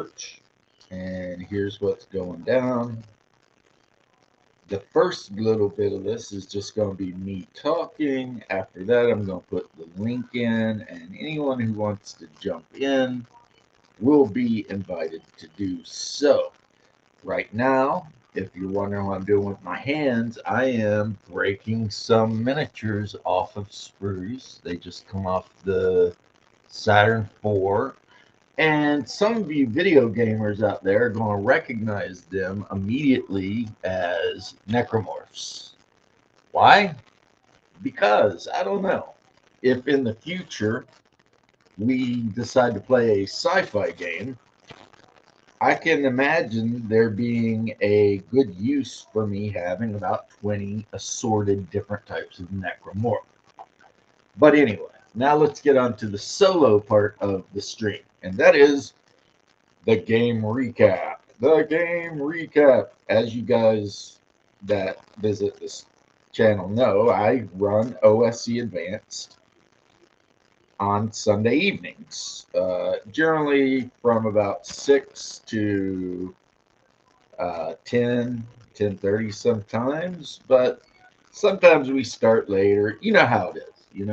Porch, and here's what's going down. The first little bit of this is just going to be me talking. After that, I'm going to put the link in, and anyone who wants to jump in will be invited to do so. Right now, if you're wondering what I'm doing with my hands, I am breaking some miniatures off of sprues. They just come off the Saturn 4. And some of you video gamers out there are going to recognize them immediately as necromorphs. Why? Because, I don't know, if in the future we decide to play a sci-fi game, I can imagine there being a good use for me having about 20 assorted different types of necromorph. But anyway, now let's get on to the solo part of the stream, and that is the game recap. The game recap. As you guys that visit this channel know, I run OSC Advanced on Sunday evenings, generally from about 6 to 10, 10:30 sometimes, but sometimes we start later. You know how it is.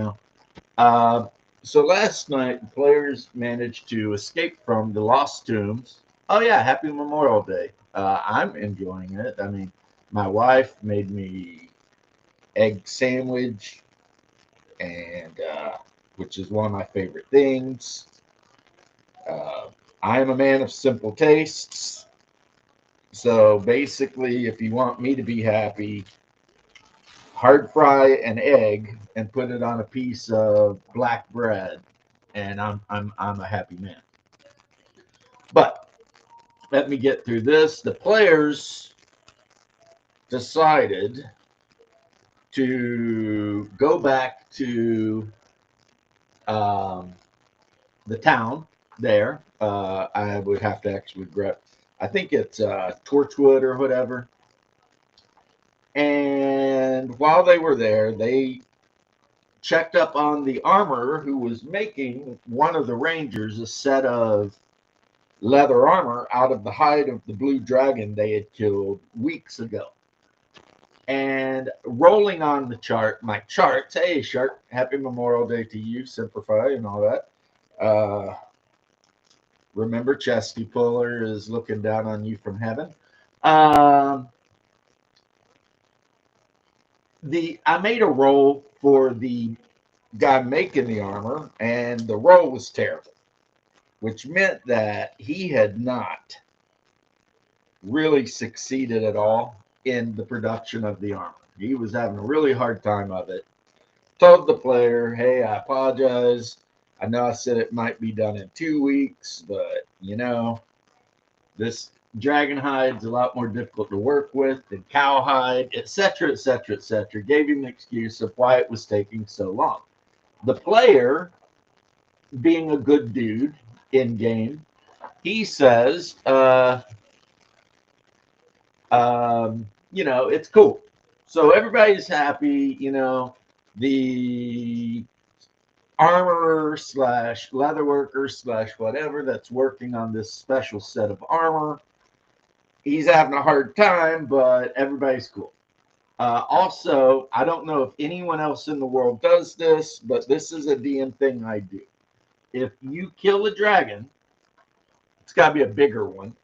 Uh, so last night, players managed to escape from the Lost Tombs. Oh yeah, happy Memorial Day. I'm enjoying it. I mean, my wife made me egg sandwich, and which is one of my favorite things. Uh, I am a man of simple tastes. So basically, if you want me to be happy, hard fry an egg and put it on a piece of black bread, and I'm a happy man. But let me get through this. The players decided to go back to um, the town there. I would have to actually grab, I think it's Torchwood or whatever. And while they were there, they checked up on the armorer who was making one of the rangers a set of leather armor out of the hide of the blue dragon they had killed weeks ago. And rolling on the chart, my charts, hey, Shark, happy Memorial Day to you, Simplify, and all that. Remember, Chesty Puller is looking down on you from heaven. I made a roll for the guy making the armor, and the roll was terrible, which meant that he had not really succeeded at all in the production of the armor. He was having a really hard time of it. Told the player, hey, I apologize. I know I said it might be done in 2 weeks, but this dragon hide's a lot more difficult to work with than cowhide, etc., etc., etc. Gave him an excuse of why it was taking so long. The player, being a good dude in game, he says, it's cool. So everybody's happy. The armorer slash leatherworker slash whatever that's working on this special set of armor, he's having a hard time, but everybody's cool. Also, I don't know if anyone else in the world does this, but this is a DM thing I do. If you kill a dragon, it's got to be a bigger one,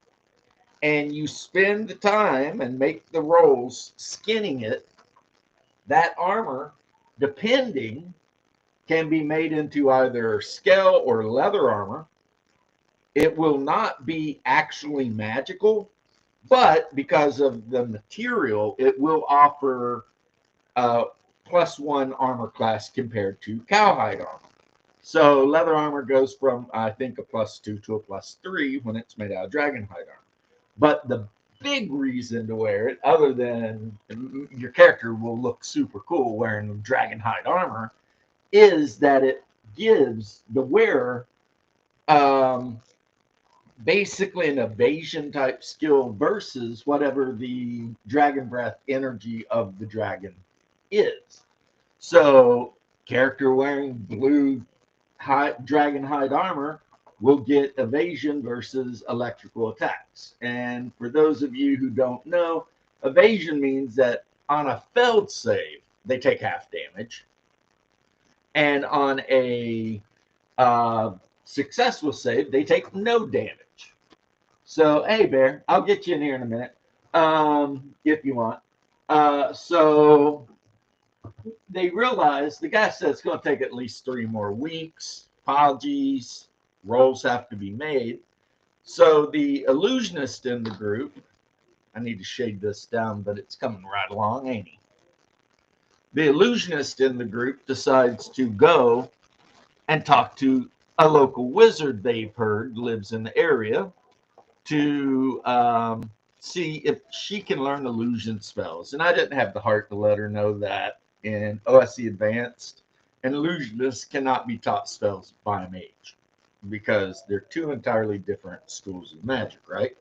and you spend the time and make the rolls skinning it, that armor, depending, can be made into either scale or leather armor. It will not be actually magical, but because of the material, it will offer +1 armor class compared to cowhide armor. So leather armor goes from, I think, a +2 to a +3 when it's made out of dragonhide armor. But the big reason to wear it, other than your character will look super cool wearing dragonhide armor, is that it gives the wearer basically an evasion type skill versus whatever the dragon breath energy of the dragon is. So, character wearing blue dragon hide armor will get evasion versus electrical attacks. And for those of you who don't know, evasion means that on a failed save, they take half damage. And on a successful save, they take no damage. So, hey, Bear, I'll get you in here in a minute if you want. So they realize the guy said it's going to take at least 3 more weeks. Apologies, rolls have to be made. So the illusionist in the group, I need to shade this down, but it's coming right along, ain't he? The illusionist in the group decides to go and talk to a local wizard they've heard lives in the area to see if she can learn illusion spells. And I didn't have the heart to let her know that in OSE Advanced, an illusionist cannot be taught spells by a mage because they're 2 entirely different schools of magic, right?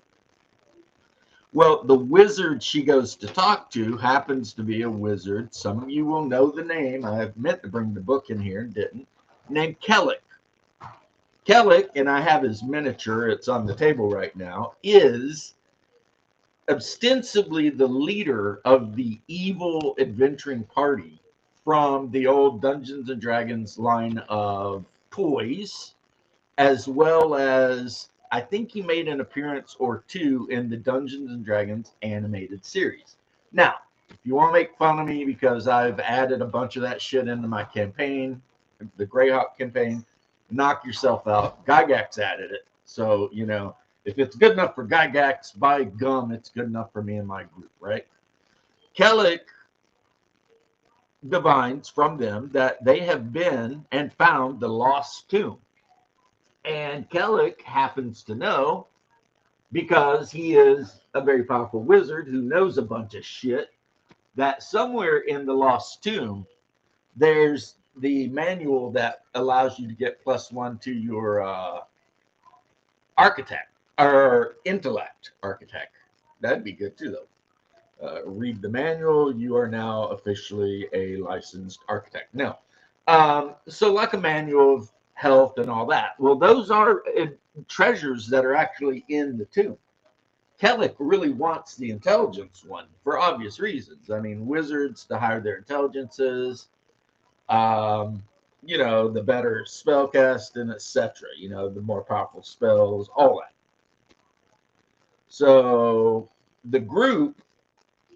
Well, the wizard she goes to talk to happens to be a wizard. Some of you will know the name. I meant to bring the book in here and didn't. Named Kellic. Kellic, and I have his miniature, it's on the table right now, is ostensibly the leader of the evil adventuring party from the old Dungeons and Dragons line of toys, as well as I think he made an appearance or 2 in the Dungeons and Dragons animated series. Now, if you want to make fun of me because I've added a bunch of that shit into my campaign, the Greyhawk campaign, knock yourself out. Gygax added it. So, you know, if it's good enough for Gygax, by gum, it's good enough for me and my group, right? Kellic divines from them that they have been and found the lost tomb. And Kellic happens to know, because he is a very powerful wizard who knows a bunch of shit, that somewhere in the lost tomb, there's the manual that allows you to get +1 to your architect or intellect architect. That'd be good too, though. Read the manual. You are now officially a licensed architect. No. So like a manual of health and all that. Well, those are treasures that are actually in the tomb. Kellic really wants the intelligence one for obvious reasons. I mean, wizards, the higher their intelligence is, you know, the better spell cast and etc. You know, the more powerful spells, all that. So the group,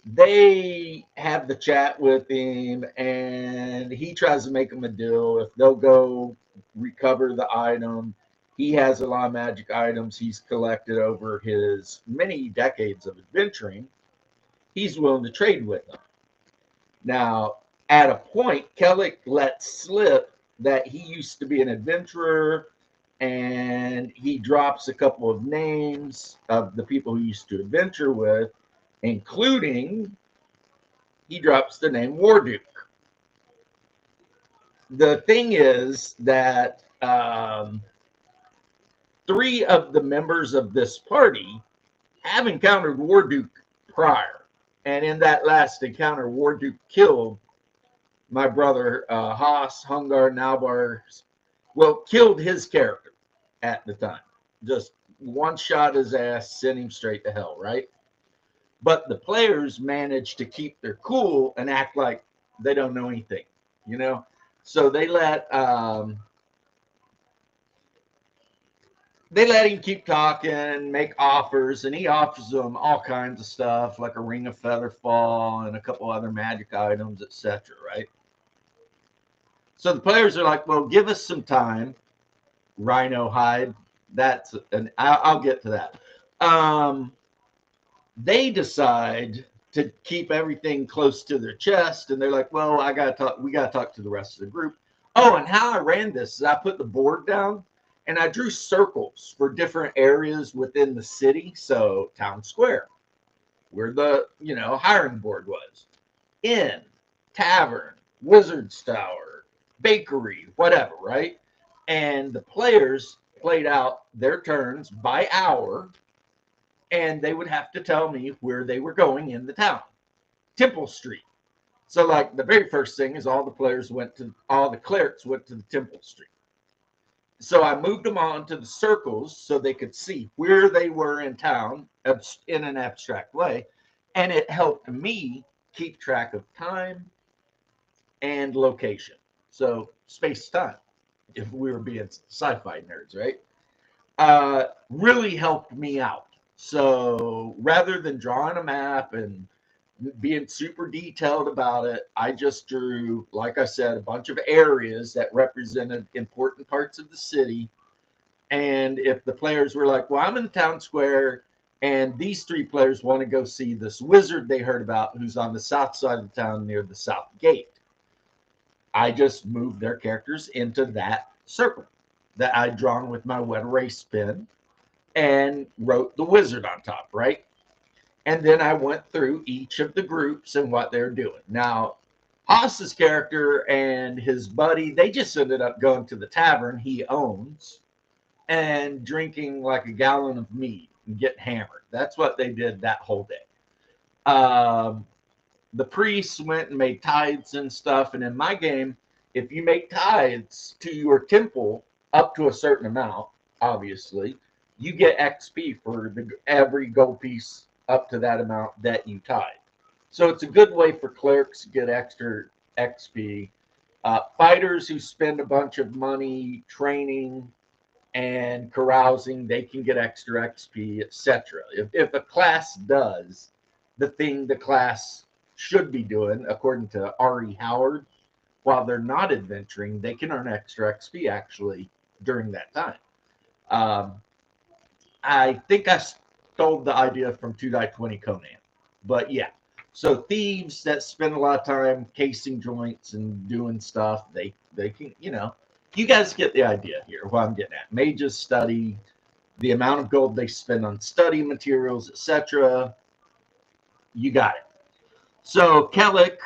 they have the chat with him, and he tries to make them a deal. If they'll go recover the item, he has a lot of magic items he's collected over his many decades of adventuring. He's willing to trade with them. Now, at a point, Kellic lets slip that he used to be an adventurer, and he drops a couple of names of the people he used to adventure with, including he drops the name Warduke. The thing is that 3 of the members of this party have encountered Warduke prior. And in that last encounter, Warduke killed my brother Haas, Hungar, Nalbar, well, killed his character at the time. Just one shot his ass, sent him straight to hell, right? But the players managed to keep their cool and act like they don't know anything, you know? So they let him keep talking, make offers, and he offers them all kinds of stuff, like a ring of featherfall and a couple other magic items, etc., right? So the players are like, well, give us some time, Rhino Hide. That's, and I'll get to that. They decide to keep everything close to their chest, and they're like, well, we gotta talk to the rest of the group. Oh, and how I ran this is I put the board down and I drew circles for different areas within the city. So town square, where the hiring board was, inn, tavern, wizard's tower, bakery, whatever, right? And the players played out their turns by hour, and they would have to tell me where they were going in the town. Temple Street. So like the very first thing is all the clerics went to the Temple Street. So I moved them all into the circles so they could see where they were in town in an abstract way. And it helped me keep track of time and location. So space time, if we were being sci-fi nerds, right? Really helped me out. So rather than drawing a map and being super detailed about it, I just drew, like I said, a bunch of areas that represented important parts of the city. And if the players were like, well, I'm in the town square and these three players want to go see this wizard they heard about who's on the south side of the town near the south gate, I just moved their characters into that circle that I'd drawn with my wet erase pen and wrote the wizard on top, right? And then I went through each of the groups and what they're doing. Now, Haas's character and his buddy, they just ended up going to the tavern he owns and drinking like a gallon of mead and getting hammered. That's what they did that whole day. The priests went and made tithes and stuff. And in my game, if you make tithes to your temple up to a certain amount, obviously, you get XP for every gold piece up to that amount that you tithe. So it's a good way for clerics to get extra XP. Fighters who spend a bunch of money training and carousing, they can get extra XP, etc. If a class does the thing the class should be doing, according to R.E. Howard, while they're not adventuring, they can earn extra XP actually during that time. I think I stole the idea from 2-20 Conan, but yeah. So thieves that spend a lot of time casing joints and doing stuff, they can, you guys get the idea here. What I'm getting at, mages study, the amount of gold they spend on study materials, etc. You got it. So Kellic,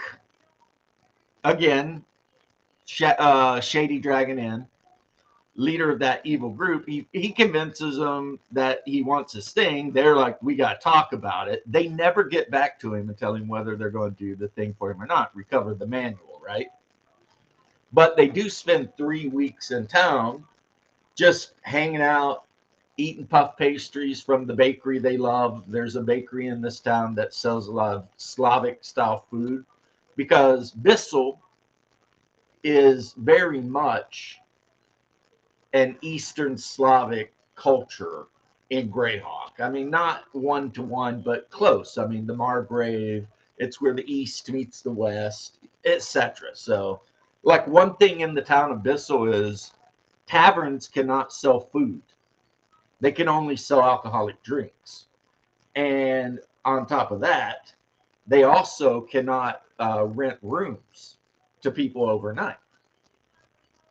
again, Shady Dragon Inn, leader of that evil group, he convinces them that he wants his thing. They're like, we got to talk about it. They never get back to him and tell him whether they're going to do the thing for him or not, recover the manual, right? But they do spend 3 weeks in town just hanging out, eating puff pastries from the bakery they love. There's a bakery in this town that sells a lot of Slavic style food because Bissell is very much an Eastern Slavic culture in Greyhawk. I mean, not one-to-one, but close. I mean, the Margrave, it's where the East meets the West, etc. So, like, one thing in the town of Bissell is taverns cannot sell food. They can only sell alcoholic drinks. And on top of that, they also cannot rent rooms to people overnight.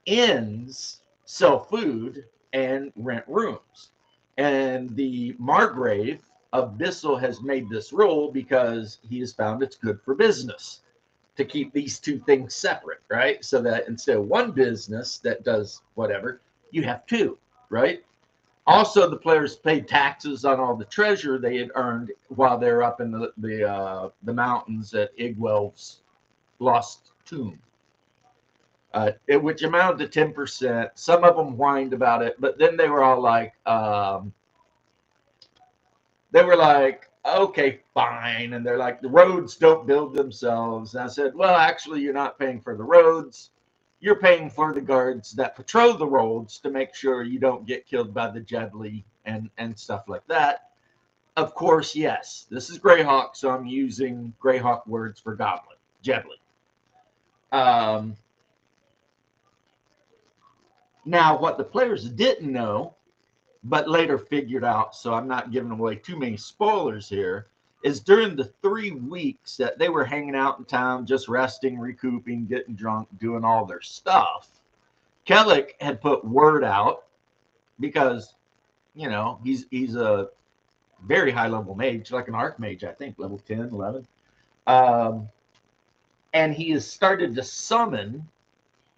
Inns sell food and rent rooms. And the Margrave of Bissell has made this rule because he has found it's good for business to keep these two things separate, right? So that instead of one business that does whatever, you have two, right? Also, the players paid taxes on all the treasure they had earned while they were up in the mountains at Igwell's lost tomb. Which amounted to 10%. Some of them whined about it, but then they were all like, okay, fine. And they're like, the roads don't build themselves. And I said, well, actually, you're not paying for the roads. You're paying for the guards that patrol the roads to make sure you don't get killed by the Jedli and stuff like that. Of course, yes, this is Greyhawk, so I'm using Greyhawk words for goblin, Jedli. Now, what the players didn't know, but later figured out, so I'm not giving away too many spoilers here, is during the 3 weeks that they were hanging out in town, just resting, recouping, getting drunk, doing all their stuff, Kellic had put word out because, he's a very high-level mage, like an archmage, I think, level 10, 11. And he has started to summon,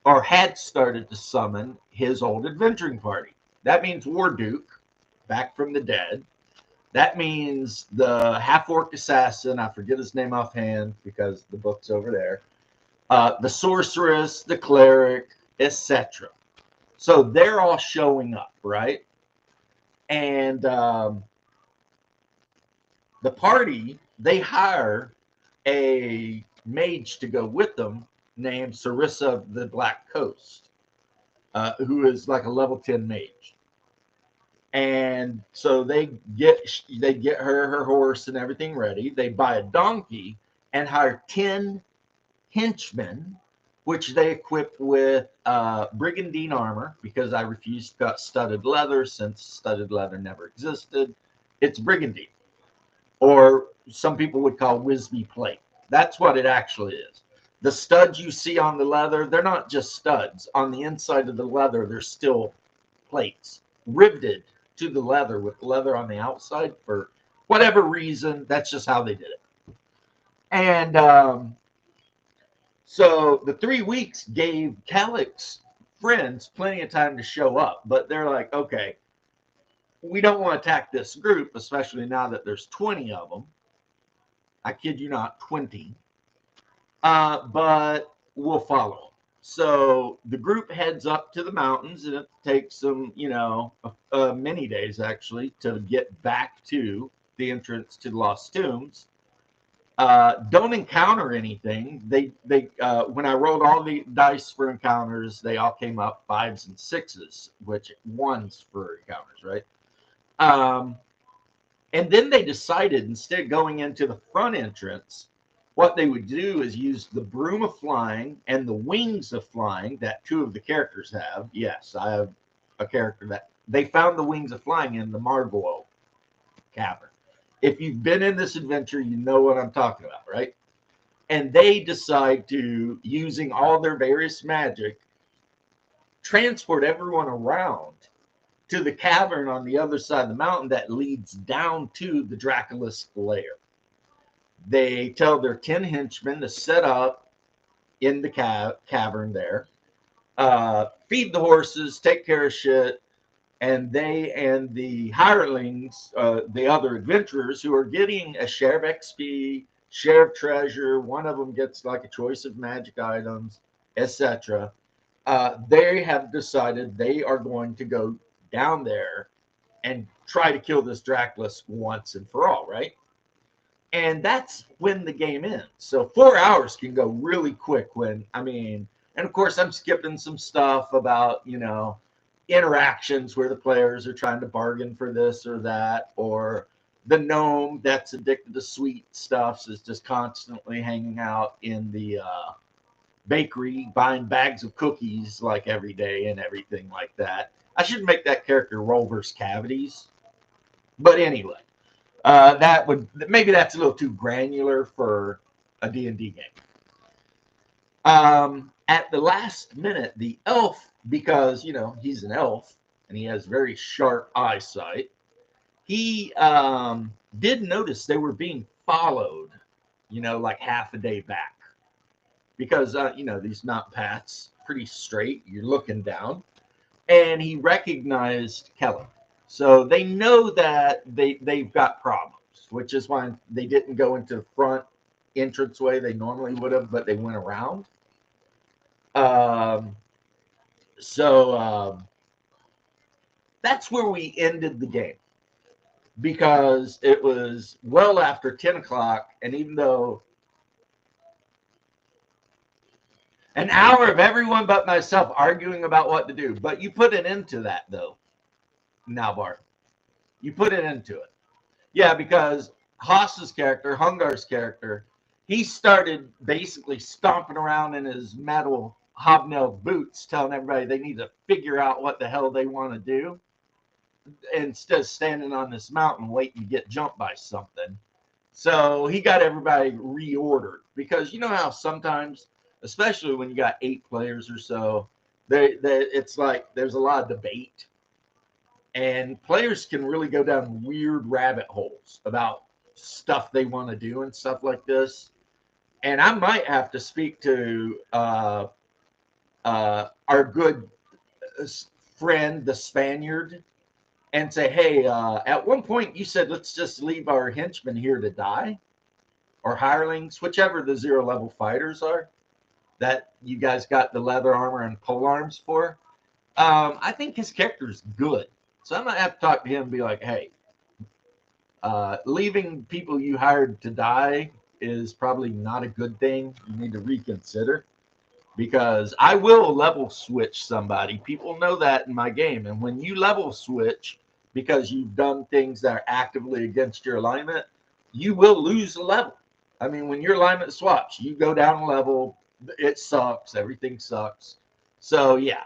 or had started to summon, his old adventuring party. That means Warduke, back from the dead. That means the half-orc assassin, I forget his name offhand because the book's over there, the sorceress, the cleric, etc. So they're all showing up, right? And the party, they hire a mage to go with them named Sarissa of the Black Coast, who is like a level 10 mage. And so they get her horse and everything ready. They buy a donkey and hire 10 henchmen, which they equip with brigandine armor, because I refused to cut studded leather since studded leather never existed. It's brigandine, or some people would call Wisby plate. That's what it actually is. The studs you see on the leather, they're not just studs. On the inside of the leather, there's still plates riveted to the leather with leather on the outside for whatever reason. That's just how they did it. And so the 3 weeks gave Calic's friends plenty of time to show up, but they're like, okay, we don't want to attack this group, especially now that there's 20 of them. I kid you not, 20. But we'll follow. So the group heads up to the mountains, and it takes them, many days actually to get back to the entrance to the Lost Tombs. Don't encounter anything. They when I rolled all the dice for encounters, they all came up 5s and 6s, which 1s for encounters, right? And then they decided, instead of going into the front entrance, what they would do is use the broom of flying and the wings of flying that 2 of the characters have. Yes, I have a character that they found the wings of flying in the Margol cavern. If you've been in this adventure, you know what I'm talking about, right? And they decide to, using all their various magic, transport everyone around to the cavern on the other side of the mountain that leads down to the Dracula's lair. They tell their 10 henchmen to set up in the cavern there, feed the horses, take care of shit, and they and the hirelings, the other adventurers who are getting a share of XP, share of treasure, one of them gets like a choice of magic items, etc. They have decided they are going to go down there and try to kill this Dracula once and for all, right? And that's when the game ends. So 4 hours can go really quick and of course I'm skipping some stuff about, interactions where the players are trying to bargain for this or that, or the gnome that's addicted to sweet stuffs is just constantly hanging out in the bakery buying bags of cookies like every day and everything like that. I should make that character Rover's Cavities. But anyway, that's a little too granular for a D&D game. At the last minute, the elf, because he's an elf and he has very sharp eyesight, he did notice they were being followed, like half a day back, because these mountain paths pretty straight. You're looking down, and he recognized Keller. So they know that they've got problems, which is why they didn't go into the front entranceway they normally would have, but they went around. So that's where we ended the game, because it was well after 10 o'clock, and even though an hour of everyone but myself arguing about what to do, but you put an end to that, though. Now, Bart, you put it into it. Yeah, because Haas's character, Hungar's character, he started basically stomping around in his metal hobnailed boots, telling everybody they need to figure out what the hell they want to do, instead of standing on this mountain waiting to get jumped by something. So he got everybody reordered, because you know how sometimes, especially when you got 8 players or so, it's like there's a lot of debate. And players can really go down weird rabbit holes about stuff they want to do and stuff like this. And I might have to speak to our good friend, the Spaniard, and say, hey, at one point you said, let's just leave our henchmen here to die, or hirelings, whichever the 0 level fighters are that you guys got the leather armor and pole arms for. I think his character is good. So I'm going to have to talk to him and be like, hey, leaving people you hired to die is probably not a good thing. You need to reconsider because I will level switch somebody. People know that in my game. And when you level switch because you've done things that are actively against your alignment, you will lose a level. I mean, when your alignment swaps, you go down a level, it sucks, everything sucks. So, yeah.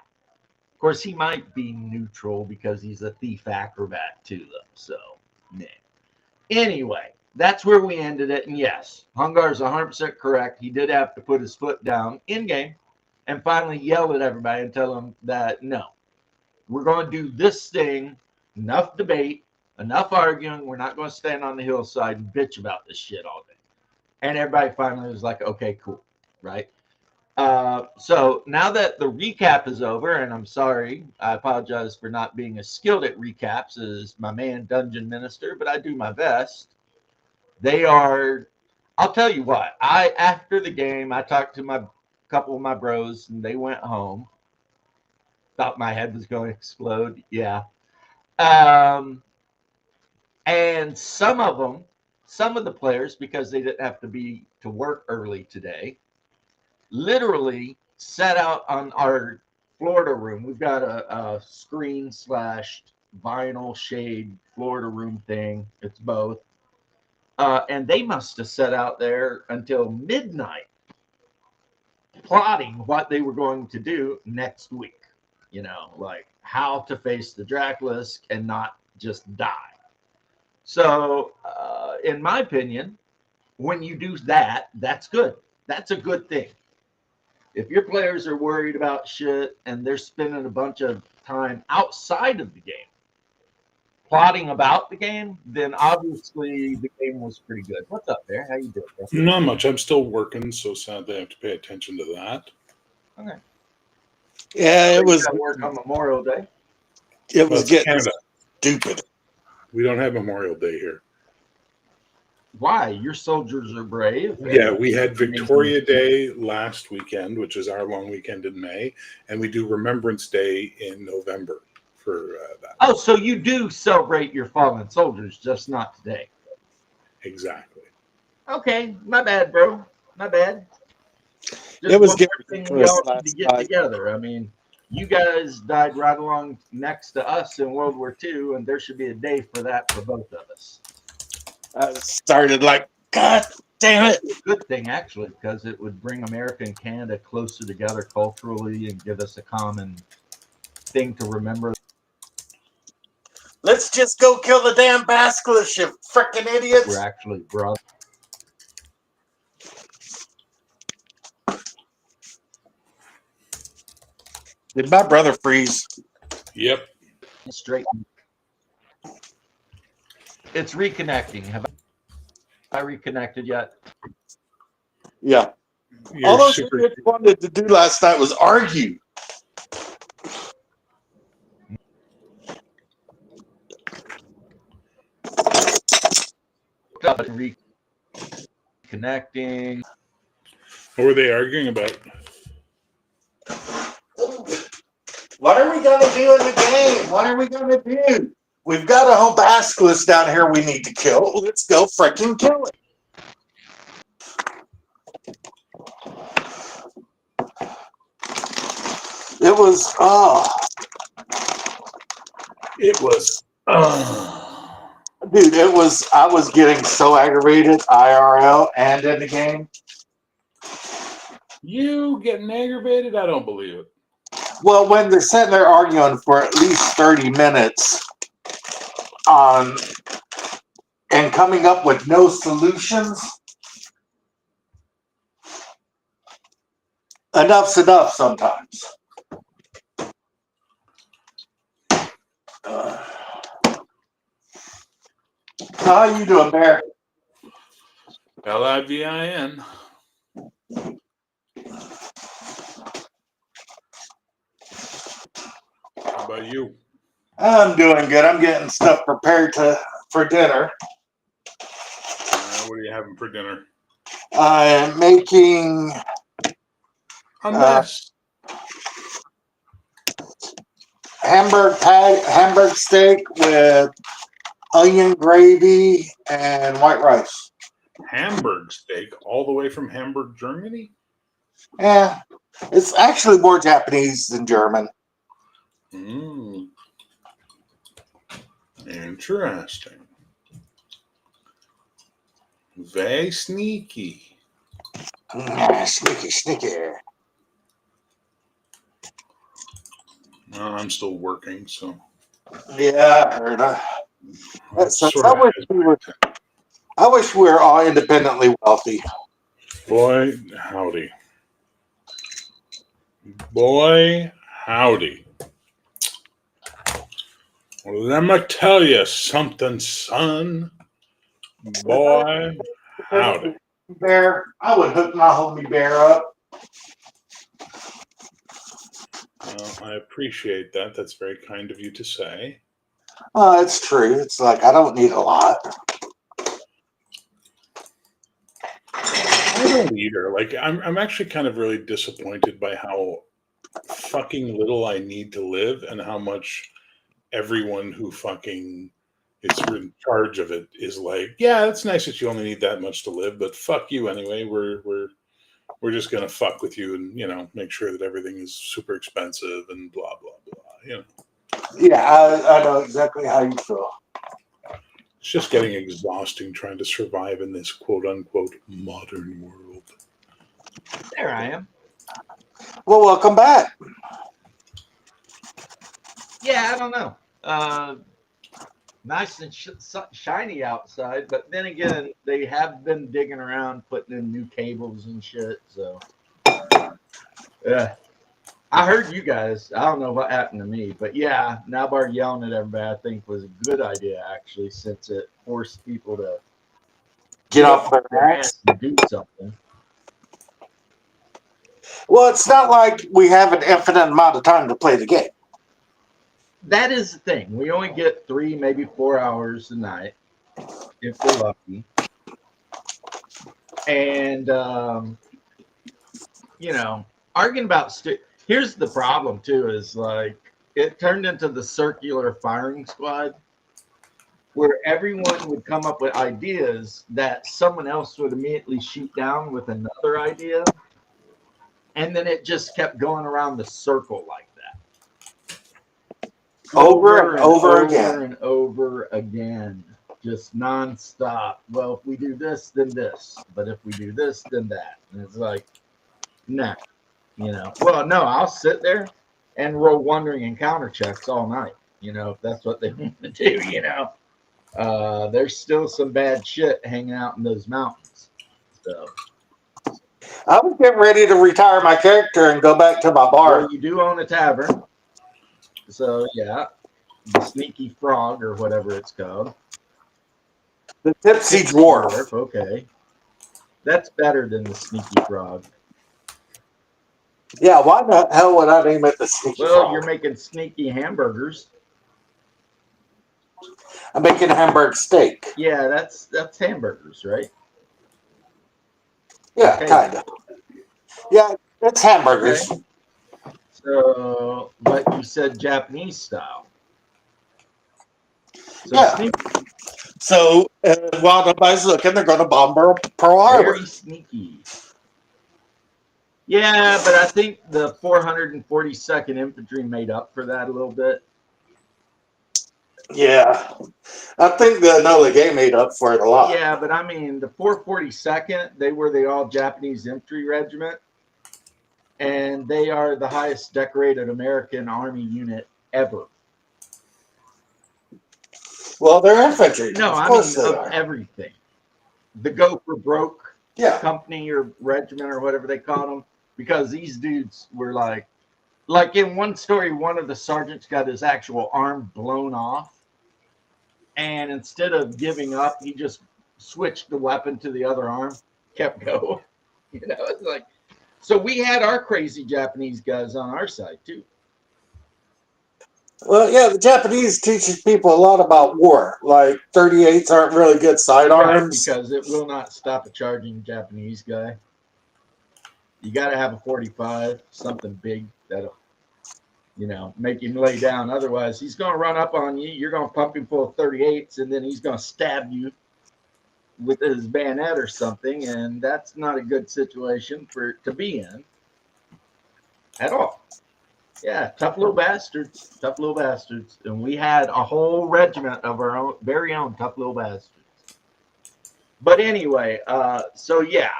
Of course, he might be neutral because he's a thief acrobat too, though. So, yeah. Anyway, that's where we ended it. And yes, Hungar's 100% correct. He did have to put his foot down in game and finally yell at everybody and tell them that no, we're going to do this thing. Enough debate, enough arguing. We're not going to stand on the hillside and bitch about this shit all day. And everybody finally was like, okay, cool, right? So now that the recap is over, and I'm sorry, I apologize for not being as skilled at recaps as my man Dungeon Minister, but I do my best. They are, I'll tell you what, after the game, I talked to my couple of my bros and they went home. Thought my head was going to explode. Yeah. And some of the players, because they didn't have to be to work early today, literally sat out on our Florida room. We've got a screen / vinyl shade Florida room thing. It's both. And they must have sat out there until midnight plotting what they were going to do next week. You know, like how to face the Draculask and not just die. So, in my opinion, when you do that, that's good. That's a good thing. If your players are worried about shit and they're spending a bunch of time outside of the game plotting about the game, then obviously the game was pretty good. What's up there? How you doing, bro? Not much. I'm still working, so sadly I have to pay attention to that. Okay. Yeah, it was work on Memorial Day. It was getting Canada. stupid. We don't have Memorial Day here. Why? Your soldiers are brave. Yeah, we had Victoria Day last weekend, which is our long weekend in May, and we do Remembrance Day in November for that. Oh, so you do celebrate your fallen soldiers, just not today. Exactly. Okay, my bad, bro. My bad. Just It was one getting thing we all need to last get night. together. I mean, you guys died right along next to us in World War II, and there should be a day for that for both of us. I started like, God damn it. It's a good thing, actually, because it would bring America and Canada closer together culturally and give us a common thing to remember. Let's just go kill the damn basilisk, you frickin' idiots. We're actually brothers. Did my brother freeze? Yep. Straight. It's reconnecting. Have I reconnected yet? Yeah. You're All those super. idiots wanted to do last night was argue. Reconnecting. What were they arguing about? What are we going to do in the game? What are we going to do? We've got a whole basilisk down here we need to kill. Let's go frickin' kill it. It was, It was. Dude, I was getting so aggravated IRL and in the game. You getting aggravated? I don't believe it. Well, when they're sitting there arguing for at least 30 minutes on and coming up with no solutions, enough's enough sometimes. How you doing, Bear? LIVIN. How about you? I'm doing good. I'm getting stuff prepared for dinner. What are you having for dinner? I'm making A mess. hamburg steak with onion gravy and white rice. Hamburg steak, all the way from Hamburg, Germany. Yeah, it's actually more Japanese than German. Interesting. Very sneaky. Sneaky. Well, I'm still working, so. Yeah, I heard. That sucks. Sort of I wish we were all independently wealthy. Boy, howdy. Boy, howdy. Well, let me tell you something, son. Boy, howdy. Bear, I would hook my homie bear up. Well, I appreciate that. That's very kind of you to say. It's true. It's like I don't need a lot. I don't either. Like, I'm actually kind of really disappointed by how fucking little I need to live and how much everyone who fucking is in charge of it is like, yeah, it's nice that you only need that much to live, but fuck you anyway. We're just gonna fuck with you and, you know, make sure that everything is super expensive and blah blah blah. You know. Yeah, I know exactly how you feel. It's just getting exhausting trying to survive in this quote unquote modern world. There I am. Well, welcome back. Yeah, I don't know. Nice and shiny outside, but then again, they have been digging around, putting in new cables and shit. So, yeah. I heard you guys. I don't know what happened to me, but yeah, Nalbar yelling at everybody, I think, was a good idea actually, since it forced people to Get off their ass and do something. Well, it's not like we have an infinite amount of time to play the game. That is the thing. We only get 3, maybe 4 hours a night, if we're lucky. And, you know, arguing about here's the problem too, is like it turned into the circular firing squad where everyone would come up with ideas that someone else would immediately shoot down with another idea, and then it just kept going around the circle like that Over and over again, just nonstop. Well, if we do this, then this, but if we do this, then that. And it's like, nah. You know, well, no, I'll sit there and roll wandering and counter checks all night. You know, if that's what they want to do. You know, there's still some bad shit hanging out in those mountains. So I was getting ready to retire my character and go back to my bar. Well, you do own a tavern, so yeah, the Sneaky Frog or whatever it's called, the Tipsy Dwarf. Okay, that's better than the Sneaky Frog. Yeah, why the hell would I name it the Sneaky Frog? Well, you're making sneaky hamburgers. I'm making a hamburg steak. Yeah, that's hamburgers, right? Yeah, Okay. kind of. Yeah, it's hamburgers. Okay. So, but you said Japanese style. So yeah. So while nobody's looking, they're going to bomb Pearl Harbor. Very sneaky. Yeah, but I think the 442nd Infantry made up for that a little bit. Yeah, I think the Enola Gay made up for it a lot. Yeah, but I mean, the 442nd, they were the all-Japanese infantry regiment, and they are the highest decorated American Army unit ever. Well, they're infantry. No, I mean of everything. The Go for Broke company or regiment or whatever they call them, because these dudes were like in one story, one of the sergeants got his actual arm blown off. And instead of giving up, he just switched the weapon to the other arm, kept going. You know, it's like, so we had our crazy Japanese guys on our side too. Well, yeah, the Japanese teaches people a lot about war. Like 38s aren't really good sidearms. Because it will not stop a charging Japanese guy. You got to have a 45, something big that'll, make him lay down. Otherwise, he's going to run up on you. You're going to pump him full of 38s, and then he's going to stab you with his bayonet or something. And that's not a good situation to be in at all. Yeah, tough little bastards. Tough little bastards. And we had a whole regiment of our own, very own tough little bastards. But anyway, so yeah.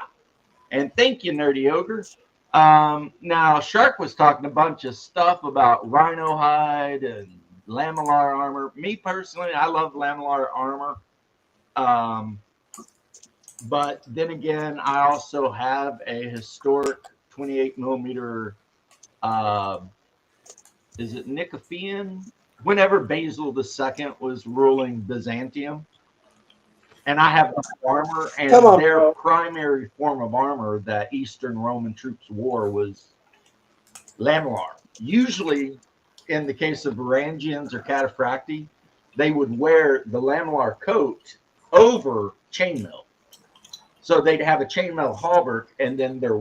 And thank you, Nerdy Ogre. Now, Shark was talking a bunch of stuff about rhino hide and lamellar armor. Me personally, I love lamellar armor. But then again, I also have a historic 28 millimeter is it Nicophenian? Whenever Basil II was ruling Byzantium. And I have armor, and their primary form of armor that Eastern Roman troops wore was lamellar. Usually, in the case of Varangians or Cataphracti, they would wear the lamellar coat over chainmail. So they'd have a chainmail hauberk, and then their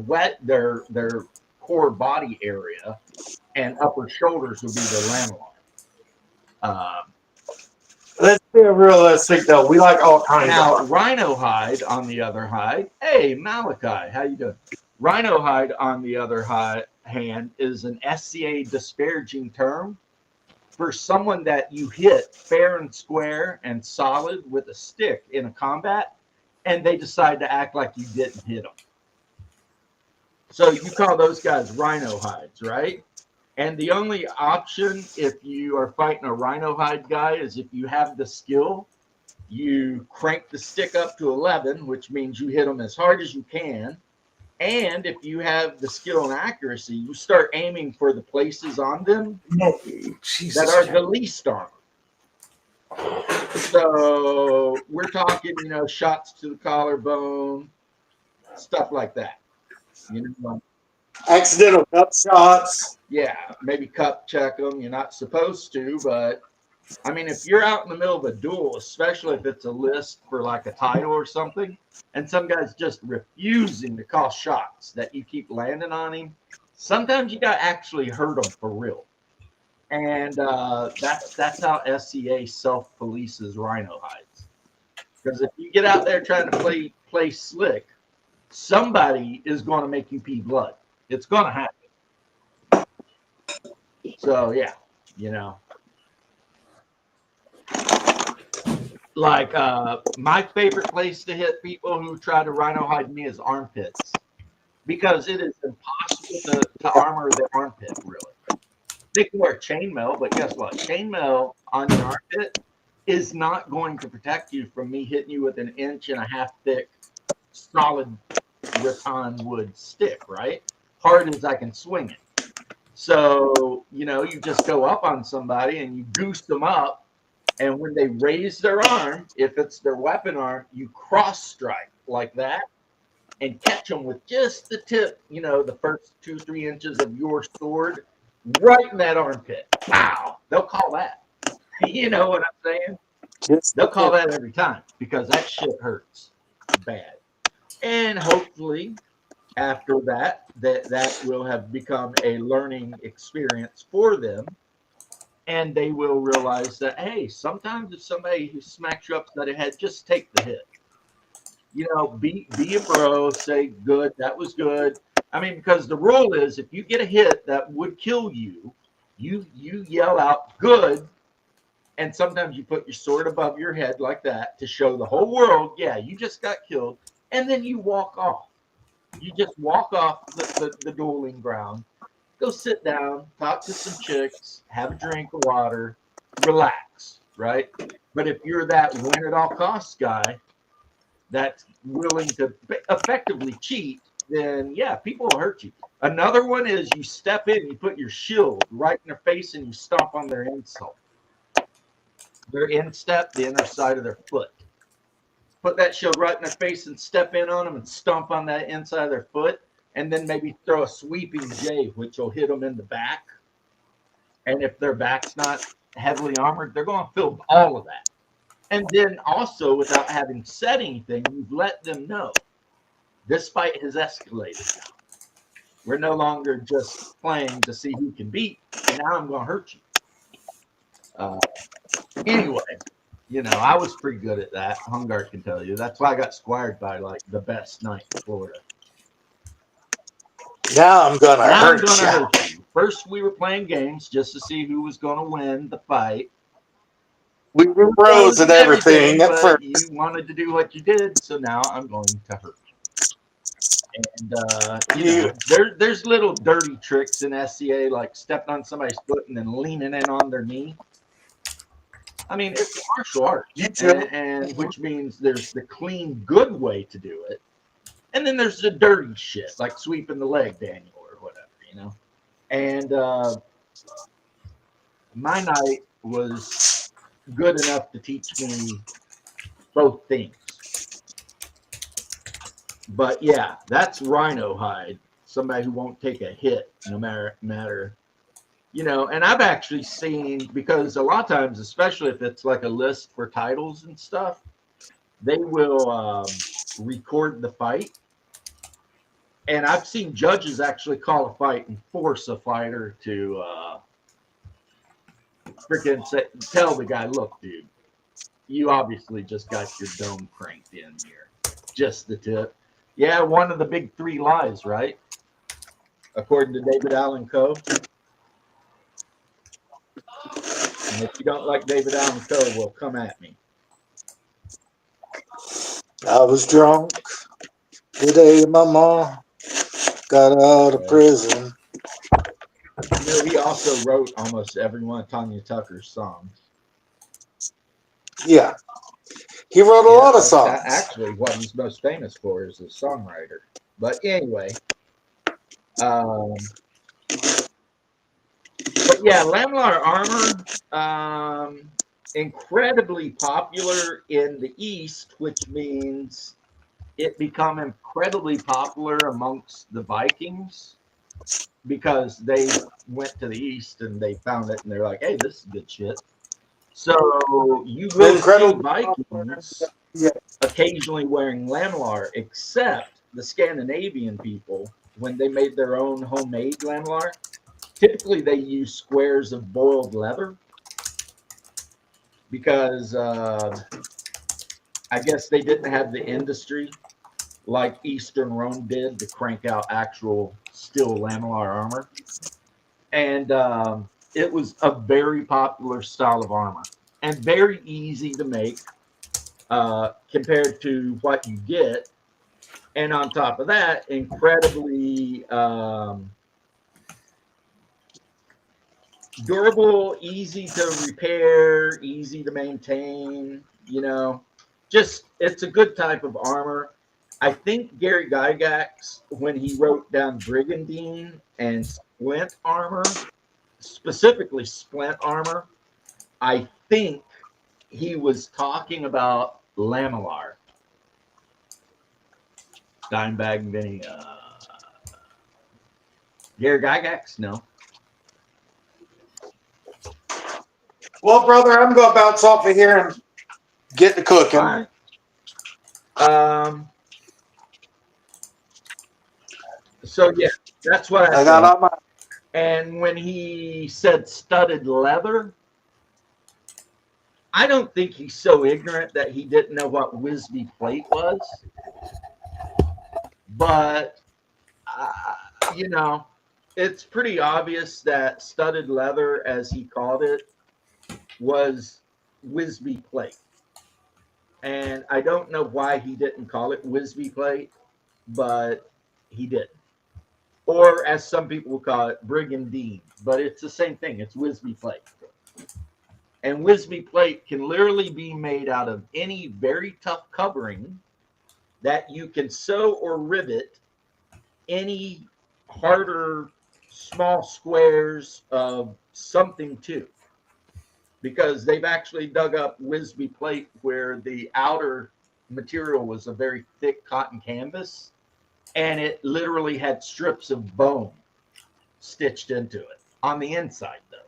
core body area and upper shoulders would be the lamellar. Let's be realistic, though. We like all kinds. Now, rhino hide, on the other hand, hey, Malachi, how you doing? Rhino hide, on the other hand, is an SCA disparaging term for someone that you hit fair and square and solid with a stick in a combat, and they decide to act like you didn't hit them. So you call those guys rhino hides, right? And the only option if you are fighting a rhino hide guy is if you have the skill, you crank the stick up to 11, which means you hit them as hard as you can. And if you have the skill and accuracy, you start aiming for the places on them that are the least armored. So we're talking, shots to the collarbone, stuff like that. Accidental cup shots. Yeah, maybe cup check them. You're not supposed to, but I mean, if you're out in the middle of a duel, especially if it's a list for like a title or something, and some guy's just refusing to call shots that you keep landing on him, sometimes you got to actually hurt him for real. And that's how SCA self-polices rhino hides. Because if you get out there trying to play slick, somebody is going to make you pee blood. It's going to happen. So, yeah, Like, my favorite place to hit people who try to rhino hide me is armpits. Because it is impossible to armor the armpit, really. They can wear chainmail, but guess what? Chainmail on your armpit is not going to protect you from me hitting you with an 1.5 inch thick solid rattan wood stick, right? Hard as I can swing it. So, you just go up on somebody and you goose them up. And when they raise their arm, if it's their weapon arm, you cross strike like that and catch them with just the tip, the first 2-3 inches of your sword right in that armpit. Wow. They'll call that. You know what I'm saying? They'll call that every time because that shit hurts bad. And hopefully after that will have become a learning experience for them. And they will realize that, hey, sometimes if somebody who smacks you upside the head, just take the hit. Be a bro, say, good, that was good. I mean, because the rule is if you get a hit that would kill you, you yell out, good. And sometimes you put your sword above your head like that to show the whole world, yeah, you just got killed. And then you walk off. You just walk off the dueling ground. Go sit down, talk to some chicks, have a drink of water, relax, right? But if you're that win at all costs guy that's willing to effectively cheat, then yeah, people will hurt you. Another one is you step in, you put your shield right in their face and you stomp on their insole. Their instep, the inner side of their foot. Put that shield right in their face and step in on them and stomp on that inside of their foot. And then maybe throw a sweeping J, which will hit them in the back. And if their back's not heavily armored, they're going to feel all of that. And then also, without having said anything, you've let them know this fight has escalated. We're no longer just playing to see who can beat. Now I'm going to hurt you. Anyway, I was pretty good at that. Hungard can tell you. That's why I got squired by like the best knight in Florida. Now I'm gonna hurt you. First, we were playing games just to see who was going to win the fight. We were bros and everything at first. You wanted to do what you did, so now I'm going to hurt you. And there's little dirty tricks in SCA, like stepping on somebody's foot and then leaning in on their knee. I mean, it's a martial art, and which means there's the clean, good way to do it, and then there's the dirty shit, like sweeping the leg, Daniel, or whatever, And my knight was good enough to teach me both things. But yeah, that's rhino hide. Somebody who won't take a hit, no matter. And I've actually seen, because a lot of times, especially if it's like a list for titles and stuff, they will record the fight. And I've seen judges actually call a fight and force a fighter to freaking tell the guy, look, dude, you obviously just got your dome cranked in here. Just the tip. Yeah, one of the big 3 lies, right? According to David Allen Coe. And if you don't like David Allen Coe, well, come at me. I was drunk the day my mom got out of prison. He also wrote almost every one of Tanya Tucker's songs. Yeah. He wrote a lot of songs. Actually, what he's most famous for is a songwriter. But anyway, but yeah, Lamlar armor, incredibly popular in the East, which means it become incredibly popular amongst the Vikings because they went to the East and they found it and they're like, hey, this is good shit. So you will see Vikings occasionally wearing Lamlar, except the Scandinavian people, when they made their own homemade Lamlar, typically they use squares of boiled leather because I guess they didn't have the industry like Eastern Rome did to crank out actual steel Lamlar armor. And it was a very popular style of armor and very easy to make compared to what you get. And on top of that, incredibly durable, easy to repair, easy to maintain, just it's a good type of armor. I think Gary Gygax, when he wrote down Brigandine and Splint armor, specifically Splint armor, I think he was talking about Lamellar. Steinbag and Vinny. Gary Gygax? No. Well, brother, I'm going to bounce off of here and get to cooking. All right. So, yeah, that's what I got on my. And when he said studded leather, I don't think he's so ignorant that he didn't know what Wisby plate was. But, it's pretty obvious that studded leather, as he called it, was Wisby plate. And I don't know why he didn't call it Wisby plate, but he did. Or as some people will call it, Brigandine. But it's the same thing. It's Wisby plate. And Wisby plate can literally be made out of any very tough covering that you can sew or rivet any harder small squares of something to. Because they've actually dug up Wisby plate where the outer material was a very thick cotton canvas, and it literally had strips of bone stitched into it on the inside, though.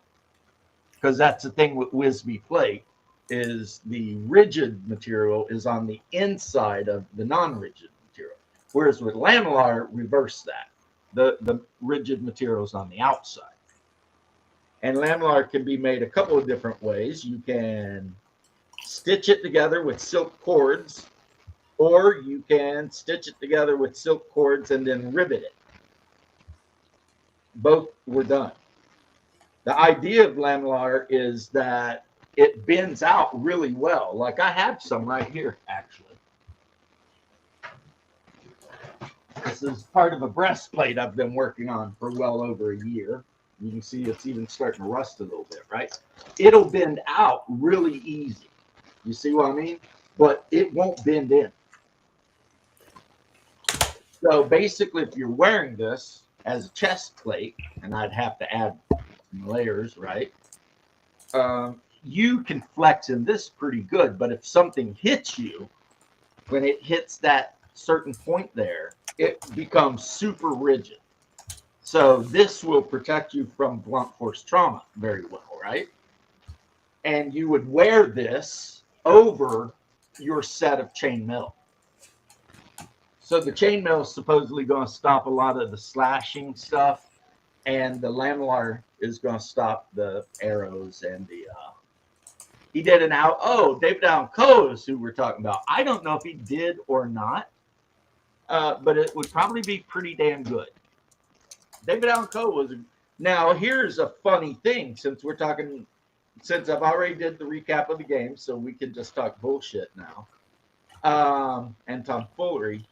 Because that's the thing with Wisby plate, is the rigid material is on the inside of the non-rigid material. Whereas with Lamellar, reverse that. the rigid materials on the outside. And lamlar can be made a couple of different ways. You can stitch it together with silk cords, or you can stitch it together with silk cords and then rivet it. Both were done. The idea of lamlar is that it bends out really well. Like I have some right here, actually. This is part of a breastplate I've been working on for well over a year. You can see it's even starting to rust a little bit, right? It'll bend out really easy. You see what I mean? But it won't bend in. So basically, if you're wearing this as a chest plate, and I'd have to add some layers, right? You can flex in this pretty good, but if something hits you, when it hits that certain point there, it becomes super rigid. So this will protect you from blunt force trauma very well, right? And you would wear this over your set of chainmail. So the chainmail is supposedly going to stop a lot of the slashing stuff, and the lamlar is going to stop the arrows and the. He did an out. Oh, David Allan Coe is who we're talking about. I don't know if he did or not, but it would probably be pretty damn good. David Allan Coe was. Now here's a funny thing, since we're talking, since I've already did the recap of the game, so we can just talk bullshit now, and tomfoolery.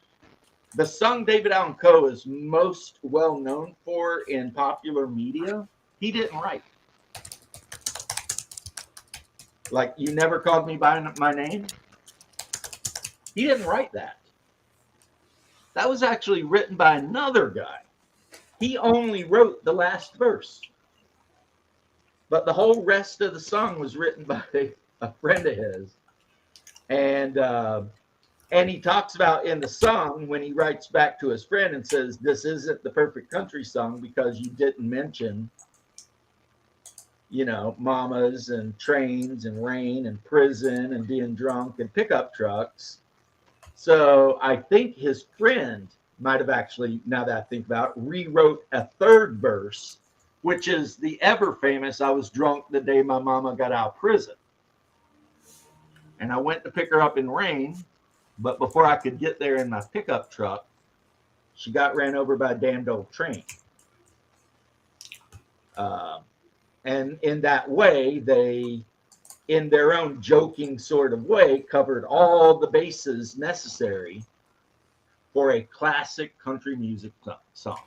The song David Allan Coe is most well known for in popular media, he didn't write. Like, You Never Called Me by My Name. He didn't write that. That was actually written by another guy. He only wrote the last verse. But the whole rest of the song was written by a friend of his. And he talks about in the song when he writes back to his friend and says, this isn't the perfect country song because you didn't mention, you know, mamas and trains and rain and prison and being drunk and pickup trucks. So I think his friend might have actually, now that I think about it, rewrote a third verse, which is the ever famous, I was drunk the day my mama got out of prison. And I went to pick her up in rain, but before I could get there in my pickup truck, she got ran over by a damned old train. And in that way, they, in their own joking sort of way, covered all the bases necessary for a classic country music song.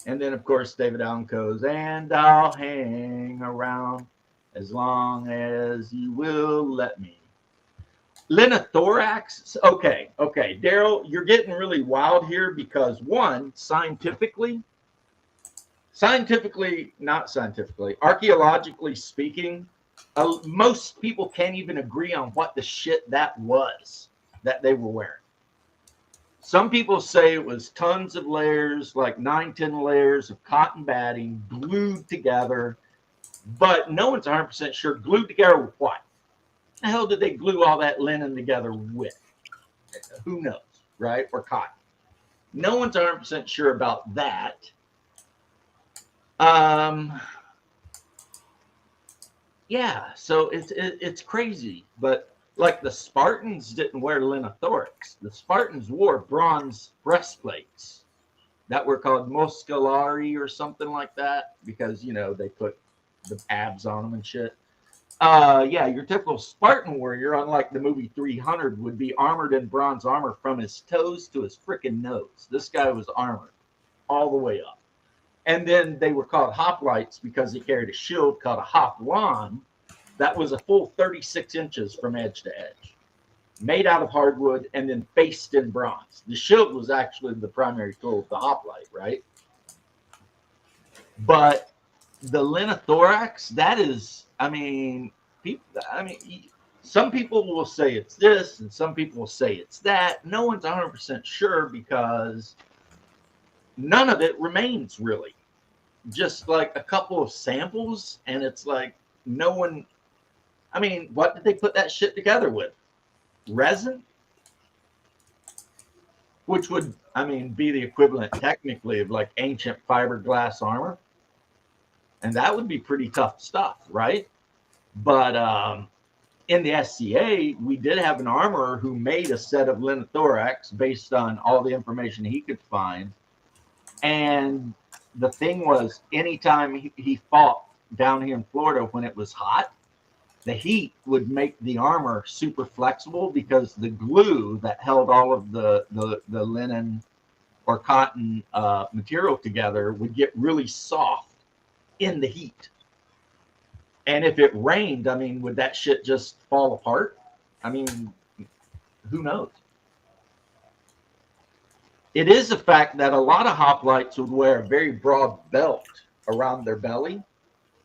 And then, of course, David Allan Coe's, and I'll hang around as long as you will let me. Linothorax. Okay. Daryl, you're getting really wild here because, one, scientifically, archaeologically speaking, most people can't even agree on what the shit that was that they were wearing. Some people say it was tons of layers, like 9-10 layers of cotton batting glued together, but no one's 100% sure. Glued together with what? The hell did they glue all that linen together with? Who knows, right? Or cotton. No one's 100% sure about that. Yeah, so it's crazy, but like the Spartans didn't wear linothorax. The Spartans wore bronze breastplates that were called moscalari or something like that because, you know, they put the abs on them and shit. Yeah, your typical Spartan warrior, unlike the movie 300, would be armored in bronze armor from his toes to his freaking nose. This guy was armored all the way up. And then they were called hoplites because he carried a shield called a hoplon that was a full 36 inches from edge to edge, made out of hardwood and then faced in bronze. The shield was actually the primary tool of the hoplite, right? But the linothorax, that is, some people will say it's this and some people will say it's that. No one's 100% sure because none of it remains really. Just like a couple of samples, and it's like no one. I mean, what did they put that shit together with? Resin? Which would I mean, be the equivalent technically of like ancient fiberglass armor. And that would be pretty tough stuff, right? But in the SCA, we did have an armorer who made a set of linothorax based on all the information he could find. And the thing was, anytime he fought down here in Florida when it was hot, the heat would make the armor super flexible because the glue that held all of the linen or cotton material together would get really soft in the heat. And if it rained, I mean, would that shit just fall apart? I mean, who knows? It is a fact that a lot of hoplites would wear a very broad belt around their belly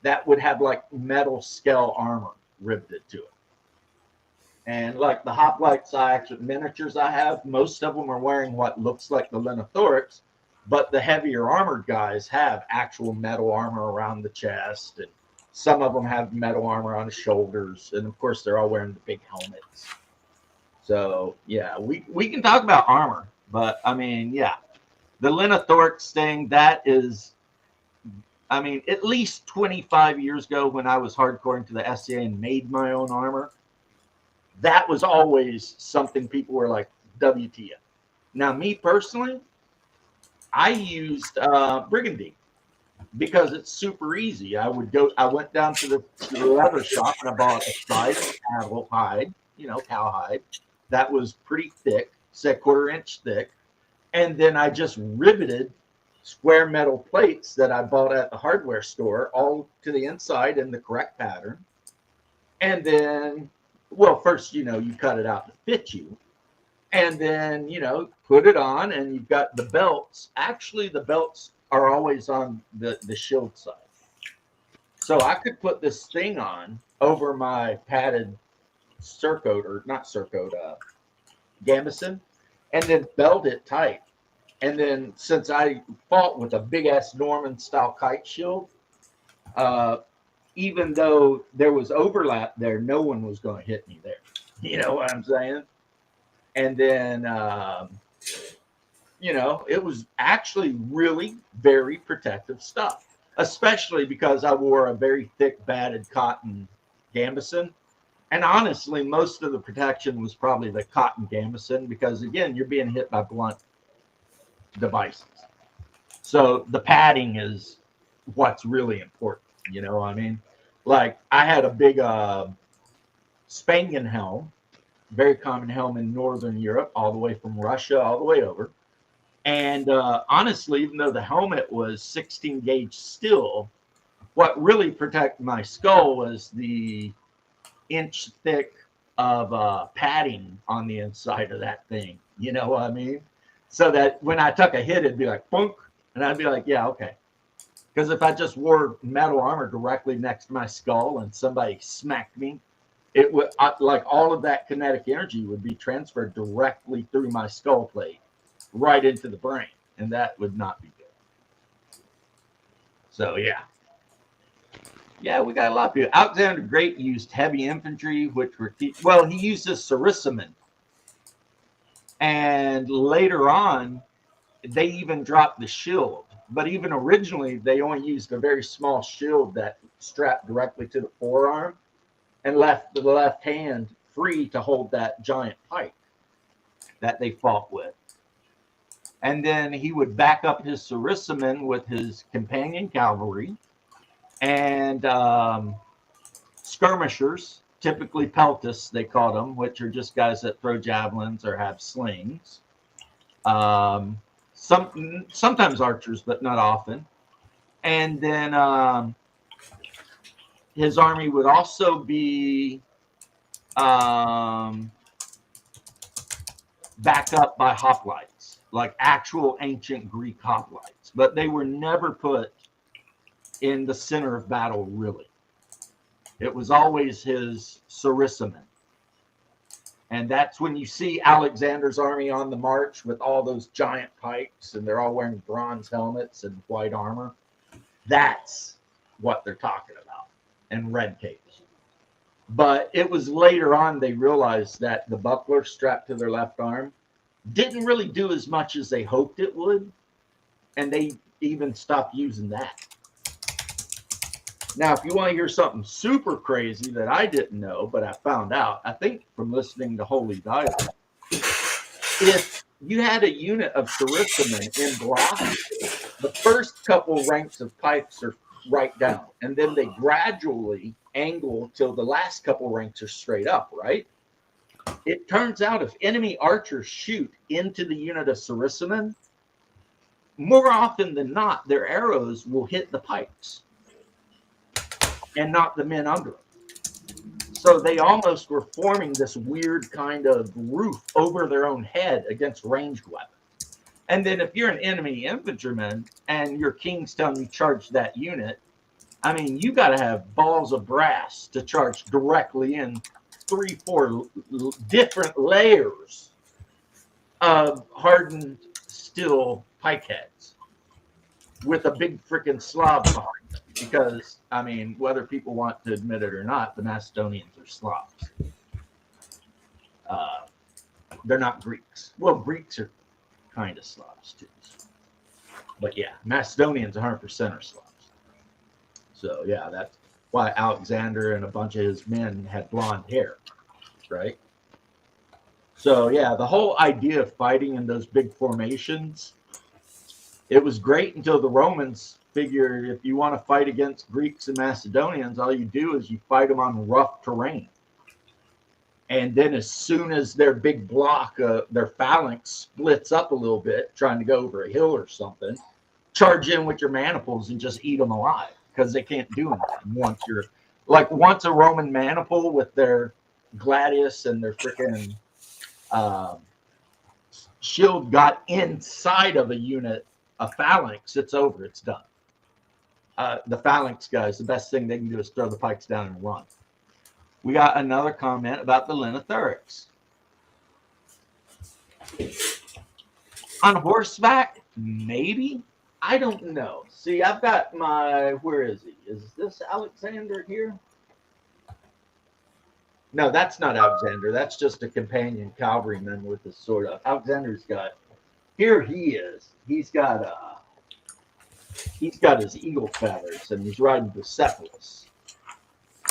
that would have like metal scale armor riveted to it. And like the hoplites miniatures I have, most of them are wearing what looks like the linothorax, but the heavier armored guys have actual metal armor around the chest, and some of them have metal armor on the shoulders, and of course they're all wearing the big helmets. So yeah, we can talk about armor, but I mean, yeah, the linothorax thing, that is, I mean, at least 25 years ago when I was hardcore into the SCA and made my own armor, that was always something people were like, WTF. Now, me personally, I used Brigandine because it's super easy. I went down to the leather shop and I bought a size cattle hide, cowhide. That was pretty thick, say 1/4 inch thick. And then I just riveted square metal plates that I bought at the hardware store all to the inside in the correct pattern. And then, well, first, you cut it out to fit you. And then, put it on, and you've got the belts. Actually, the belts are always on the shield side. So I could put this thing on over my padded surcoat, or not surcoat, gambeson, and then belt it tight. And then since I fought with a big-ass Norman-style kite shield, even though there was overlap there, no one was going to hit me there. You know what I'm saying? And then, it was actually really very protective stuff, especially because I wore a very thick, batted cotton gambeson. And honestly, most of the protection was probably the cotton gambeson because, again, you're being hit by blunt devices. So the padding is what's really important. You know what I mean? Like, I had a big Spangen helm, very common helm in Northern Europe, all the way from Russia, all the way over. And honestly, even though the helmet was 16 gauge steel, what really protected my skull was the inch thick of padding on the inside of that thing. You know what I mean? So that when I took a hit, it'd be like, boink, and I'd be like, yeah, okay. Because if I just wore metal armor directly next to my skull and somebody smacked me, it would, like, all of that kinetic energy would be transferred directly through my skull plate right into the brain, and that would not be good. So yeah, we got a lot of people. Alexander the Great used heavy infantry, which were he used a sarissament, and later on they even dropped the shield. But even originally, they only used a very small shield that strapped directly to the forearm and left the left hand free to hold that giant pike that they fought with. And then he would back up his sarissament with his companion cavalry and skirmishers, typically peltists, they called them, which are just guys that throw javelins or have slings. Sometimes archers, but not often. And then his army would also be backed up by hoplites, like actual ancient Greek hoplites. But they were never put in the center of battle, really. It was always his sarissament. And that's when you see Alexander's army on the march with all those giant pikes, and they're all wearing bronze helmets and white armor. That's what they're talking about, and red capes. But it was later on they realized that the buckler strapped to their left arm, didn't really do as much as they hoped it would, and they even stopped using that. Now, if you want to hear something super crazy that I didn't know, but I found out, I think from listening to Holy Diver, if you had a unit of sarissomine in block, the first couple ranks of pipes are right down, and then they gradually angle till the last couple ranks are straight up, right? It turns out if enemy archers shoot into the unit of sarissomine, more often than not, their arrows will hit the pipes and knock the men under them. So they almost were forming this weird kind of roof over their own head against ranged weapons. And then if you're an enemy infantryman and your king's telling you charge that unit, I mean, you got to have balls of brass to charge directly in 3-4 different layers of hardened steel pike heads with a big freaking slob behind them. Because, I mean, whether people want to admit it or not, the Macedonians are Slavs. They're not Greeks. Well, Greeks are kind of Slavs too. But yeah, Macedonians 100% are Slavs. So yeah, that's why Alexander and a bunch of his men had blonde hair, right? So yeah, the whole idea of fighting in those big formations, it was great until the Romans figured if you want to fight against Greeks and Macedonians, all you do is you fight them on rough terrain. And then as soon as their big block, their phalanx splits up a little bit, trying to go over a hill or something, charge in with your maniples and just eat them alive because they can't do anything once a Roman maniple with their gladius and their freaking shield got inside of a unit, a phalanx, it's over, it's done. The phalanx guys, the best thing they can do is throw the pikes down and run. We got another comment about the Linothurics. On horseback, maybe. I don't know. See, I've got my, where is he? Is this Alexander here? No, that's not Alexander. That's just a companion cavalryman with his sword up. Alexander's got, here he is. He's got his eagle feathers and he's riding Bucephalus.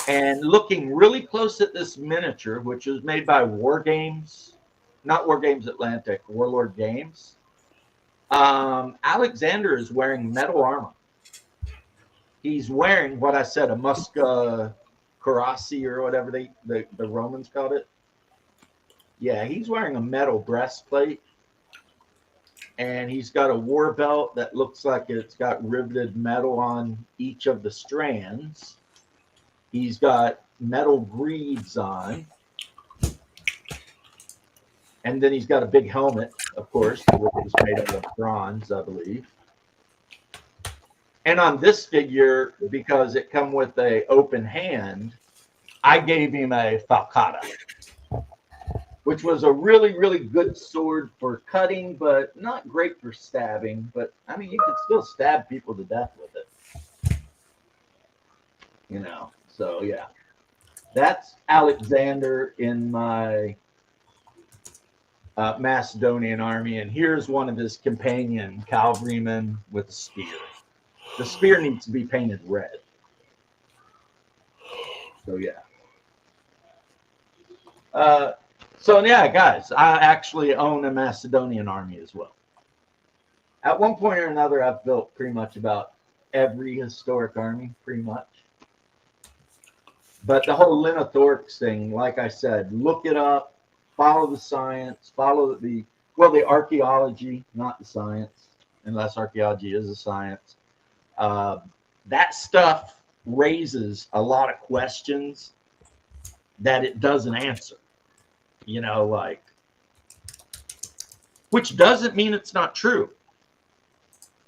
And looking really close at this miniature, which was made by War Games, not War Games Atlantic, Warlord Games, Alexander is wearing metal armor. He's wearing what I said, a musca cuirassy or whatever the Romans called it. Yeah, he's wearing a metal breastplate. And he's got a war belt that looks like it's got riveted metal on each of the strands. He's got metal greaves on. And then he's got a big helmet, of course, which is made out of bronze, I believe. And on this figure, because it come with a open hand, I gave him a falcata, which was a really, really good sword for cutting, but not great for stabbing. But, I mean, you could still stab people to death with it. You know, so, yeah. That's Alexander in my Macedonian army. And here's one of his companion cavalrymen with a spear. The spear needs to be painted red. So, yeah. So, yeah, guys, I actually own a Macedonian army as well. At one point or another, I've built pretty much about every historic army, pretty much. But the whole Linothorics thing, like I said, look it up, follow the science, follow the archaeology, not the science, unless archaeology is a science. That stuff raises a lot of questions that it doesn't answer. You know, like, which doesn't mean it's not true.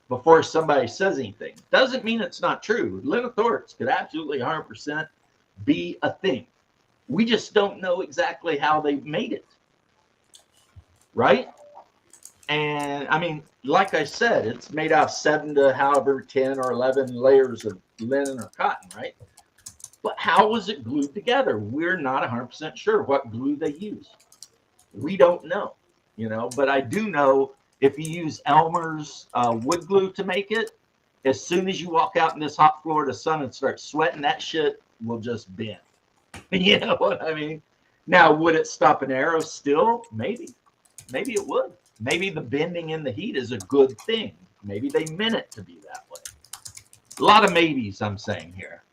Before somebody says anything, doesn't mean it's not true. Linothorics could absolutely 100% be a thing. We just don't know exactly how they made it, right? And I mean, like I said, it's made out of 7 to however 10 or 11 layers of linen or cotton, right? But how was it glued together? We're not 100% sure what glue they used. We don't know. But I do know if you use Elmer's wood glue to make it, as soon as you walk out in this hot Florida sun and start sweating, that shit will just bend. You know what I mean? Now, would it stop an arrow still? Maybe. Maybe it would. Maybe the bending in the heat is a good thing. Maybe they meant it to be that way. A lot of maybes, I'm saying here.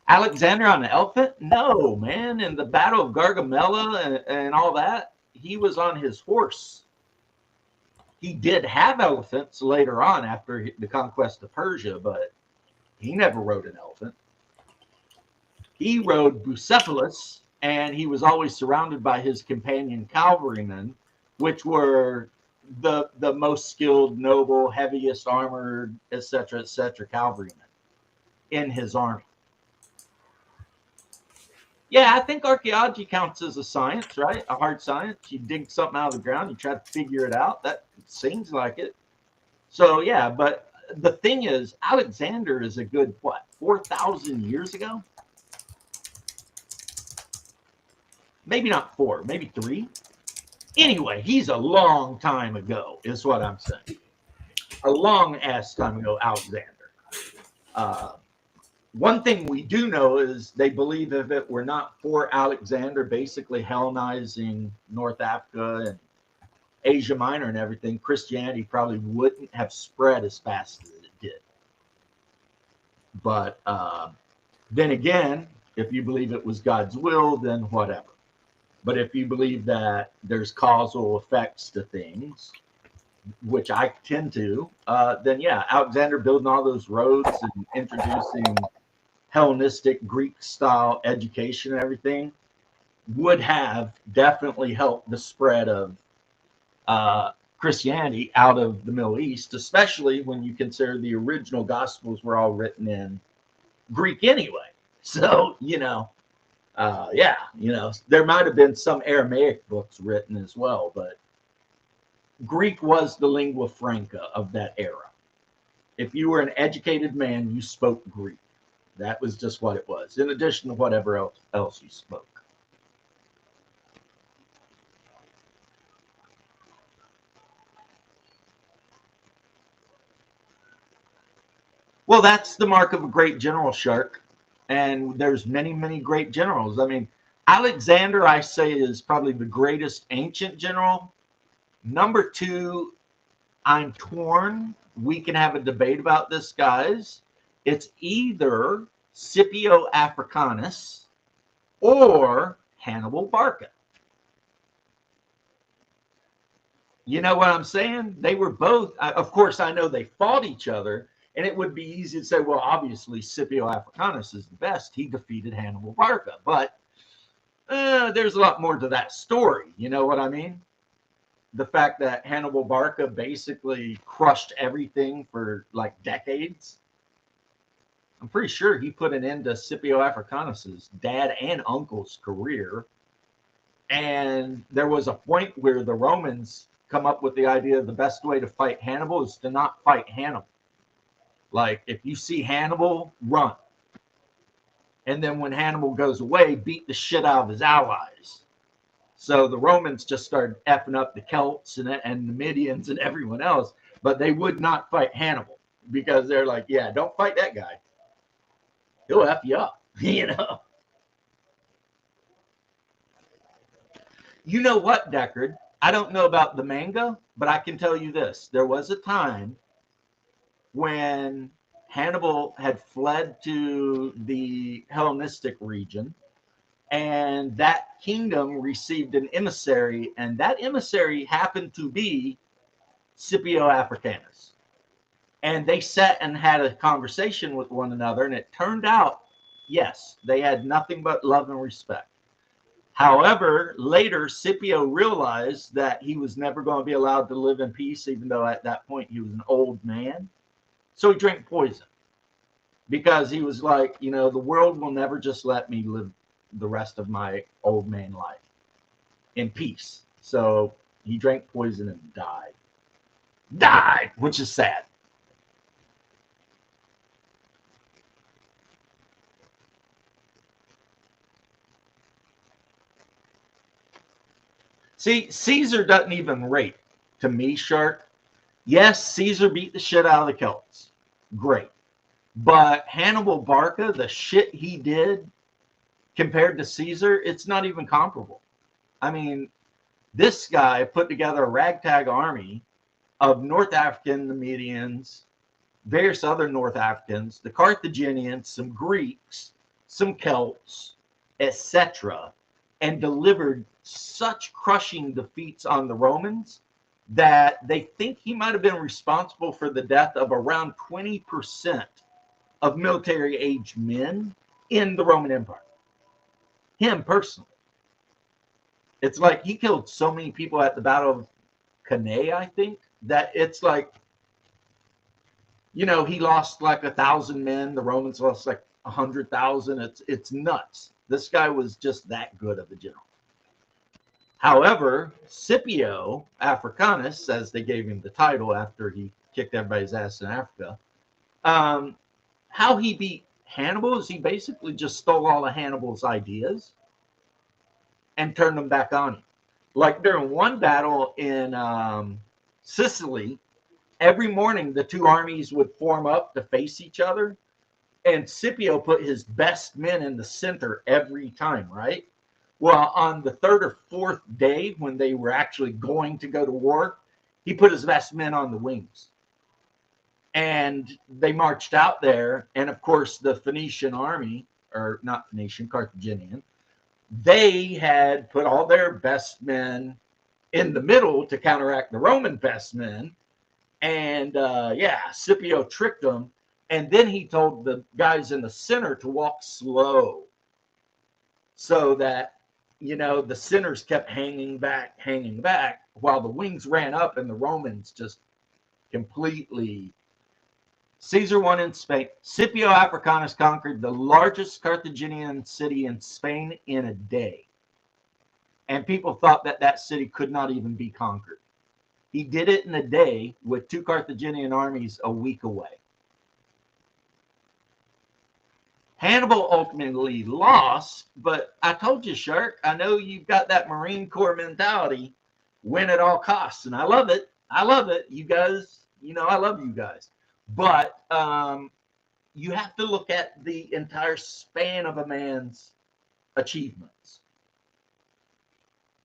Alexander on the elephant? No, man. In the Battle of Gargamella and all that, he was on his horse. He did have elephants later on after the conquest of Persia, but he never rode an elephant. He rode Bucephalus, and he was always surrounded by his companion cavalrymen, which were the most skilled, noble, heaviest armored, etc., cavalrymen in his army. Yeah, I think archaeology counts as a science, right? A hard science. You dig something out of the ground, you try to figure it out. That seems like it. So, yeah, but the thing is, Alexander is a good, 4,000 years ago? Maybe not 4, maybe 3. Anyway, he's a long time ago, is what I'm saying. A long-ass time ago, Alexander. One thing we do know is they believe if it were not for Alexander basically Hellenizing North Africa and Asia Minor and everything, Christianity probably wouldn't have spread as fast as it did. But then again, if you believe it was God's will, then whatever. But if you believe that there's causal effects to things, which I tend to, then yeah, Alexander building all those roads and introducing Hellenistic Greek style education and everything would have definitely helped the spread of Christianity out of the Middle East, especially when you consider the original Gospels were all written in Greek anyway. So, there might have been some Aramaic books written as well, but Greek was the lingua franca of that era. If you were an educated man, you spoke Greek. That was just what it was, in addition to whatever else you spoke. Well, that's the mark of a great general, Shark. And there's many, many great generals. I mean, Alexander, I say, is probably the greatest ancient general. Number 2, I'm torn. We can have a debate about this, guys. It's either Scipio Africanus or Hannibal Barca. You know what I'm saying? They were both, of course, I know they fought each other, and it would be easy to say, well, obviously, Scipio Africanus is the best. He defeated Hannibal Barca. But there's a lot more to that story. You know what I mean? The fact that Hannibal Barca basically crushed everything for like decades. I'm pretty sure he put an end to Scipio Africanus's dad and uncle's career. And there was a point where the Romans come up with the idea the best way to fight Hannibal is to not fight Hannibal. Like, if you see Hannibal, run. And then when Hannibal goes away, beat the shit out of his allies. So the Romans just started effing up the Celts and the Medians and everyone else, but they would not fight Hannibal because they're like, yeah, don't fight that guy. He'll F you up, You know what, Deckard? I don't know about the manga, but I can tell you this. There was a time when Hannibal had fled to the Hellenistic region, and that kingdom received an emissary, and that emissary happened to be Scipio Africanus. And they sat and had a conversation with one another, and it turned out, yes, they had nothing but love and respect. However, later, Scipio realized that he was never going to be allowed to live in peace, even though at that point he was an old man. So he drank poison because he was like, the world will never just let me live the rest of my old man life in peace. So he drank poison and died, which is sad. See, Caesar doesn't even rate to me, Shark. Yes, Caesar beat the shit out of the Celts. Great. But Hannibal Barca, the shit he did compared to Caesar, it's not even comparable. I mean, this guy put together a ragtag army of North African, the Medians, various other North Africans, the Carthaginians, some Greeks, some Celts, etc., and delivered such crushing defeats on the Romans that they think he might have been responsible for the death of around 20% of military-aged men in the Roman Empire. Him personally. It's like he killed so many people at the Battle of Cannae, I think, that it's like, you know, he lost like 1,000 men. The Romans lost like 100,000. It's nuts. This guy was just that good of a general. However, Scipio Africanus, as they gave him the title after he kicked everybody's ass in Africa, how he beat Hannibal is he basically just stole all of Hannibal's ideas and turned them back on him. Like during one battle in Sicily, every morning the two armies would form up to face each other, and Scipio put his best men in the center every time, right? Well, on the third or fourth day, when they were actually going to go to war, he put his best men on the wings. And they marched out there, and of course the Phoenician army, or not Phoenician, Carthaginian, they had put all their best men in the middle to counteract the Roman best men. And Scipio tricked them. And then he told the guys in the center to walk slow so that, you know, the centers kept hanging back, while the wings ran up and the Romans just completely. Caesar won in Spain. Scipio Africanus conquered the largest Carthaginian city in Spain in a day. And people thought that that city could not even be conquered. He did it in a day with two Carthaginian armies a week away. Hannibal ultimately lost, but I told you, Shark, I know you've got that Marine Corps mentality, win at all costs, and I love it. I love it. You guys, you know, I love you guys. But you have to look at the entire span of a man's achievements.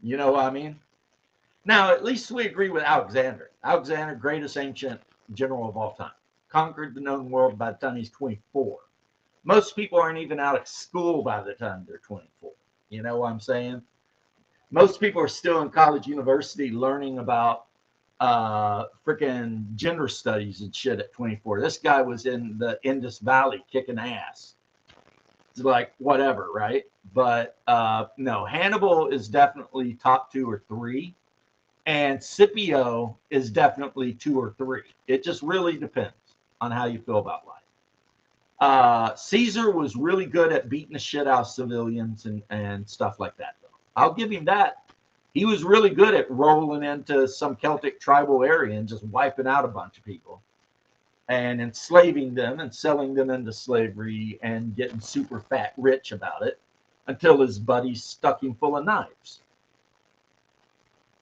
You know what I mean? Now, at least we agree with Alexander. Alexander, greatest ancient general of all time. Conquered the known world by the time he's 24. Most people aren't even out of school by the time they're 24. You know what I'm saying? Most people are still in college, university, learning about freaking gender studies and shit at 24. This guy was in the Indus Valley kicking ass. It's like, whatever, right? But no, Hannibal is definitely top 2 or 3. And Scipio is definitely 2 or 3. It just really depends on how you feel about life. Caesar was really good at beating the shit out of civilians and stuff like that, though. I'll give him that. He was really good at rolling into some Celtic tribal area and just wiping out a bunch of people and enslaving them and selling them into slavery and getting super fat rich about it until his buddies stuck him full of knives.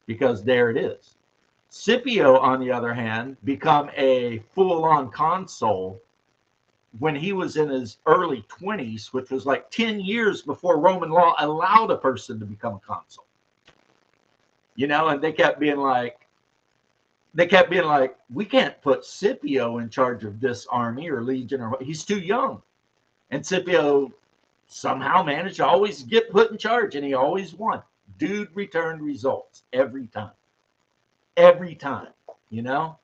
Because there it is. Scipio, on the other hand, became a full-on consul when he was in his early 20s, which was like 10 years before Roman law allowed a person to become a consul. You know, and they kept being like, we can't put Scipio in charge of this army or legion, or he's too young. And Scipio somehow managed to always get put in charge, and he always won. Dude returned results every time. Every time, you know?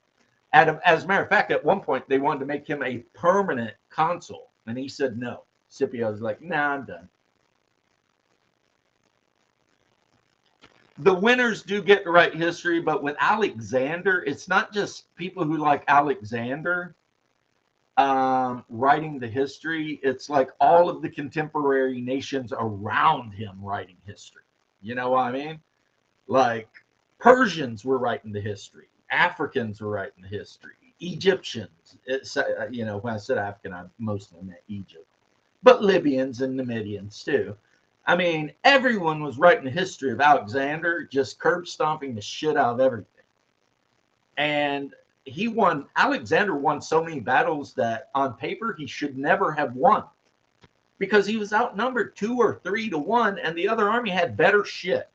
As a matter of fact, at one point, they wanted to make him a permanent consul. And he said no. Scipio was like, nah, I'm done. The winners do get to write history, but with Alexander, it's not just people who like Alexander writing the history. It's like all of the contemporary nations around him writing history. You know what I mean? Like Persians were writing the history. Africans were writing the history. Egyptians. When I said African, I mostly meant Egypt. But Libyans and Numidians too. I mean, everyone was writing the history of Alexander just curb stomping the shit out of everything. And Alexander won so many battles that on paper he should never have won, because he was outnumbered 2 or 3 to 1, and the other army had better shit.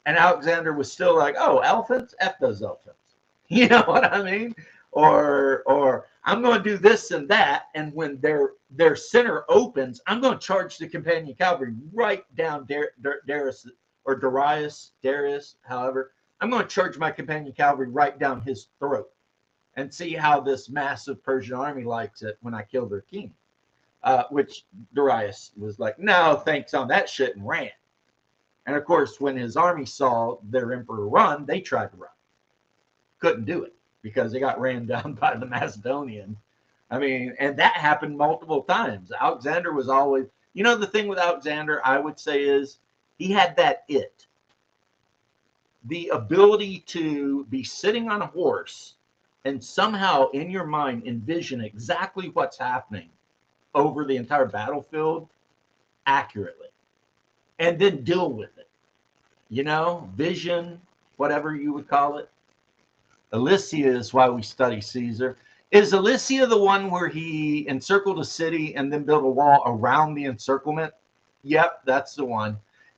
And Alexander was still like, oh, elephants? F those elephants. You know what I mean? Or I'm going to do this and that, and when their center opens, I'm going to charge the companion cavalry right down Darius, however. I'm going to charge my companion cavalry right down his throat and see how this massive Persian army likes it when I kill their king. Which Darius was like, no, thanks on that shit, and ran. And of course, when his army saw their emperor run, they tried to run. Couldn't do it because they got ran down by the Macedonian. I mean, and that happened multiple times. Alexander was always, the thing with Alexander, I would say, is he had that it. The ability to be sitting on a horse and somehow in your mind envision exactly what's happening over the entire battlefield accurately, and then deal with it. Vision, whatever you would call it. Alesia is why we study Caesar. Is Alesia the one where he encircled a city and then built a wall around the encirclement? Yep, that's the one.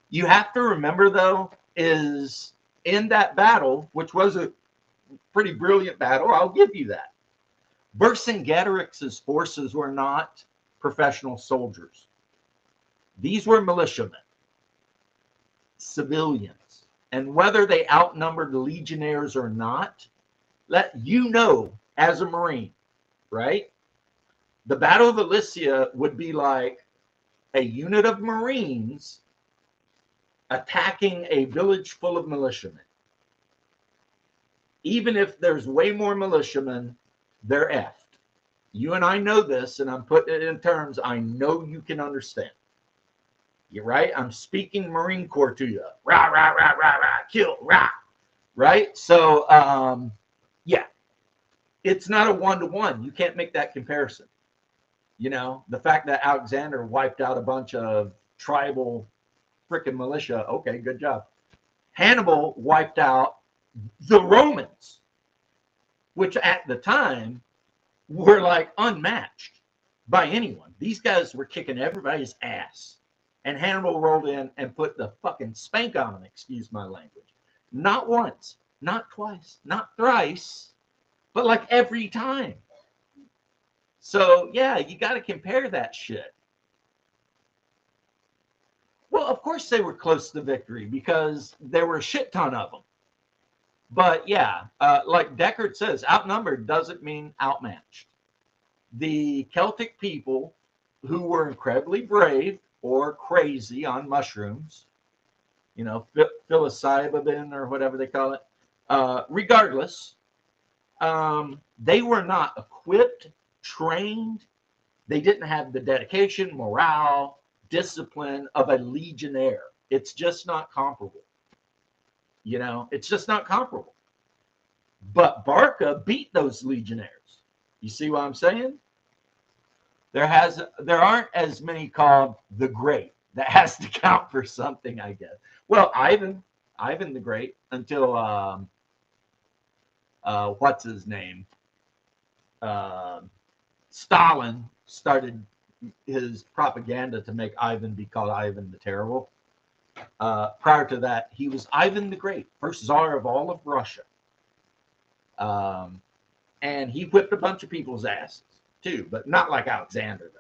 You have to remember, though, is in that battle, which was a pretty brilliant battle, I'll give you that. Vercingetorix's forces were not professional soldiers. These were militiamen, civilians. And whether they outnumbered the legionnaires or not, let you know as a Marine, right? The Battle of Alesia would be like a unit of Marines attacking a village full of militiamen. Even if there's way more militiamen, they're effed. You and I know this, and I'm putting it in terms I know you can understand. You're right. I'm speaking Marine Corps to you. Rah, rah, rah, rah, rah, kill, rah. Right? So, yeah. It's not a one-to-one. You can't make that comparison. The fact that Alexander wiped out a bunch of tribal freaking militia, okay, good job. Hannibal wiped out the Romans, which at the time were like unmatched by anyone. These guys were kicking everybody's ass. And Hannibal rolled in and put the fucking spank on them, excuse my language. Not once, not twice, not thrice, but like every time. So, yeah, you got to compare that shit. Well, of course they were close to victory because there were a shit ton of them. But, yeah, like Deckard says, outnumbered doesn't mean outmatched. The Celtic people, who were incredibly brave or crazy on mushrooms, psilocybin or whatever they call it, regardless, they were not equipped, trained. They didn't have the dedication, morale, discipline of a legionnaire. It's just not comparable. It's just not comparable. But Barca beat those legionnaires. You see what I'm saying? There aren't as many called the Great. That has to count for something, I guess. Well, Ivan the Great, until what's his name? Stalin started his propaganda to make Ivan be called Ivan the Terrible. Prior to that, he was Ivan the Great, first Tsar of all of Russia. And he whipped a bunch of people's asses too, but not like Alexander,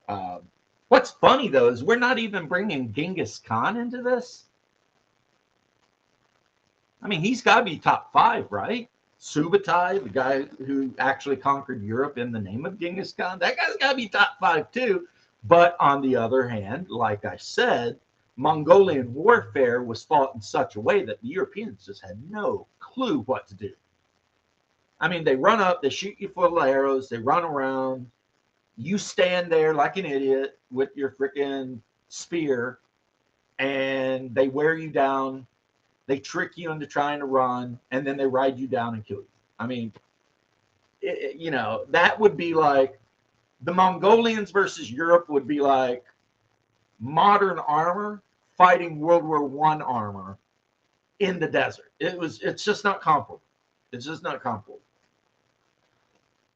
though. What's funny, though, is we're not even bringing Genghis Khan into this. I mean, he's got to be top 5, right? Subutai, the guy who actually conquered Europe in the name of Genghis Khan, that guy's got to be top 5 too. But on the other hand, like I said, Mongolian warfare was fought in such a way that the Europeans just had no clue what to do. I mean, they run up, they shoot you full of arrows, they run around. You stand there like an idiot with your freaking spear, and they wear you down. They trick you into trying to run, and then they ride you down and kill you. I mean, that would be like the Mongolians versus Europe would be like modern armor fighting World War I armor in the desert. It's just not comparable. It's just not comparable.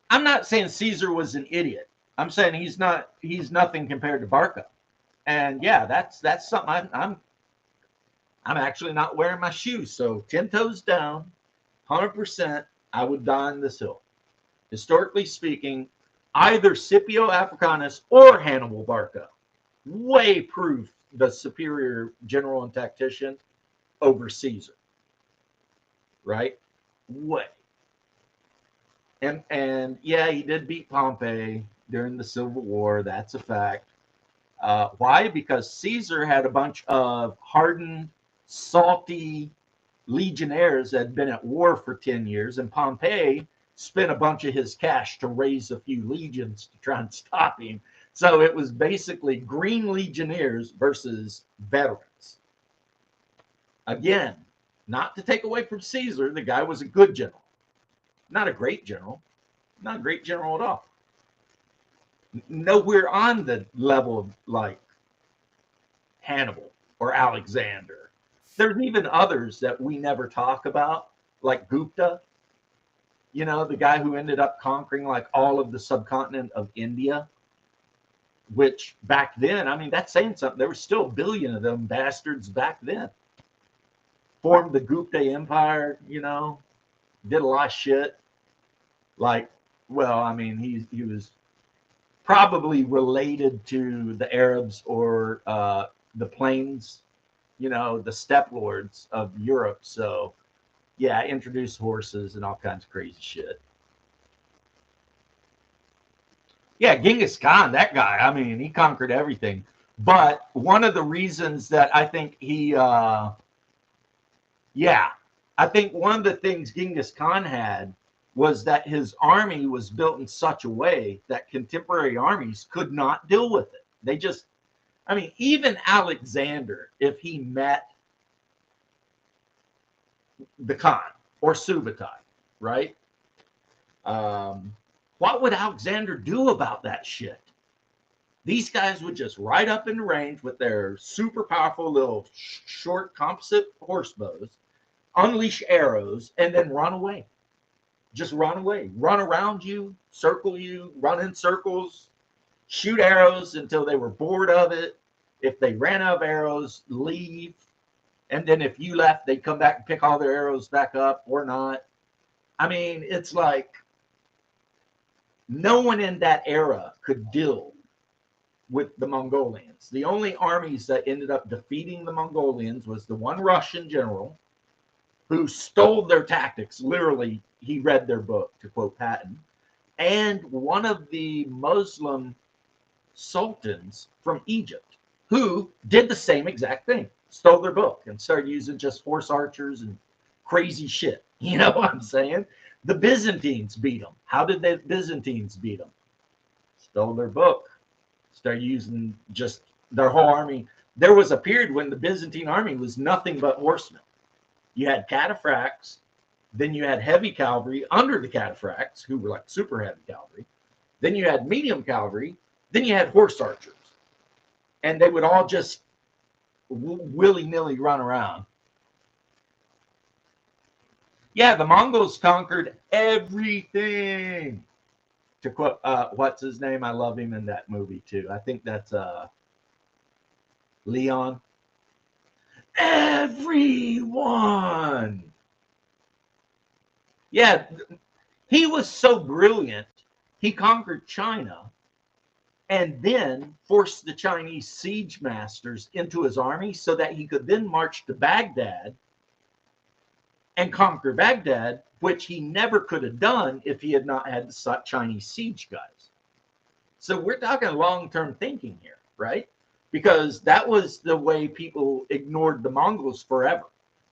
I'm not saying Caesar was an idiot. I'm saying he's nothing compared to Barca. And yeah, that's something I'm actually not wearing my shoes. So 10 toes down, 100%, I would die on this hill. Historically speaking, either Scipio Africanus or Hannibal Barca way proved the superior general and tactician over Caesar. Right? Way. And yeah, he did beat Pompey during the Civil War. That's a fact. Why? Because Caesar had a bunch of hardened, salty legionnaires that had been at war for 10 years, and Pompey spent a bunch of his cash to raise a few legions to try and stop him. So it was basically green legionnaires versus veterans. Again, not to take away from Caesar, the guy was a good general. Not a great general. Not a great general at all. Nowhere on the level of like Hannibal or Alexander. There's even others that we never talk about, like Gupta. You know, the guy who ended up conquering like all of the subcontinent of India, which back then, I mean, that's saying something. There were still a billion of them bastards back then. Formed the Gupta Empire, you know, did a lot of shit. Like, well, I mean, he was probably related to the Arabs or the plains, you know, the steppe lords of Europe. So, yeah, introduced horses and all kinds of crazy shit. Yeah, Genghis Khan, that guy, I mean, he conquered everything. But one of the reasons that I think I think one of the things Genghis Khan had was that his army was built in such a way that contemporary armies could not deal with it. They just, I mean, even Alexander, if he met the Khan or Subutai, right? What would Alexander do about that shit? These guys would just ride up in the range with their super powerful little short composite horse bows, unleash arrows, and then run away. Just run away, run around you, circle you, run in circles, shoot arrows until they were bored of it. If they ran out of arrows, leave. And then if you left, they'd come back and pick all their arrows back up or not. I mean, it's like no one in that era could deal with the Mongolians. The only armies that ended up defeating the Mongolians was the one Russian general who stole their tactics. Literally, he read their book, to quote Patton, and one of the Muslim sultans from Egypt who did the same exact thing, stole their book and started using just horse archers and crazy shit. You know what I'm saying? The Byzantines beat them. How did the Byzantines beat them? Stole their book, started using just their whole army. There was a period when the Byzantine army was nothing but horsemen. You had cataphracts, then you had heavy cavalry under the cataphracts, who were like super heavy cavalry. Then you had medium cavalry. Then you had horse archers. And they would all just willy-nilly run around. Yeah, the Mongols conquered everything. To quote, what's his name? I love him in that movie too. I think that's Leon. Everyone. Yeah, he was so brilliant. He conquered China and then forced the Chinese siege masters into his army so that he could then march to Baghdad and conquer Baghdad, which he never could have done if he had not had the Chinese siege guys. So we're talking long-term thinking here, right? Because that was the way people ignored the Mongols forever.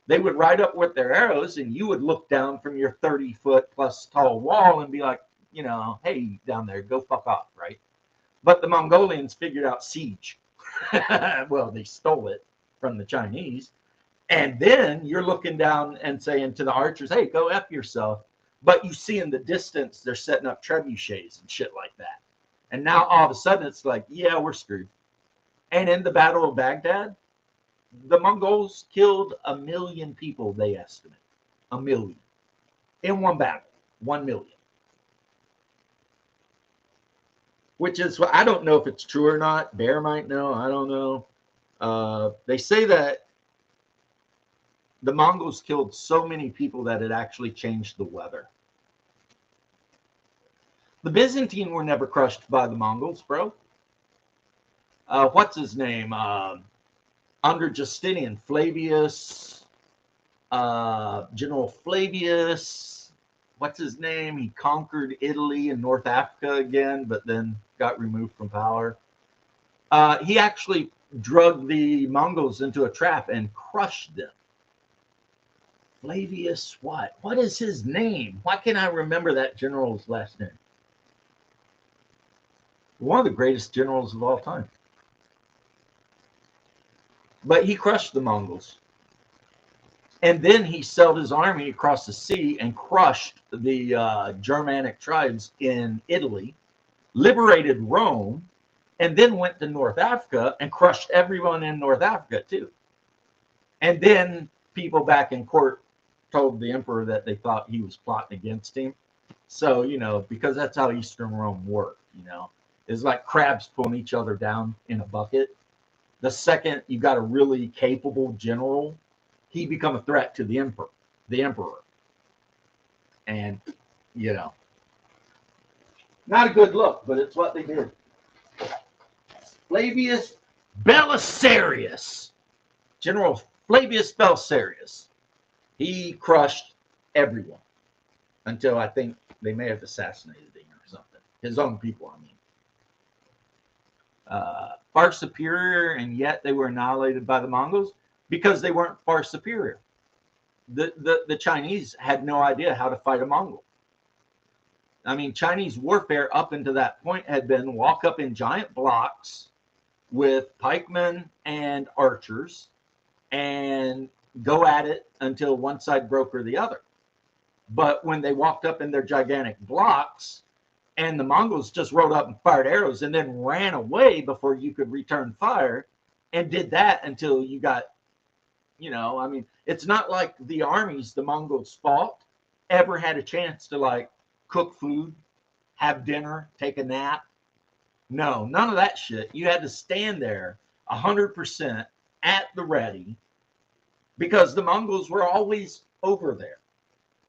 They would ride up with their arrows and you would look down from your 30-foot plus tall wall and be like, you know, hey, down there, go fuck off, right? But the Mongolians figured out siege. Well, they stole it from the Chinese. And then you're looking down and saying to the archers, hey, go F yourself. But you see in the distance, they're setting up trebuchets and shit like that. And now all of a sudden it's like, yeah, we're screwed. And in the Battle of Baghdad, the Mongols killed 1 million people, they estimate. 1 million. In one battle. 1 million. Which is, I don't know if it's true or not. Bear might know. I don't know. They say that the Mongols killed so many people that it actually changed the weather. The Byzantine were never crushed by the Mongols, bro. What's his name? Under Justinian, Flavius, General Flavius, what's his name? He conquered Italy and North Africa again, but then got removed from power. He actually drugged the Mongols into a trap and crushed them. Flavius what? What is his name? Why can't I remember that general's last name? One of the greatest generals of all time. But he crushed the Mongols. And then he sailed his army across the sea and crushed the Germanic tribes in Italy, liberated Rome, and then went to North Africa and crushed everyone in North Africa too. And then people back in court told the emperor that they thought he was plotting against him. So, you know, because that's how Eastern Rome worked, you know. It's like crabs pulling each other down in a bucket. The second you got a really capable general, he become a threat to the emperor. And, you know, not a good look, but it's what they did. Flavius Belisarius, General Flavius Belisarius. He crushed everyone until I think they may have assassinated him or something. His own people, I mean. Far superior, and yet they were annihilated by the Mongols because they weren't far superior. The Chinese had no idea how to fight a Mongol. I mean, Chinese warfare up until that point had been walk up in giant blocks with pikemen and archers and go at it until one side broke or the other. But when they walked up in their gigantic blocks and the Mongols just rode up and fired arrows and then ran away before you could return fire, and did that until you got, you know, I mean, it's not like the armies the Mongols fought ever had a chance to like cook food, have dinner, take a nap. No, none of that shit. You had to stand there 100% at the ready because the Mongols were always over there.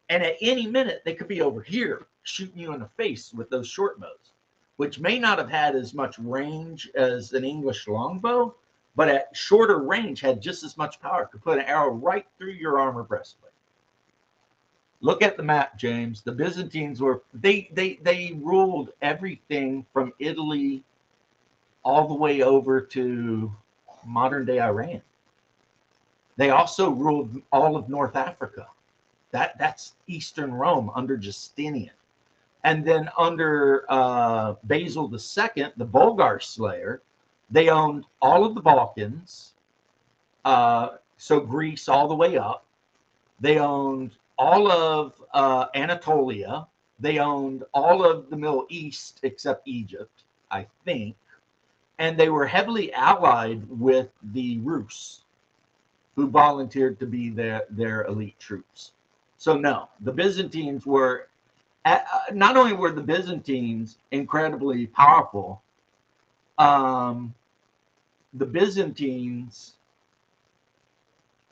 And at any minute, they could be over here shooting you in the face with those short bows, which may not have had as much range as an English longbow, but at shorter range had just as much power. Could put an arrow right through your armor breastplate. Look at the map, James. The Byzantines were, they ruled everything from Italy all the way over to modern day Iran. They also ruled all of North Africa. That's Eastern Rome under Justinian. And then under Basil II, the Bulgar Slayer, they owned all of the Balkans, so Greece all the way up. They owned all of Anatolia. They owned all of the Middle East except Egypt, I think. And they were heavily allied with the Rus, who volunteered to be their elite troops. So no, the Byzantines were, not only were the Byzantines incredibly powerful, the Byzantines,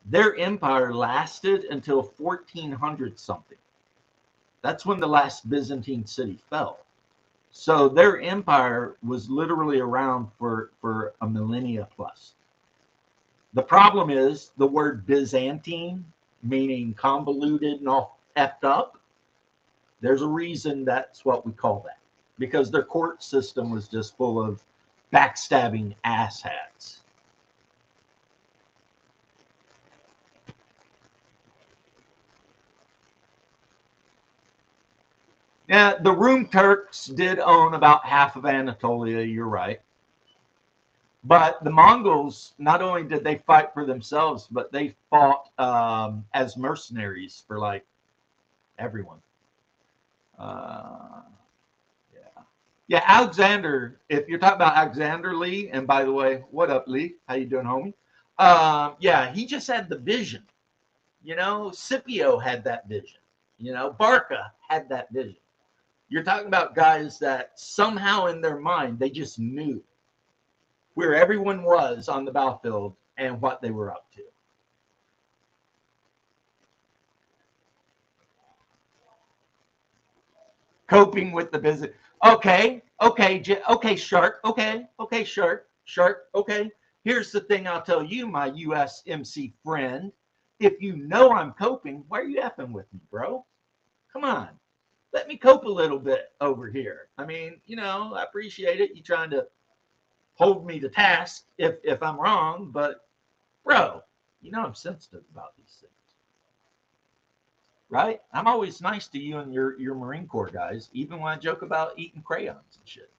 their empire lasted until 1400 something. That's when the last Byzantine city fell. So their empire was literally around for a millennia plus. The problem is the word Byzantine, meaning convoluted and all effed up, there's a reason that's what we call that. Because their court system was just full of backstabbing asshats. Yeah, the Rum Turks did own about half of Anatolia, you're right. But the Mongols, not only did they fight for themselves, but they fought as mercenaries for like everyone. Yeah. Yeah, Alexander, if you're talking about Alexander Lee, and by the way, what up, Lee? How you doing, homie? Yeah, he just had the vision. Scipio had that vision. Barca had that vision. You're talking about guys that somehow in their mind, they just knew where everyone was on the battlefield and what they were up to. Coping with the business. Okay, Shark. Okay, Shark. Okay. Here's the thing I'll tell you, my USMC friend. If you know I'm coping, why are you effing with me, bro? Come on. Let me cope a little bit over here. I mean, I appreciate it. You trying to hold me to task if I'm wrong, but bro, I'm sensitive about these things. Right? I'm always nice to you and your Marine Corps guys, even when I joke about eating crayons and shit.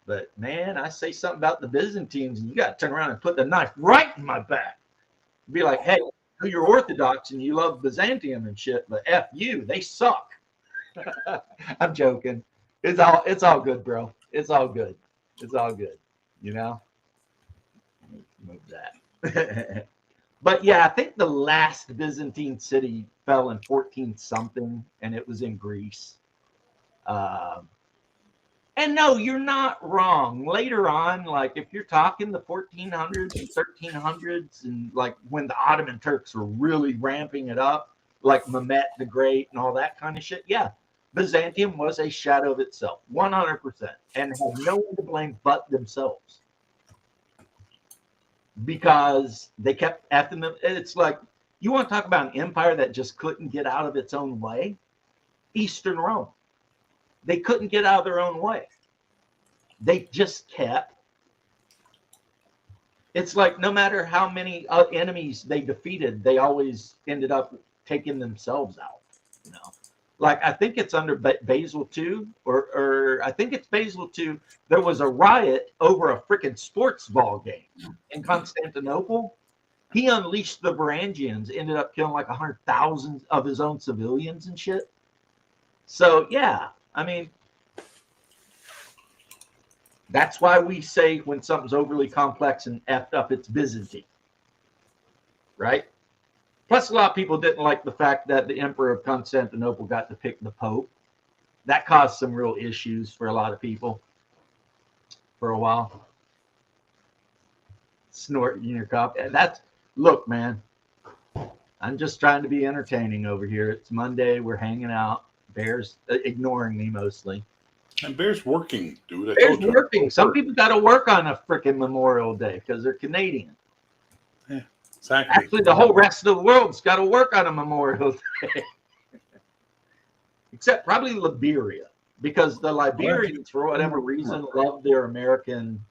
But man, I say something about the Byzantines and you got to turn around and put the knife right in my back. Be like, hey, you're Orthodox and you love Byzantium and shit, but F you, they suck. I'm joking. It's all good, bro. It's all good. It's all good. Move that. But yeah, I think the last Byzantine city fell in 14 something, and it was in Greece. And no, you're not wrong. Later on, like if you're talking the 1400s and 1300s, and like when the Ottoman Turks were really ramping it up, like Mehmet the Great and all that kind of shit, yeah, Byzantium was a shadow of itself, 100%, and had no one to blame but themselves. Because they kept effing them. It's like, you want to talk about an empire that just couldn't get out of its own way? Eastern Rome. They couldn't get out of their own way. They just kept. It's like no matter how many enemies they defeated, they always ended up taking themselves out. Like I think it's under Basil II, or I think it's Basil II. There was a riot over a freaking sports ball game in Constantinople. He unleashed the Varangians, ended up killing like 100,000 of his own civilians and shit. So yeah, I mean, that's why we say when something's overly complex and effed up, it's Byzantine, right? Plus, a lot of people didn't like the fact that the Emperor of Constantinople got to pick the Pope. That caused some real issues for a lot of people for a while. Snorting your coffee. Look, man, I'm just trying to be entertaining over here. It's Monday. We're hanging out. Bear's ignoring me mostly. And Bear's working, dude. Bear's working. Some people got to work on a freaking Memorial Day because they're Canadian. Yeah. Exactly. Actually, the whole rest of the world's got to work on a Memorial Day. Except probably Liberia, because the Liberians, for whatever reason, love their American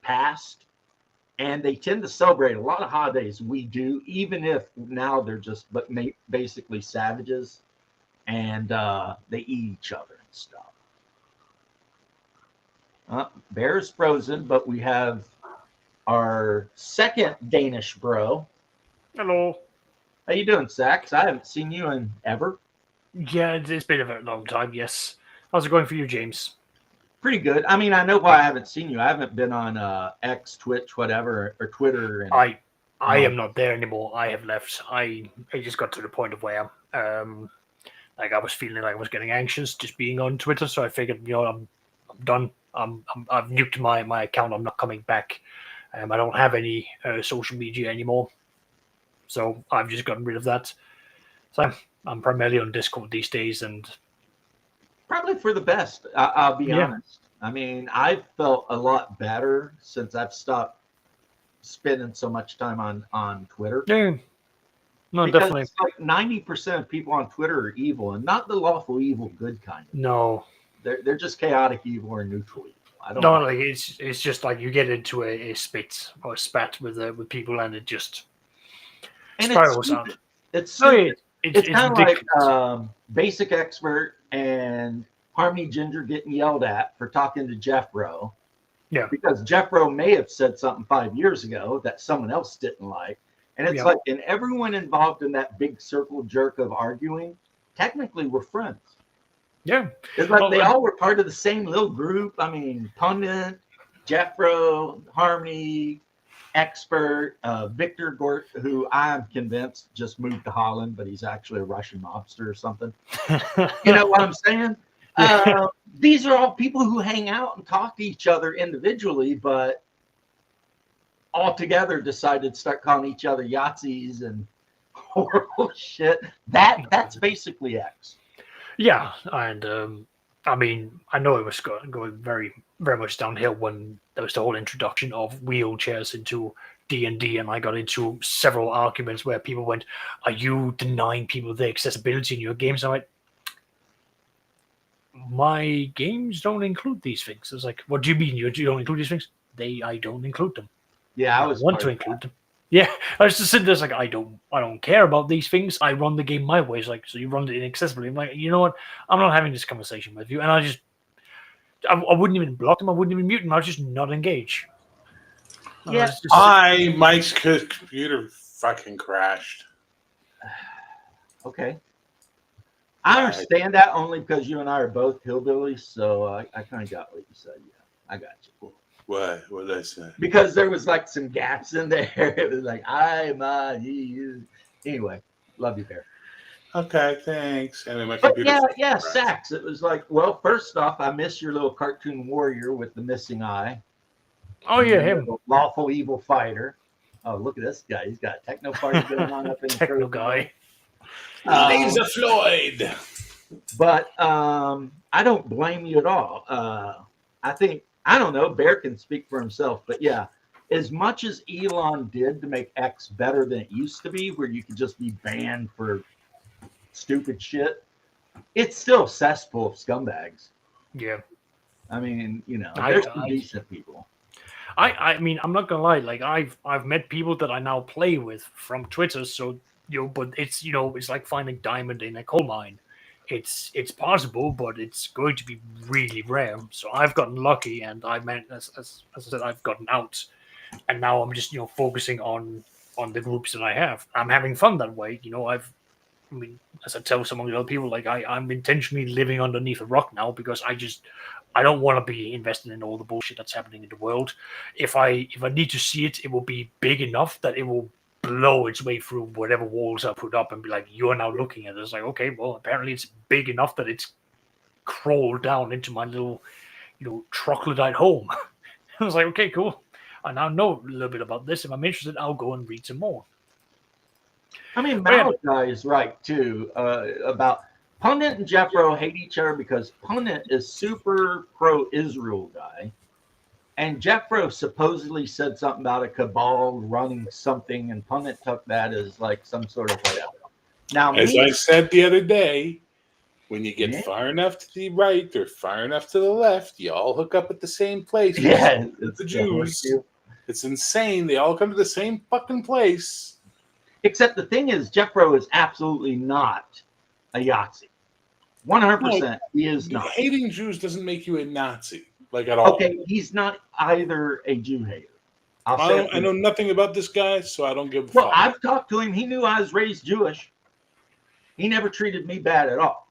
past, and they tend to celebrate a lot of holidays we do, even if now they're just basically savages, and they eat each other and stuff. Bear's frozen, but we have our second Danish bro. Hello. How you doing, Sax? I haven't seen you in ever. Yeah, it's been a very long time, yes. How's it going for you, James? Pretty good. I mean, I know why I haven't seen you. I haven't been on X, Twitch, whatever, or Twitter. And, I am not there anymore. I have left. I just got to the point of where like I was feeling like I was getting anxious just being on Twitter, so I figured, I'm done. I've nuked my account. I'm not coming back. I don't have any social media anymore, so I've just gotten rid of that. So I'm primarily on Discord these days, and probably for the best. I'll be honest. I mean, I've felt a lot better since I've stopped spending so much time on Twitter. Yeah, no, because definitely. It's like 90% of people on Twitter are evil, and not the lawful evil, good kind. No, they're just chaotic evil or neutral evil. I don't know. Like it's just like you get into a spit or a spat with people, and it just spirals out. It's stupid. It's kind of like Basic Expert and Harmony Ginger getting yelled at for talking to Jeff Rowe. Yeah. Because Jeff Rowe may have said something 5 years ago that someone else didn't like. And it's like, and everyone involved in that big circle jerk of arguing, technically we're friends. Yeah. It's like they all were part of the same little group. I mean, Pundit, Jeffro, Harmony, Expert, Victor Gort, who I'm convinced just moved to Holland, but he's actually a Russian mobster or something. You know what I'm saying? These are all people who hang out and talk to each other individually, but all together decided to start calling each other Yahtzees and horrible shit. That's basically X. Yeah, and I mean, I know it was going very, very much downhill when there was the whole introduction of wheelchairs into D&D, and I got into several arguments where people went, "Are you denying people the accessibility in your games?" I'm like, "My games don't include these things." It's like, "What do you mean you don't include these things?" I don't include them. Yeah, I want to include them. Yeah, I was just sitting there like, I don't care about these things. I run the game my way. It's like, so you run it inaccessibly. I'm like, you know what? I'm not having this conversation with you. And I wouldn't even block them. I wouldn't even mute them. I was just not engage. Yeah, my computer fucking crashed. Okay. I understand that only because you and I are both hillbillies, so I kind of got what you said. Yeah, I got you. Cool. What did I say? Because there was like some gaps in there. It was like, you. Anyway, love you, Bear. Okay, thanks. And then my But computer. yeah, Sax. It was like, well, first off, I miss your little cartoon warrior with the missing eye. Oh yeah, him. Lawful evil fighter. Oh, look at this guy. He's got a techno party going on up in the techno guy. Laser Floyd. But I don't blame you at all. I think, I don't know, Bear can speak for himself, but yeah, as much as Elon did to make X better than it used to be, where you could just be banned for stupid shit, it's still a cesspool of scumbags. Yeah. I mean, you know, there's some decent people. I mean, I'm not gonna lie. Like, I've met people that I now play with from Twitter. So but it's it's like finding diamond in a coal mine. It's possible, but it's going to be really rare. So I've gotten lucky, and I meant as I said, I've gotten out, and now I'm just focusing on the groups that I have. I'm having fun that way. I mean, as I tell some of the other people, like I'm intentionally living underneath a rock now because I don't want to be invested in all the bullshit that's happening in the world. If I need to see it, it will be big enough that it will blow its way through whatever walls I put up and be like, "You are now looking at it." It's like, okay, well, apparently it's big enough that it's crawled down into my little, troglodyte home. I was like, okay, cool. I now know a little bit about this. If I'm interested, I'll go and read some more. I mean, Malachi is right too about Pundit and Jeffro hate each other because Pundit is super pro-Israel guy, and Jeffro supposedly said something about a cabal running something, and Pundit took that as like some sort of whatever. Now, as I said the other day, when you get far enough to the right or far enough to the left, you all hook up at the same place. Yeah, it's the Jews. It's insane. They all come to the same fucking place. Except the thing is, Jeffro is absolutely not a Yahtzee. 100%, he is not. Hating Jews doesn't make you a Nazi, like at all. Okay, he's not either a Jew hater. I know nothing about this guy, so I don't give a fuck. Well, I've talked to him. He knew I was raised Jewish. He never treated me bad at all.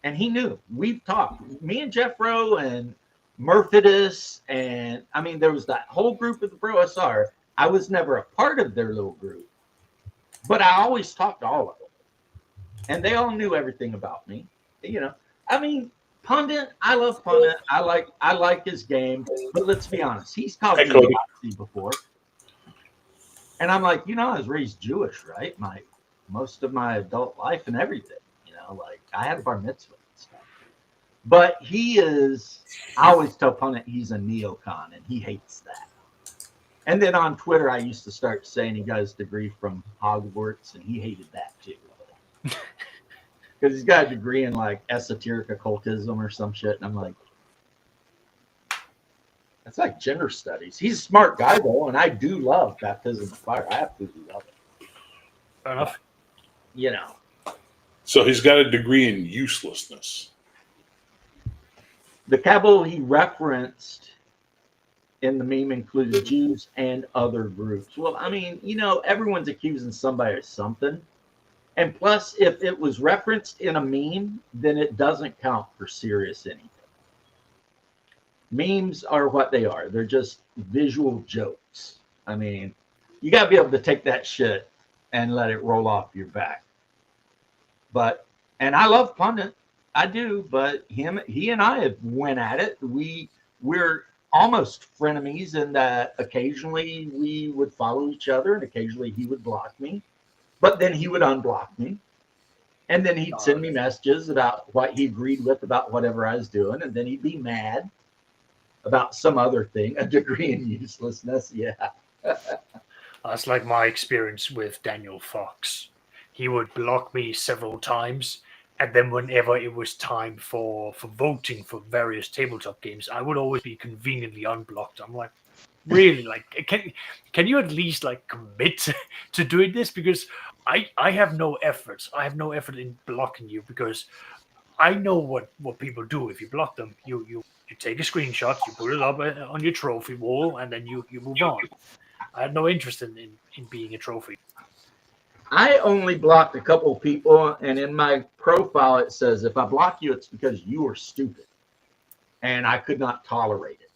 And he knew. We've talked. Me and Jeffro and Murphidus, and I mean, there was that whole group of the Pro SR. I was never a part of their little group, but I always talked to all of them, and they all knew everything about me. I mean, Pundit, I love Pundit. I like his game, but let's be honest, he's called me Nazi before, and I'm like, I was raised Jewish, right? Most of my adult life and everything, like I had a bar mitzvah and stuff. But he is. I always tell Pundit he's a neocon, and he hates that. And then on Twitter, I used to start saying he got his degree from Hogwarts, and he hated that too. Because he's got a degree in like esoteric occultism or some shit. And I'm like, that's like gender studies. He's a smart guy, though, and I do love baptism of fire. I absolutely love it. Fair enough. So he's got a degree in uselessness. The cabal he referenced in the meme included Jews and other groups. Well, I mean, everyone's accusing somebody of something. And plus, if it was referenced in a meme, then it doesn't count for serious anything. Memes are what they are. They're just visual jokes. I mean, you got to be able to take that shit and let it roll off your back. But, and I love Pundit. I do, but he and I have went at it. We're almost frenemies in that occasionally we would follow each other and occasionally he would block me. But then he would unblock me. And then he'd send me messages about what he agreed with about whatever I was doing. And then he'd be mad about some other thing, a degree in uselessness. Yeah. That's like my experience with Daniel Fox. He would block me several times. And then whenever it was time for voting for various tabletop games, I would always be conveniently unblocked. I'm like, really, like, can you at least like commit to doing this? Because I have no effort. I have no effort in blocking you because I know what people do if you block them. You take a screenshot, you put it up on your trophy wall, and then you move on. I had no interest in being a trophy. I only blocked a couple of people, and in my profile it says if I block you, it's because you are stupid, and I could not tolerate it.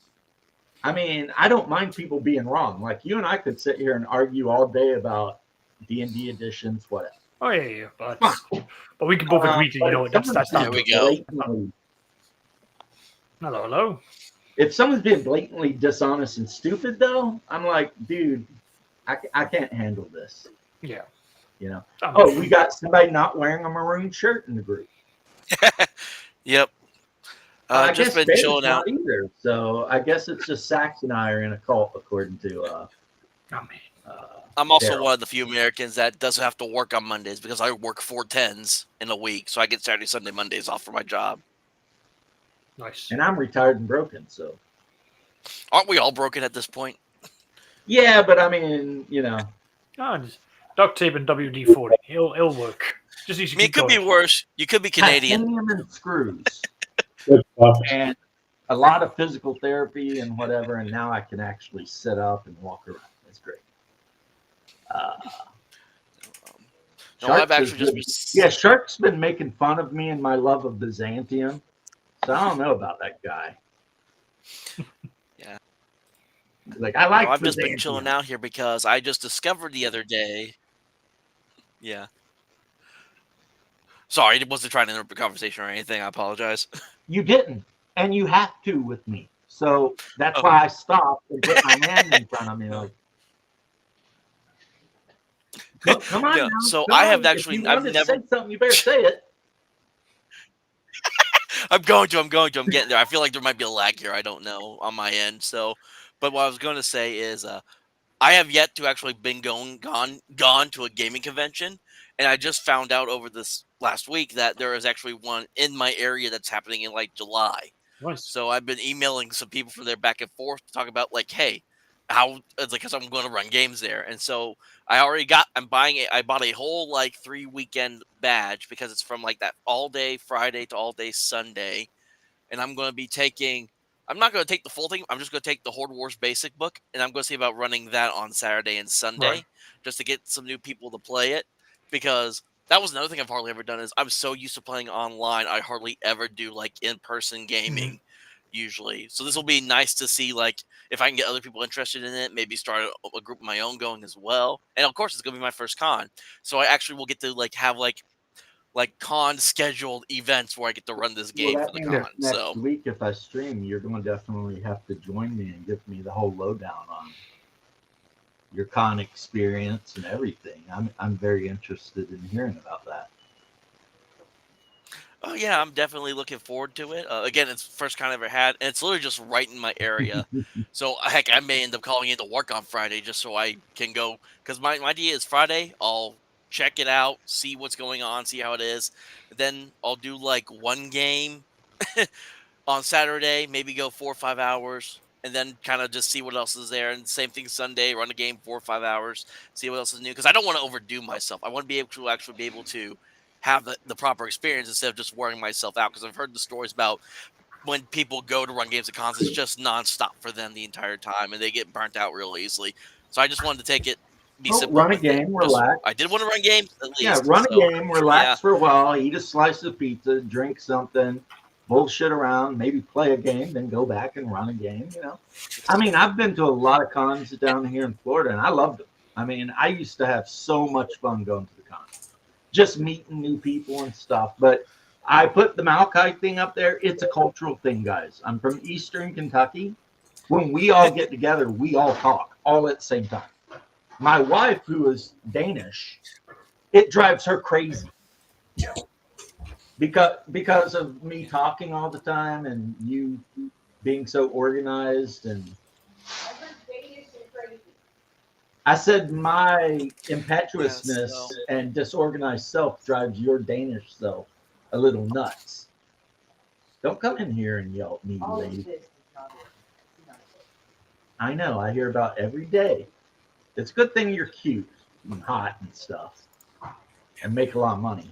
I mean, I don't mind people being wrong. Like you and I could sit here and argue all day about D&D editions, whatever. Oh yeah, but we can both agree to that's not. There we go. Hello. If someone's being blatantly dishonest and stupid, though, I'm like, dude, I can't handle this. Yeah. You know. Oh, we got somebody not wearing a maroon shirt in the group. Yep. I just guess been chilling out. Either. So I guess it's just Sax and I are in a cult, according to. I'm also one of the few Americans that doesn't have to work on Mondays because I work 4/10s in a week, so I get Saturday, Sunday, Mondays off for my job. Nice. And I'm retired and broken, so. Aren't we all broken at this point? Yeah, but I mean, just duct tape and WD-40. It'll work. Just I mean, it could be worse. You could be Canadian. Titanium and screws. And a lot of physical therapy and whatever, and now I can actually sit up and walk around. It's great. I've actually just been... Shark's been making fun of me and my love of Byzantium, so I don't know about that guy. Yeah, like I like. I've just been chilling out here because I just discovered the other day. Yeah. Sorry, I wasn't trying to interrupt the conversation or anything. I apologize. You didn't, and you have to with me, so that's why I stopped and put my hand in front of me like. Come on now. So come I on. have actually, I've never said something. You better say it. I'm going to. I'm getting there. I feel like there might be a lag here. I don't know on my end. So, but what I was going to say is, I have yet to actually been gone to a gaming convention, and I just found out over this last week that there is actually one in my area that's happening in like July. Nice. So I've been emailing some people from there back and forth to talk about like, hey, how it's like because I'm going to run games there, and so I bought a whole like 3-weekend badge because it's from like that all day Friday to all day Sunday, and I'm going to be taking. I'm not going to take the full thing. I'm just going to take the Horde Wars basic book, and I'm going to see about running that on Saturday and Sunday, just to get some new people to play it. Because that was another thing I've hardly ever done. Is I'm so used to playing online, I hardly ever do like in-person gaming usually. So this will be nice to see like if I can get other people interested in it. Maybe start a group of my own going as well. And of course, it's going to be my first con, so I actually will get to like have like con scheduled events where I get to run this game for the con. Next week, if I stream, you're going to definitely have to join me and give me the whole lowdown on your con experience and everything. I'm very interested in hearing about that. Oh yeah, I'm definitely looking forward to it. Again, it's the first con I ever had, and it's literally just right in my area. So heck, I may end up calling in to work on Friday just so I can go. Because my idea is Friday, I'll check it out, see what's going on, see how it is. Then I'll do like one game on Saturday, maybe go 4 or 5 hours, and then kind of just see what else is there. And same thing Sunday, run a game 4 or 5 hours, see what else is new. Because I don't want to overdo myself. I want to be able to actually be able to have the proper experience instead of just wearing myself out. Because I've heard the stories about when people go to run games at cons, it's just nonstop for them the entire time, and they get burnt out real easily. So I just wanted to take it be simple. Run a with it. game, relax. I did want to run games at least. Yeah, run a game, relax yeah. for a while, eat a slice of pizza, drink something, bullshit around, maybe play a game, then go back and run a game. You know, I mean, I've been to a lot of cons down here in Florida, and I loved them. I mean, I used to have so much fun going to the cons, just meeting new people and stuff. But I put the Malachi thing up there. It's a cultural thing, guys. I'm from Eastern Kentucky. When we all get together, we all talk all at the same time. My wife, who is Danish, it drives her crazy because of me talking all the time and you being so organized. And I said my impetuousness and disorganized self drives your Danish self a little nuts. Don't come in here and yell at me, lady. I know. I hear about every day. It's a good thing you're cute and hot and stuff and make a lot of money.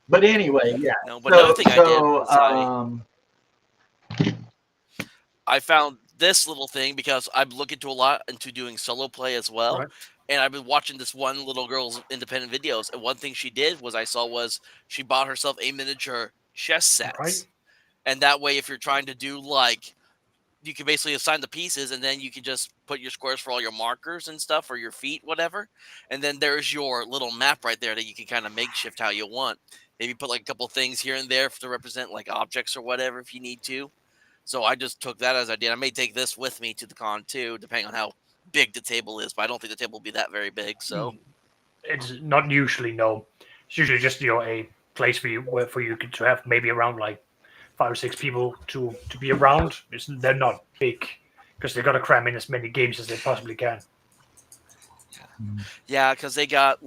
But anyway, yeah. No, but another thing I did was I found this little thing because I'm looking to a lot into doing solo play as well. Right. And I've been watching this one little girl's independent videos. And one thing she did was she bought herself a miniature chess set. Right. And that way, if you're trying to do you can basically assign the pieces, and then you can just put your squares for all your markers and stuff, or your feet, whatever. And then there's your little map right there that you can kind of makeshift how you want. Maybe put a couple things here and there to represent objects or whatever if you need to. So I just took that as I did. I may take this with me to the con too, depending on how big the table is. But I don't think the table will be that very big. So it's not usually no. It's usually just a place for you to have maybe around 5 or 6 people to be around. They're not big because they've got to cram in as many games as they possibly can. Yeah, because they got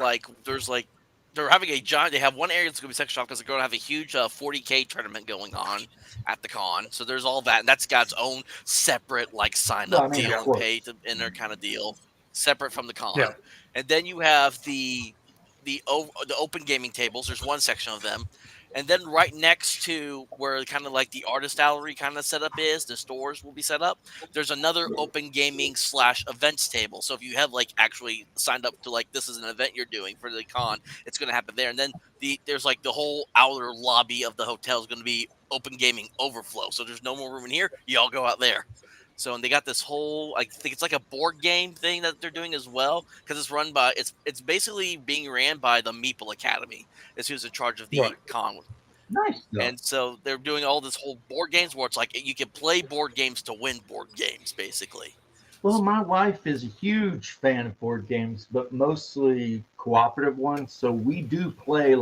they're having a giant. They have one area that's going to be section off because they're going to have a huge 40K tournament going on at the con. So there's all that, and that's got its own separate sign up deal and pay to enter kind of deal, separate from the con. Yeah. And then you have the open gaming tables. There's one section of them. And then right next to where kind of the artist gallery kind of setup is, the stores will be set up. There's another open gaming / events table. So if you have actually signed up to this is an event you're doing for the con, it's going to happen there. And then there's the whole outer lobby of the hotel is going to be open gaming overflow. So there's no more room in here. You all go out there. So, and they got this whole, I think it's a board game thing that they're doing as well, because it's run by, it's basically being ran by the Meeple Academy, is who's in charge of the con. Nice. And so they're doing all this whole board games where it's you can play board games to win board games, basically. Well, my wife is a huge fan of board games, but mostly cooperative ones. So we do play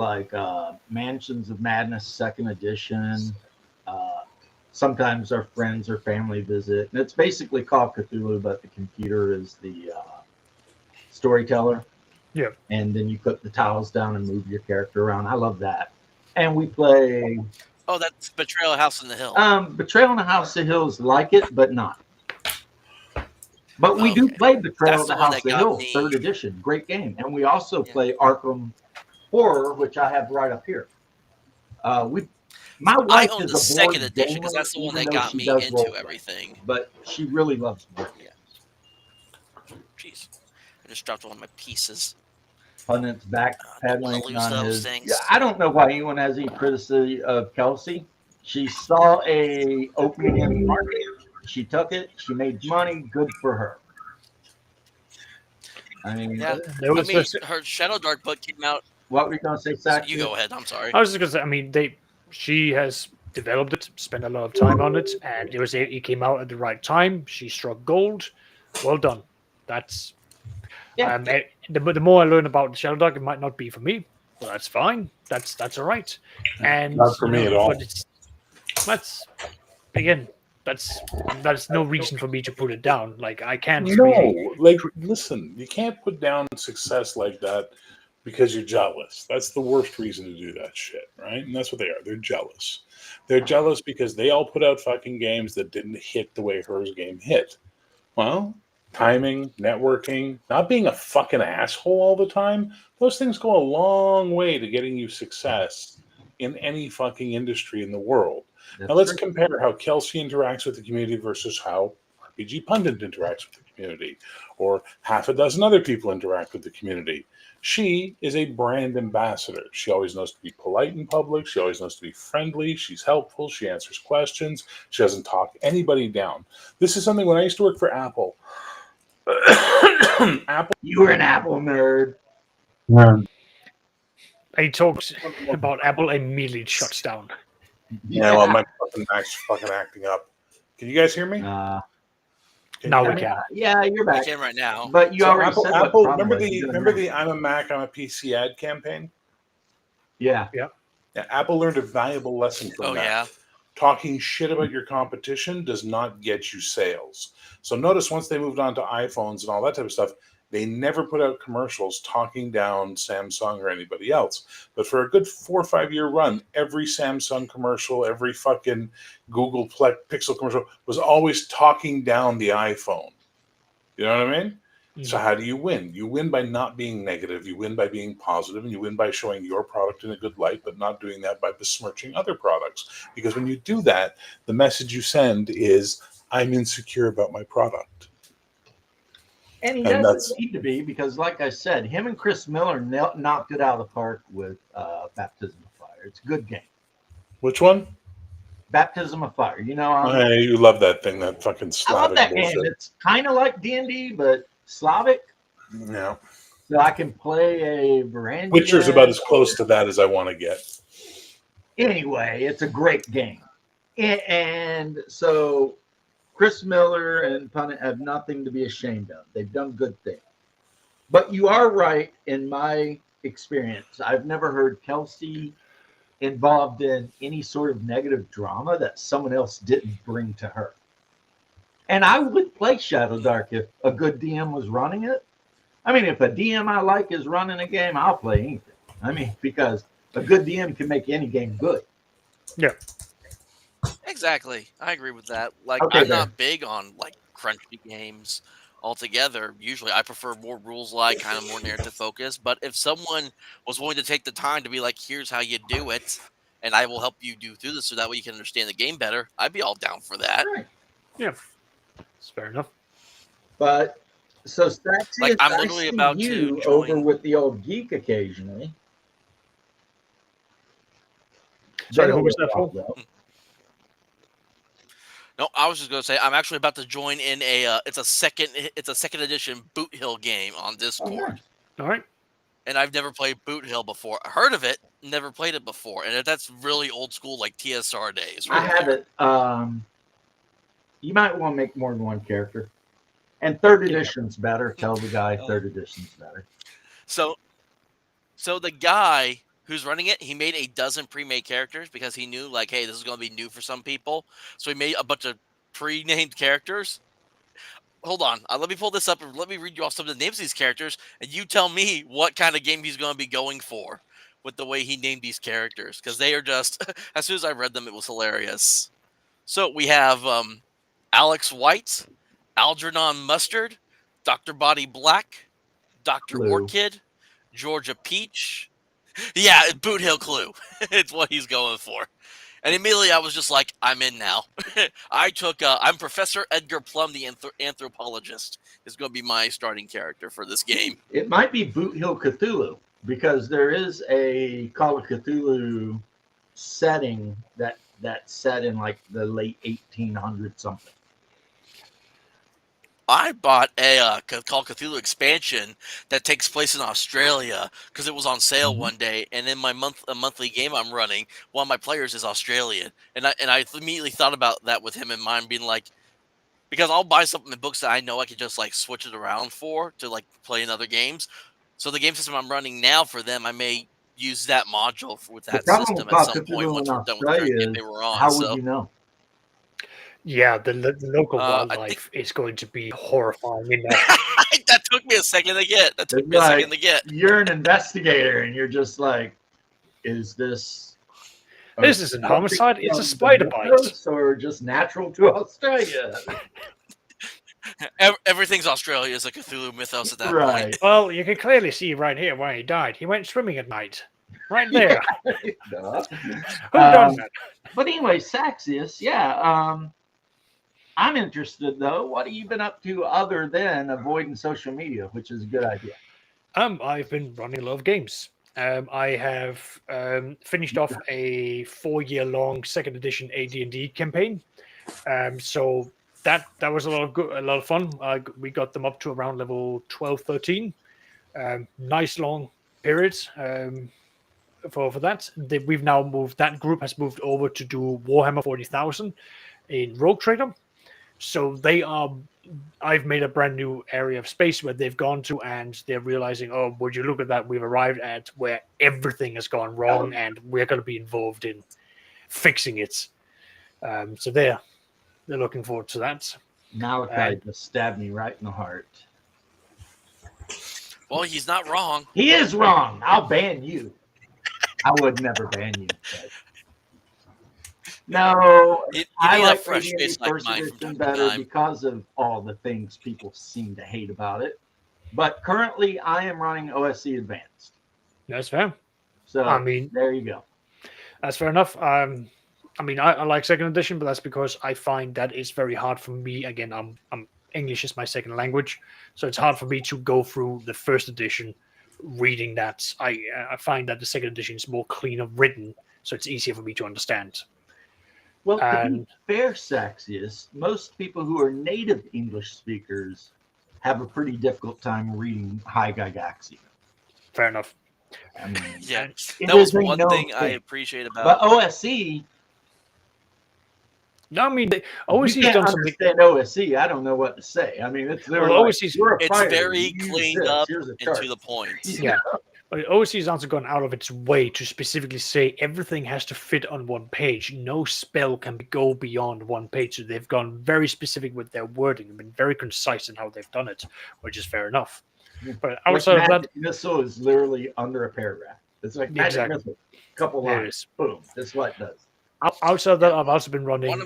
Mansions of Madness 2nd edition. Sometimes our friends or family visit. And it's basically Call of Cthulhu, but the computer is the storyteller. Yeah. And then you put the tiles down and move your character around. I love that. And we play... Oh, that's Betrayal House on the Hill. Betrayal on the House of the Hill is like it, but not. But we do play Betrayal on the House of the Hill, 3rd edition. Great game. And we also play Arkham Horror, which I have right up here. My wife I own is the a board 2nd edition because that's the one that got me into everything. But she really loves board games. Jeez. I just dropped one of my pieces. Pundit's backpedaling on his... Yeah, I don't know why anyone has any criticism of Kelsey. She saw a opening in the market. She took it. She made money. Good for her. I mean, her Shadow Dark book came out. What were you going to say, Zach? You go ahead. I'm sorry. I was just going to say, she has developed it, spent a lot of time on it, and it came out at the right time. She struck gold. Well done. That's... Yeah. The more I learn about Shadow Dark, it might not be for me, but that's fine. That's all right. And not for me at all. That's no reason for me to put it down. I can't. No, listen, you can't put down success like that because you're jealous. That's the worst reason to do that shit, right? And that's what they are. They're jealous. They're jealous because they all put out fucking games that didn't hit the way hers game hit. Well, timing, networking, not being a fucking asshole all the time, those things go a long way to getting you success in any fucking industry in the world. Now let's compare how Kelsey interacts with the community versus how RPG Pundit interacts with the community, or half a dozen other people interact with the community. She is a brand ambassador. She always knows to be polite in public. She always knows to be friendly. She's helpful. She answers questions. She doesn't talk anybody down. This is something when I used to work for Apple. Apple. You were an Apple nerd. He talks about Apple immediately shuts down. Yeah, well, my fucking Mac's fucking acting up. Can you guys hear me? Now you we can. Yeah, you're I back. can right now. But you So already Apple, said Apple what remember the I'm a Mac, I'm a PC ad campaign? Yeah. Yeah, Apple learned a valuable lesson from that. Yeah. Talking shit about your competition does not get you sales. So notice once they moved on to iPhones and all that type of stuff, they never put out commercials talking down Samsung or anybody else. But for a good 4 or 5 year run, every Samsung commercial, every fucking Google Pixel commercial was always talking down the iPhone. You know what I mean? Mm-hmm. So how do you win? You win by not being negative. You win by being positive, and you win by showing your product in a good light, but not doing that by besmirching other products. Because when you do that, the message you send is, I'm insecure about my product. And he doesn't need to be, because like I said, him and Chris Miller knocked it out of the park with Baptism of Fire. It's a good game. Which one? Baptism of Fire. You know, you love that thing, that fucking Slavic I love that bullshit. game. It's kind of like D&D, but Slavic. Yeah. So I can play a Varangian. Witcher's about as close to that as I want to get. Anyway, it's a great game. And so Chris Miller and Punnett have nothing to be ashamed of. They've done good things. But you are right, in my experience. I've never heard Kelsey involved in any sort of negative drama that someone else didn't bring to her. And I would play Shadow Dark if a good DM was running it. I mean, if a DM I like is running a game, I'll play anything. I mean, because a good DM can make any game good. Yeah. Exactly. I agree with that. Like, Okay, I'm not big on like crunchy games altogether. Usually I prefer more rules like, kind of more narrative focused. But if someone was willing to take the time to be like, here's how you do it, and I will help you do through this so that way you can understand the game better, I'd be all down for that. Right. Yeah. It's fair enough. But so Staxius, like, I'm literally about to join over with the old geek occasionally. Sorry, who was that for? No, I was just gonna say I'm actually about to join in it's a second edition Boot Hill game on Discord. All right. And I've never played Boot Hill before. I heard of it, never played it before, and that's really old school, like TSR days. Right, I have it. You might want to make more than one character, and third edition's better. Tell the guy third edition's better. So the guy who's running it, he made a dozen pre-made characters because he knew, like, hey, this is going to be new for some people. So he made a bunch of pre-named characters. Hold on. Let me pull this up and let me read you off some of the names of these characters, and you tell me what kind of game he's going to be going for with the way he named these characters, because they are just, as soon as I read them, it was hilarious. So we have Alex White, Algernon Mustard, Dr. Body Black, Dr. Clue. Orchid, Georgia Peach. Yeah, Boot Hill Clue. It's what he's going for. And immediately I was just like, I'm in now. I'm Professor Edgar Plum, the anthropologist, is going to be my starting character for this game. It might be Boot Hill Cthulhu, because there is a Call of Cthulhu setting that's set in like the late 1800s something. I bought a Call of Cthulhu expansion that takes place in Australia because it was on sale one day, and in my monthly game I'm running, one of my players is Australian, and I immediately thought about that with him in mind, being like, because I'll buy something in books that I know I can just like switch it around for to like play in other games. So the game system I'm running now for them, I may use that module with that system at some point once we're done with the current game they were on. How would you know? Yeah, the local wildlife is going to be horrifying in that. That took me a second to get. You're an investigator, and you're just like, is this? This isn't homicide. It's a spider bite, or just natural to Australia. Everything's Australia is a Cthulhu mythos at that point. Well, you can clearly see right here where he died. He went swimming at night. Right there. Who done that? But anyway, Saxius, yeah. I'm interested though. What have you been up to other than avoiding social media, which is a good idea? I've been running a lot of games. I have finished off a 4-year-long second edition AD&D campaign. So that was a lot of fun. We got them up to around level 12, 13. Nice long periods for that. We've now moved. That group has moved over to do Warhammer 40,000 in Rogue Trader. So they are. I've made a brand new area of space where they've gone to, and they're realizing, oh, would you look at that? We've arrived at where everything has gone wrong, and we're going to be involved in fixing it. So they're looking forward to that. Malachi just stabbed me right in the heart. Well, he's not wrong. He is wrong. I'll ban you. I would never ban you. But... No, I like fresh face like first mine edition better because of all the things people seem to hate about it. But currently, I am running OSC Advanced. That's fair. So I mean, there you go. That's fair enough. I mean, I like second edition, but that's because I find that it's very hard for me. Again, I'm English is my second language, so it's hard for me to go through the first edition reading that. I find that the second edition is more cleaner written, so it's easier for me to understand. Well, to be fair, Saxius, most people who are native English speakers have a pretty difficult time reading High Gygaxia. Fair enough. I mean, yeah, that was one thing I appreciate about. But OSC. No, I mean, OSC's done something. OSC, I don't know what to say. I mean, it's very cleaned up and to the point. Yeah. But OSC has also gone out of its way to specifically say everything has to fit on one page. No spell can go beyond one page. So they've gone very specific with their wording and been very concise in how they've done it, which is fair enough. But outside of that, missile is literally under a paragraph. It's like magic missile, couple lines, boom. That's what it does. Outside of that, I've also been running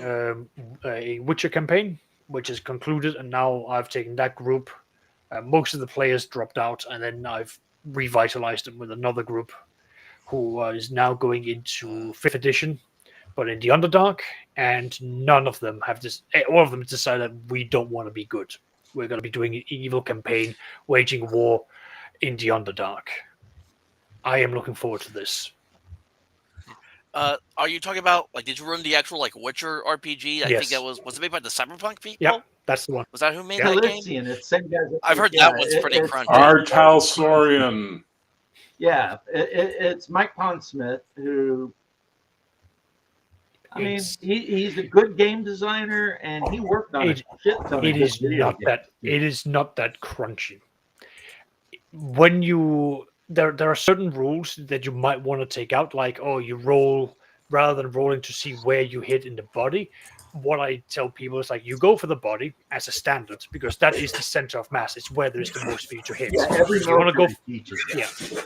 a Witcher campaign, which is concluded, and now I've taken that group. Most of the players dropped out, and then I've revitalized them with another group who is now going into 5th edition, but in the Underdark, and none of them have this. All of them decided we don't want to be good. We're going to be doing an evil campaign, waging war in the Underdark. I am looking forward to this. Are you talking about did you run the actual Witcher RPG? I think that was it made by the Cyberpunk people? Yeah, that's the one. Was that who made that game? I've heard that one's pretty crunchy. Artalsorian. Yeah, it's Mike Pondsmith who. I mean, he's a good game designer, and he worked on a shit ton. It is not that crunchy. When you there are certain rules that you might want to take out, like you roll rather than rolling to see where you hit in the body. What I tell people is you go for the body as a standard because that is the center of mass. It's where there is the most for you to hit. Yeah, if you want to go,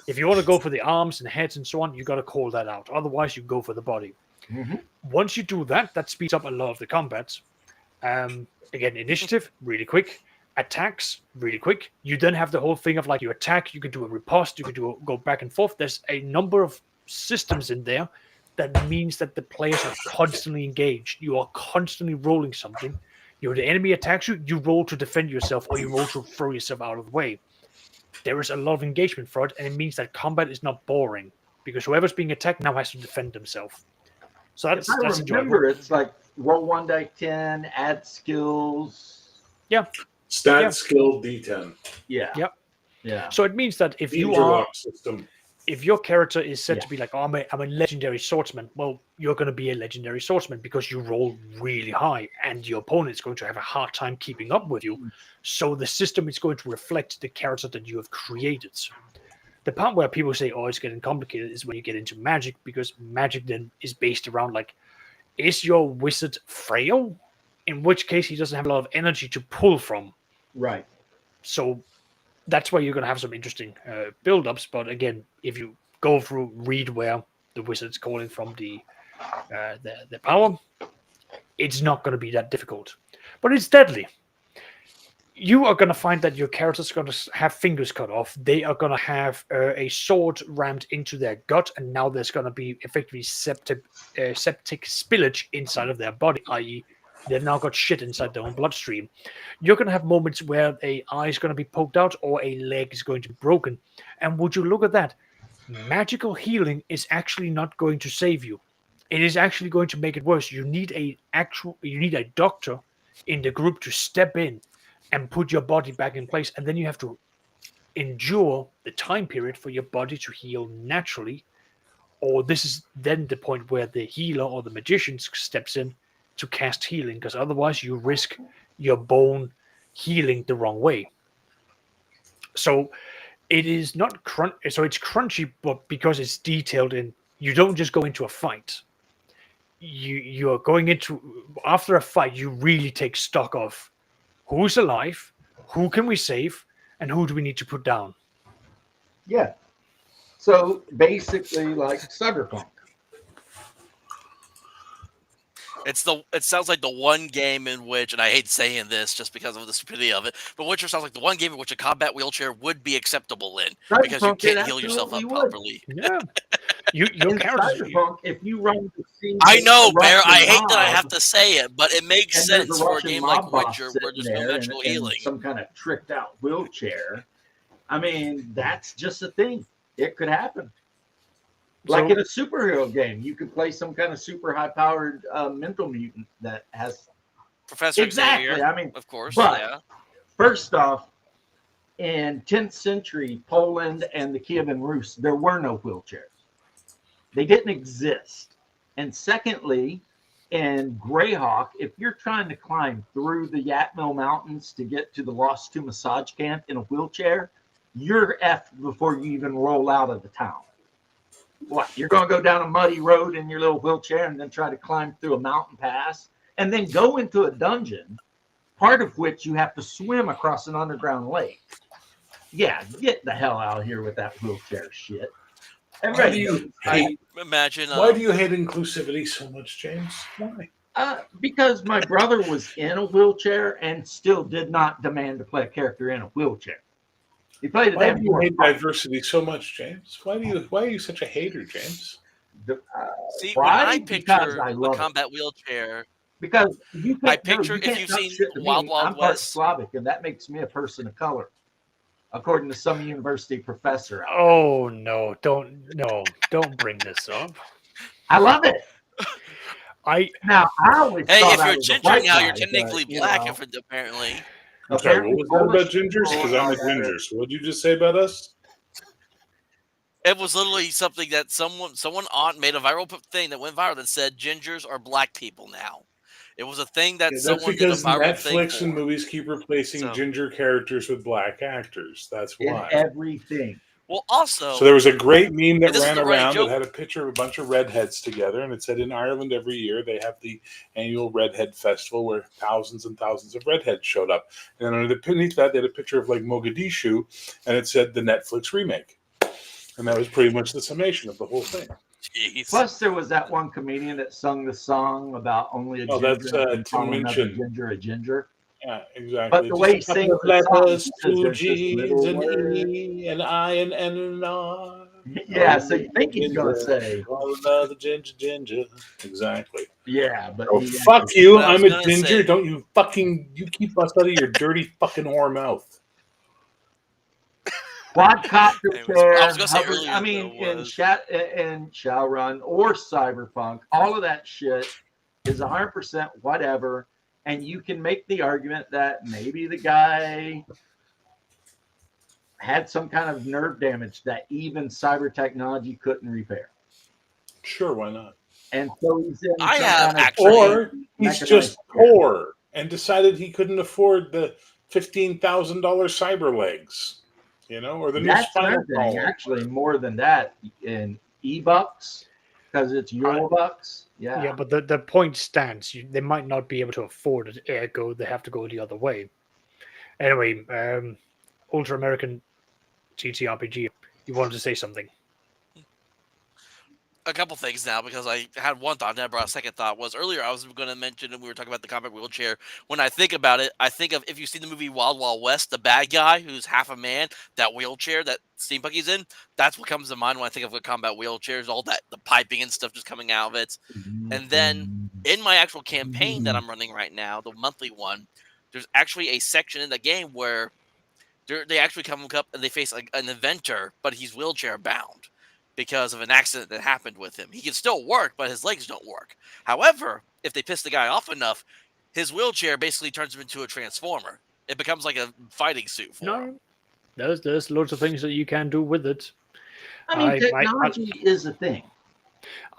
if you want to go for the arms and heads and so on, you got to call that out. Otherwise, you go for the body. Mm-hmm. Once you do that, that speeds up a lot of the combat. Again, initiative really quick. Attacks really quick. You then have the whole thing of you attack, you can do a riposte, you can go back and forth. There's a number of systems in there that means that the players are constantly engaged. You are constantly rolling something. The enemy attacks you, you roll to defend yourself or you roll to throw yourself out of the way. There is a lot of engagement for it, and it means that combat is not boring because whoever's being attacked now has to defend themselves. So that's remember, it's roll 1d10, add skills. Yeah. Stat skill D10. Yeah. Yep. Yeah. So it means that if your character is said to be I'm a legendary swordsman, well, you're going to be a legendary swordsman because you roll really high, and your opponent is going to have a hard time keeping up with you. So the system is going to reflect the character that you have created. The part where people say, "Oh, it's getting complicated," is when you get into magic, because magic then is based around is your wizard frail? In which case, he doesn't have a lot of energy to pull from. Right. So that's where you're going to have some interesting build-ups. But again, if you go through, read where the wizard's calling from the power, it's not going to be that difficult. But it's deadly. You are going to find that your character's going to have fingers cut off. They are going to have a sword rammed into their gut, and now there's going to be effectively septic spillage inside of their body, i.e., They've now got shit inside their own bloodstream. You're going to have moments where a eye is going to be poked out or a leg is going to be broken. And would you look at that? Magical healing is actually not going to save you. It is actually going to make it worse. You need a doctor in the group to step in and put your body back in place, and then you have to endure the time period for your body to heal naturally. Or this is then the point where the healer or the magician steps in to cast healing, because otherwise you risk your bone healing the wrong way. So it is not so it's crunchy, but because it's detailed in, you don't just go into a fight. You are going into, after a fight, you really take stock of who's alive, who can we save, and who do we need to put down. Yeah. So basically, like Cyberpunk. It sounds like the one game in which, and I hate saying this just because of the stupidity of it, but Witcher sounds like the one game in which a combat wheelchair would be acceptable in, because you can't heal yourself up properly. Yeah. Your character. Cyberpunk, if you run the scene, I know, Bear. I hate that I have to say it, but it makes sense for a game like Witcher where there's no magical healing. Some kind of tricked out wheelchair. I mean, that's just a thing. It could happen. Like in a superhero game, you could play some kind of super high-powered mental mutant that has Professor exactly. Xavier, I mean, of course. But yeah. First off, in 10th century Poland and the Kievan Rus, there were no wheelchairs. They didn't exist. And secondly, in Greyhawk, if you're trying to climb through the Yatmil Mountains to get to the Lost 2 massage camp in a wheelchair, you're effed before you even roll out of the town. What, you're going to go down a muddy road in your little wheelchair and then try to climb through a mountain pass and then go into a dungeon, part of which you have to swim across an underground lake. Yeah, get the hell out of here with that wheelchair shit. Why do you hate inclusivity so much, James? Why? Because my brother was in a wheelchair and still did not demand to play a character in a wheelchair. He played Why do you hate diversity so much, James? Why are you such a hater, James? See, when I picture a combat wheelchair, because I picture if you've seen Wild Wild West, Slavic, and that makes me a person of color, according to some university professor. Oh no! Don't bring this up. I love it. I always if you're ginger now, you're technically black. If it apparently. Okay, what was that about gingers? Because I'm a ginger. So what did you just say about us? It was literally something that someone made a viral thing that went viral that said gingers are black people now. It was a thing that someone did a viral thing for. Netflix and movies keep replacing ginger characters with black actors. That's why. In everything. Well, also, so there was a great meme that ran around that had a picture of a bunch of redheads together, and it said in Ireland every year they have the annual Redhead Festival where thousands and thousands of redheads showed up. And underneath that, they had a picture of like Mogadishu, and it said the Netflix remake. And that was pretty much the summation of the whole thing. Jeez. Plus, there was that one comedian that sung the song about only a ginger. That's Tim Minchin. A ginger. Yeah, exactly. But the way he sings letters, 2 G's, an E, an I, and N, and R. Yeah, so you think he's going to say. All another ginger. Exactly. Yeah, but. Oh, fuck you. I'm a ginger. Don't you keep us out of your dirty fucking whore mouth. Quadcopter chair. I was going to say earlier. I mean, in Shadowrun or Cyberpunk, all of that shit is 100% whatever. And you can make the argument that maybe the guy had some kind of nerve damage that even cyber technology couldn't repair. Sure, why not? And so he's in or he's just poor and decided he couldn't afford the $15,000 cyber legs, or the new spinal column. Actually, more than that in e-bucks, because it's your bucks. Yeah, but the point stands. They might not be able to afford it. Ergo, they have to go the other way. Anyway, Ultra American TTRPG. You wanted to say something? A couple things now, because I had one thought, and I brought a second thought. Was earlier I was going to mention, and we were talking about the combat wheelchair. When I think about it, I think of, if you've seen the movie Wild Wild West, the bad guy who's half a man, that wheelchair that Steampunky's in, that's what comes to mind when I think of a combat wheelchair, is all that, the piping and stuff just coming out of it. And then In my actual campaign that I'm running right now, the monthly one, there's actually a section in the game where they actually come up and they face like an inventor, but he's wheelchair bound because of an accident that happened with him. He can still work, but his legs don't work. However, if they piss the guy off enough, his wheelchair basically turns him into a transformer. It becomes like a fighting suit for him. There's loads of things that you can do with it. I mean, technology is a thing.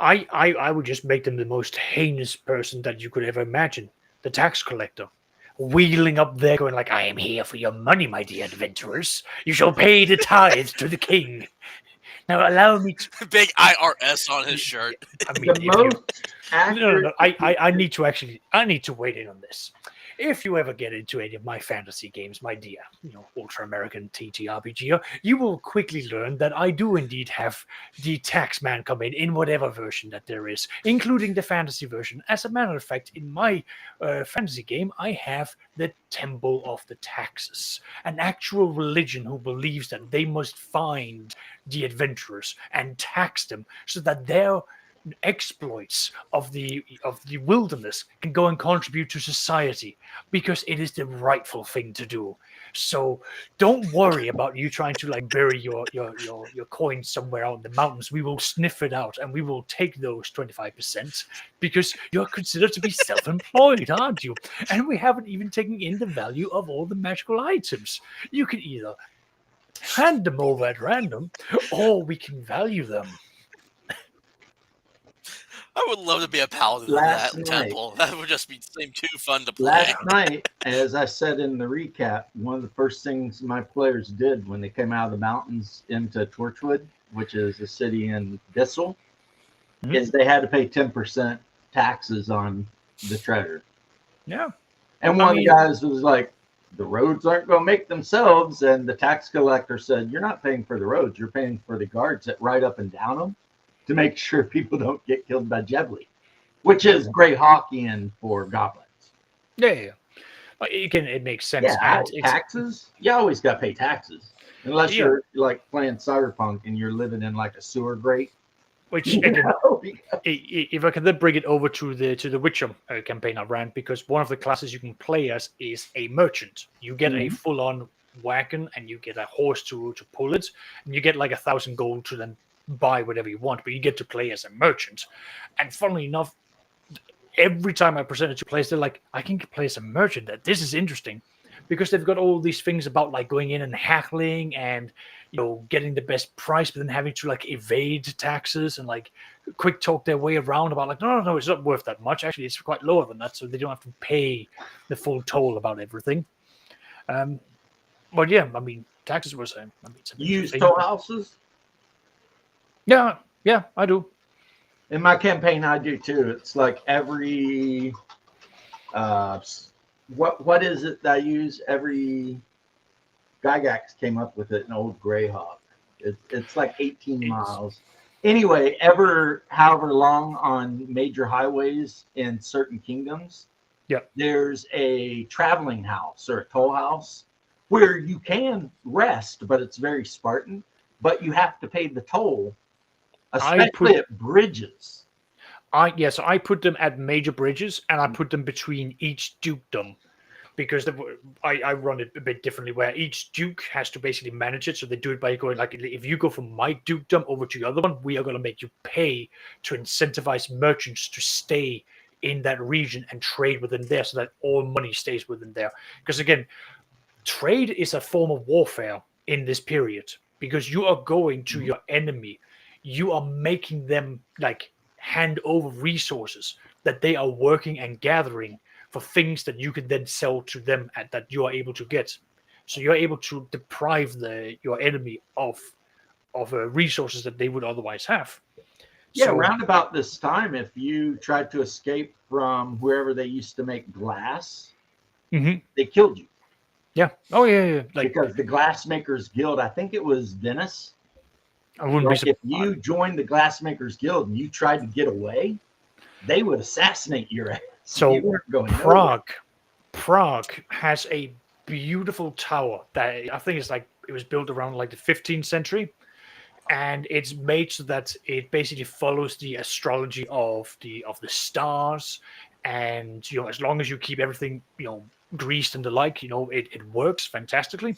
I would just make them the most heinous person that you could ever imagine. The tax collector. Wheeling up there going like, I am here for your money, my dear adventurers. You shall pay the tithe to the king. Now allow me to... Big IRS on his shirt. I mean, The most accurate... No, I need to wait in on this. If you ever get into any of my fantasy games, my dear, ultra American TTRPG, you will quickly learn that I do indeed have the tax man come in whatever version that there is, including the fantasy version. As a matter of fact, in my fantasy game, I have the Temple of the Taxes, an actual religion who believes that they must find the adventurers and tax them so that their exploits of the wilderness can go and contribute to society, because it is the rightful thing to do. So don't worry about you trying to like bury your coins somewhere out in the mountains. We will sniff it out and we will take those 25% because you're considered to be self-employed, aren't you? And we haven't even taken in the value of all the magical items. You can either hand them over at random or we can value them. I would love to be a paladin of that temple. That would just seem too fun to play. Last night, as I said in the recap, one of the first things my players did when they came out of the mountains into Torchwood, which is a city in Bissell, is they had to pay 10% taxes on the treasure. Yeah. And one of the guys was like, the roads aren't going to make themselves. And the tax collector said, you're not paying for the roads. You're paying for the guards that ride up and down them to make sure people don't get killed by Jebli, which is Greyhawkian for goblins. Yeah. It makes sense. Yeah, taxes? You always got to pay taxes. Unless you're like playing Cyberpunk and you're living in like a sewer grate. Which, again, if I can then bring it over to the Witcher campaign I ran, because one of the classes you can play as is a merchant. You get a full-on wagon and you get a horse to pull it, and you get like 1,000 gold to then buy whatever you want, but you get to play as a merchant. And funnily enough, every time I presented to players, they're like, I can play as a merchant. This is interesting, because they've got all these things about like going in and haggling and getting the best price, but then having to like evade taxes and like quick talk their way around about like, no, it's not worth that much. Actually, it's quite lower than that, so they don't have to pay the full toll about everything. But yeah, I mean, taxes were saying. You use toll houses? Yeah, I do. In my campaign, I do too. It's like every what is it that I use? Every Gygax came up with it, an old Greyhawk. It's like 18 miles. Anyway, however long on major highways in certain kingdoms, there's a traveling house or a toll house where you can rest, but it's very Spartan. But you have to pay the toll. Especially at bridges. So I put them at major bridges, and I put them between each dukedom, because I run it a bit differently, where each duke has to basically manage it. So they do it by going like, if you go from my dukedom over to the other one, we are going to make you pay to incentivize merchants to stay in that region and trade within there, so that all money stays within there. Because again, trade is a form of warfare in this period, because you are going to your enemy. You are making them like hand over resources that they are working and gathering for things that you can then sell to them that you are able to get. So you're able to deprive your enemy of resources that they would otherwise have. Yeah, around about this time, if you tried to escape from wherever they used to make glass, they killed you. Yeah. Oh yeah. Because the Glassmakers Guild, I think it was Venice. I wouldn't be surprised. If you joined the Glassmakers Guild and you tried to get away, they would assassinate your ass. So Prague has a beautiful tower that I think is like, it was built around like the 15th century, and it's made so that it basically follows the astrology of the stars, and as long as you keep everything greased and the like, it works fantastically.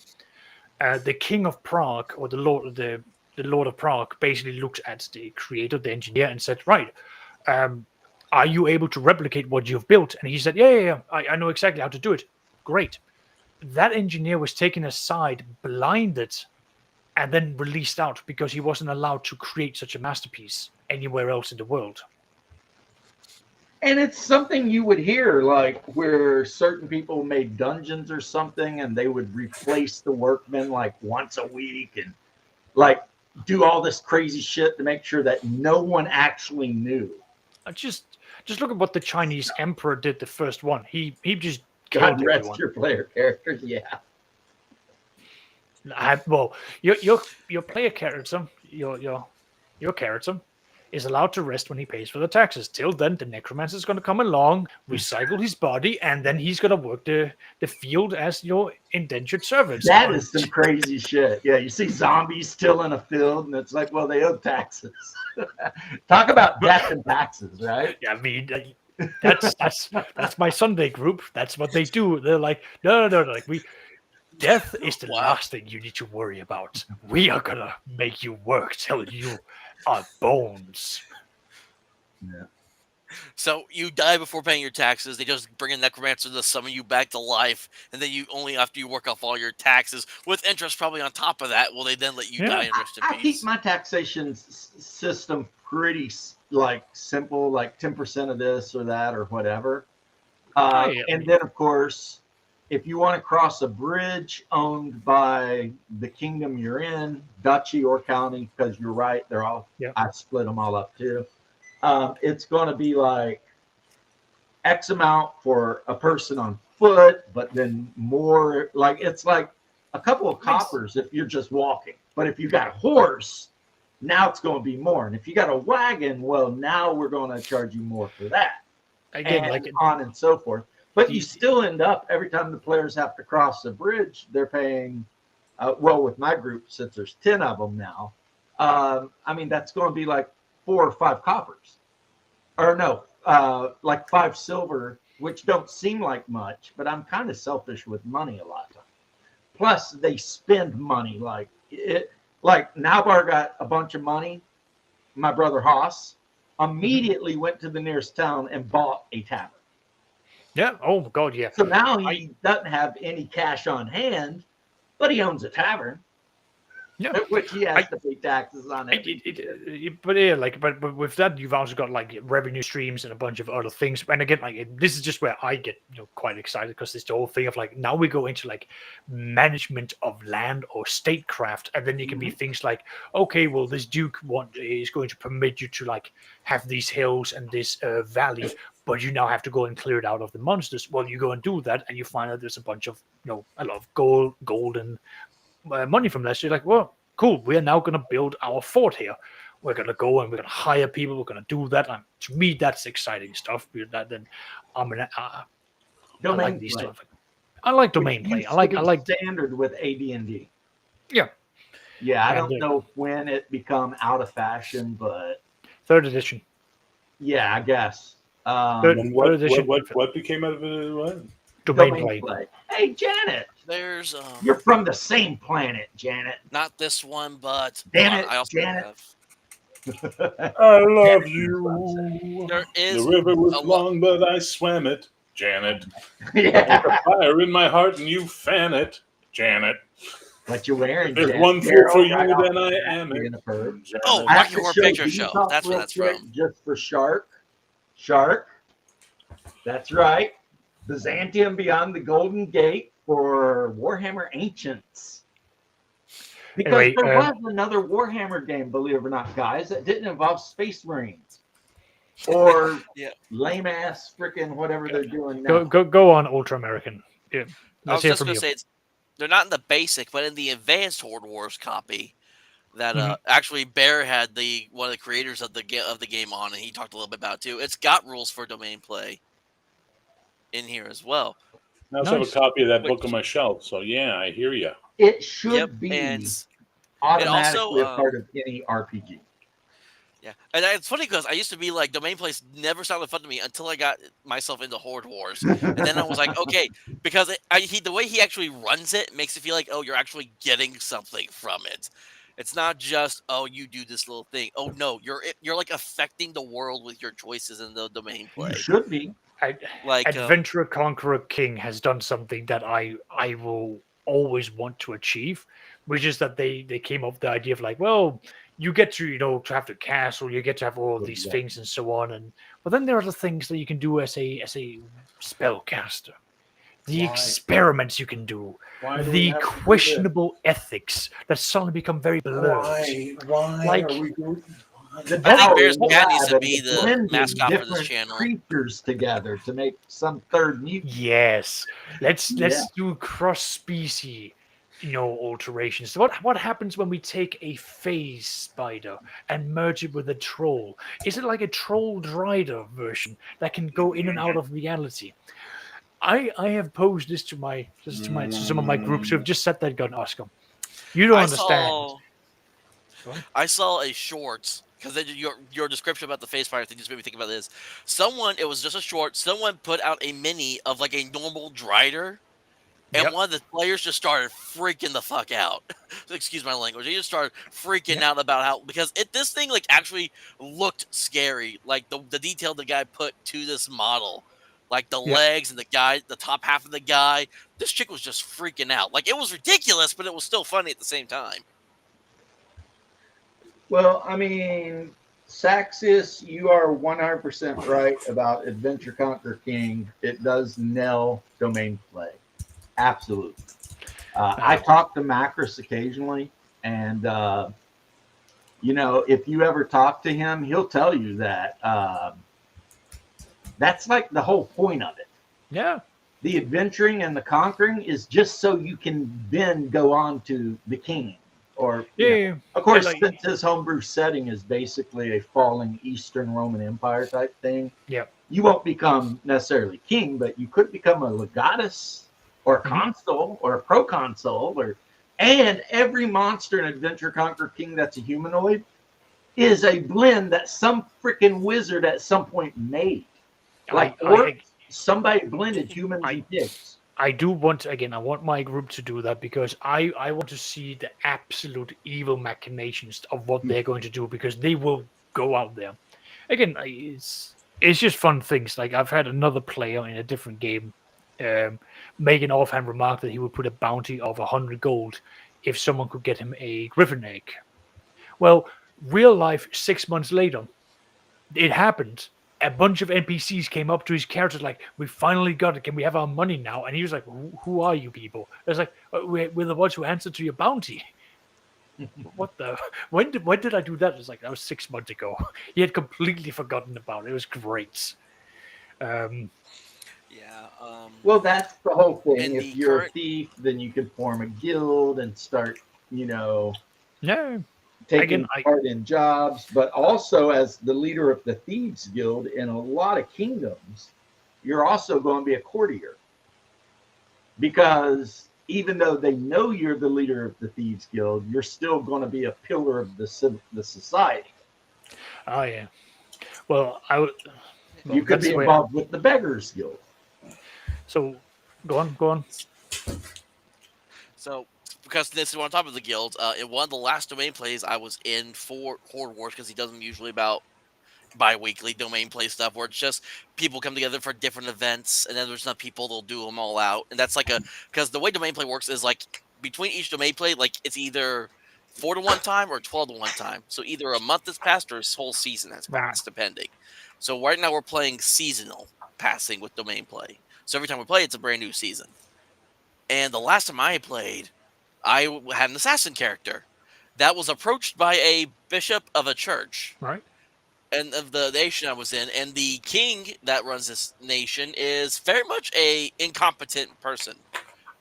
The King of Prague, or the Lord of Prague, basically looked at the creator, the engineer, and said, right, are you able to replicate what you've built? And he said, yeah. I know exactly how to do it. Great. That engineer was taken aside, blinded, and then released out because he wasn't allowed to create such a masterpiece anywhere else in the world. And it's something you would hear, like where certain people made dungeons or something, and they would replace the workmen like once a week and like do all this crazy shit to make sure that no one actually knew. Just look at what the Chinese emperor did the first one. He just God killed rest everyone. your player characters, yeah. Well, your player character, your character, is allowed to rest when he pays for the taxes. Till then, the necromancer is going to come along, recycle his body, and then he's going to work the field as your indentured servants. That is some crazy shit. Yeah, you see zombies still in a field, and it's like, well, they owe taxes. Talk about death and taxes, right? I mean, that's my Sunday group. That's what they do. They're like, no, like death is the last thing you need to worry about. We are gonna make you work till you are bones. Yeah. So you die before paying your taxes. They just bring a necromancer to summon you back to life, and then you only after you work off all your taxes with interest probably on top of that, will they then let you die and rest in I peace? keep my taxation system pretty like simple, like 10% of this or that or whatever. And then, of course, if you want to cross a bridge owned by the kingdom you're in, duchy or county, because you're right, they're all. Yeah. I split them all up too. It's going to be like X amount for a person on foot, but then more. Like it's like a couple of coppers if you're just walking. But if you got a horse, now it's going to be more. And if you got a wagon, well, now we're going to charge you more for that. Again, and like on and so forth. But you still end up every time the players have to cross the bridge, they're paying. Well, with my group, since there's 10 of them now, I mean that's going to be like 4 or 5 coppers, or no, like 5 silver, which don't seem like much, but I'm kind of selfish with money a lot of times. Plus, they spend money like it. Like Nalbar got a bunch of money. My brother Haas immediately went to the nearest town and bought a tavern. Yeah. Oh God. Yeah. So now he doesn't have any cash on hand, but he owns a tavern. Yeah. Which he has to pay taxes on it. But with that, you've also got like revenue streams and a bunch of other things. And again, like this is just where I get quite excited because it's the whole thing of like now we go into like management of land or statecraft, and then it can be things like, okay, well this duke is going to permit you to like have these hills and this valley, but you now have to go and clear it out of the monsters. Well, you go and do that, and you find out there's a bunch of a lot of gold and money from that. So you're like, well, cool. We are now going to build our fort here. We're going to go and we're going to hire people. We're going to do that. And to me, that's exciting stuff. Then I'm gonna domain I like these play. stuff. I like domain play. I like standard with AD&D. Yeah. Yeah, I don't know when it become out of fashion, but 3rd edition. Yeah, I guess. What became of it? What? Domain play. Hey, Janet. There's You're from the same planet, Janet. Not this one, but damn it, I also Janet. I love you. There is the river was long, but I swam it, Janet. Yeah. Like a fire in my heart, and you fan it, Janet. What you wearing? There's Janet? one fool for you, then I am it. Oh, Rocky Horror Picture Show. That's where that's from. Just for Shark. That's right. Byzantium Beyond the Golden Gate for Warhammer Ancients. Because Anyway, there was another Warhammer game, believe it or not, guys, that didn't involve Space Marines or lame ass freaking whatever they're doing now. Go on, Ultra American. Yeah, I was just going to say they're not in the basic, but in the advanced Horde Wars copy that actually Bear had one of the creators of the game on, and he talked a little bit about it too. It's got rules for domain play in here as well. I also have a copy of that book on my shelf, so yeah, I hear you. It should be automatically a also, part of any RPG. yeah, and it's funny because I used to be like domain plays never sounded fun to me until I got myself into Horde Wars, and then I was like, okay, because the way he actually runs it makes it feel like, oh, you're actually getting something from it. It's not just, oh, you do this little thing. Oh no, you're like affecting the world with your choices in the domain You play. should be. Like, Adventurer Conqueror King has done something that I will always want to achieve, which is that they came up with the idea of like, well, you get to to have the castle, you get to have all of these Exactly. things and so on, and but then there are the things that you can do as a spellcaster, the Why? experiments you can do, Why do we the have to do this? questionable ethics that suddenly become very blurred. Why Like- are we doing? The I think power Bears of Cat needs to lab be and the blending mascot for this different channel. creatures together to make some third mutant. Yes, let's Yeah. do cross species, alterations. So what happens when we take a phase spider and merge it with a troll? Is it like a troll rider version that can go in and out of reality? I have posed this to some of my groups who have just set that gun, Oscar. You don't I understand. saw I saw a short because your description about the face fire thing just made me think about this. It was just a short. Someone put out a mini of like a normal Drider, and Yep. one of the players just started freaking the fuck out. Excuse my language. They just started freaking Yep. out about how because this thing like actually looked scary. Like the detail the guy put to this model, like the Yep. legs and the top half of the guy. This chick was just freaking out. Like it was ridiculous, but it was still funny at the same time. Well, I mean, Saxis, you are 100% right about Adventure Conquer King. It does nail domain play. Absolutely. I talk to Macros occasionally, and if you ever talk to him, he'll tell you that that's like the whole point of it. Yeah. The adventuring and the conquering is just so you can then go on to the king. Or Yeah. of course, like- since his homebrew setting is basically a falling Eastern Roman Empire type thing, Yep. you won't become necessarily king, but you could become a legatus or a consul or a proconsul, and every monster in Adventure Conquer King that's a humanoid is a blend that some freaking wizard at some point made. Like somebody blended humans and pigs. I do want I want my group to do that because I want to see the absolute evil machinations of what they're going to do because they will go out there. Again, it's just fun things. Like I've had another player in a different game make an offhand remark that he would put a bounty of 100 gold if someone could get him a griffin egg. Well, real life 6 months later, it happened. A bunch of NPCs came up to his character like, "We finally got it. Can we have our money now?" And he was like, "Who are you people?" It's like, "We're the ones who answered to your bounty." What the? When did I do that? It was like that was 6 months ago. He had completely forgotten about it. It was great. Yeah. Well, that's the whole thing. in If the you're a current- thief, then you can form a guild and start, Yeah. taking Again, part in jobs. But also, as the leader of the Thieves Guild in a lot of kingdoms, you're also going to be a courtier. Because even though they know you're the leader of the Thieves Guild, you're still going to be a pillar of the society. Oh yeah. Well, You could be involved with the Beggars Guild. So, go on. So, because this is on top of the guild, in one of the last domain plays I was in for Horde Wars, because he does them usually about bi-weekly domain play stuff where it's just people come together for different events, and then there's not people that'll do them all out, and that's like because the way domain play works is like between each domain play, like it's either 4 to 1 time or 12 to 1 time. So either a month has passed or a whole season has passed, depending. So right now we're playing seasonal passing with domain play. So every time we play, it's a brand new season. And the last time I played, I had an assassin character that was approached by a bishop of a church. Right. And of the nation I was in, and the king that runs this nation is very much a incompetent person.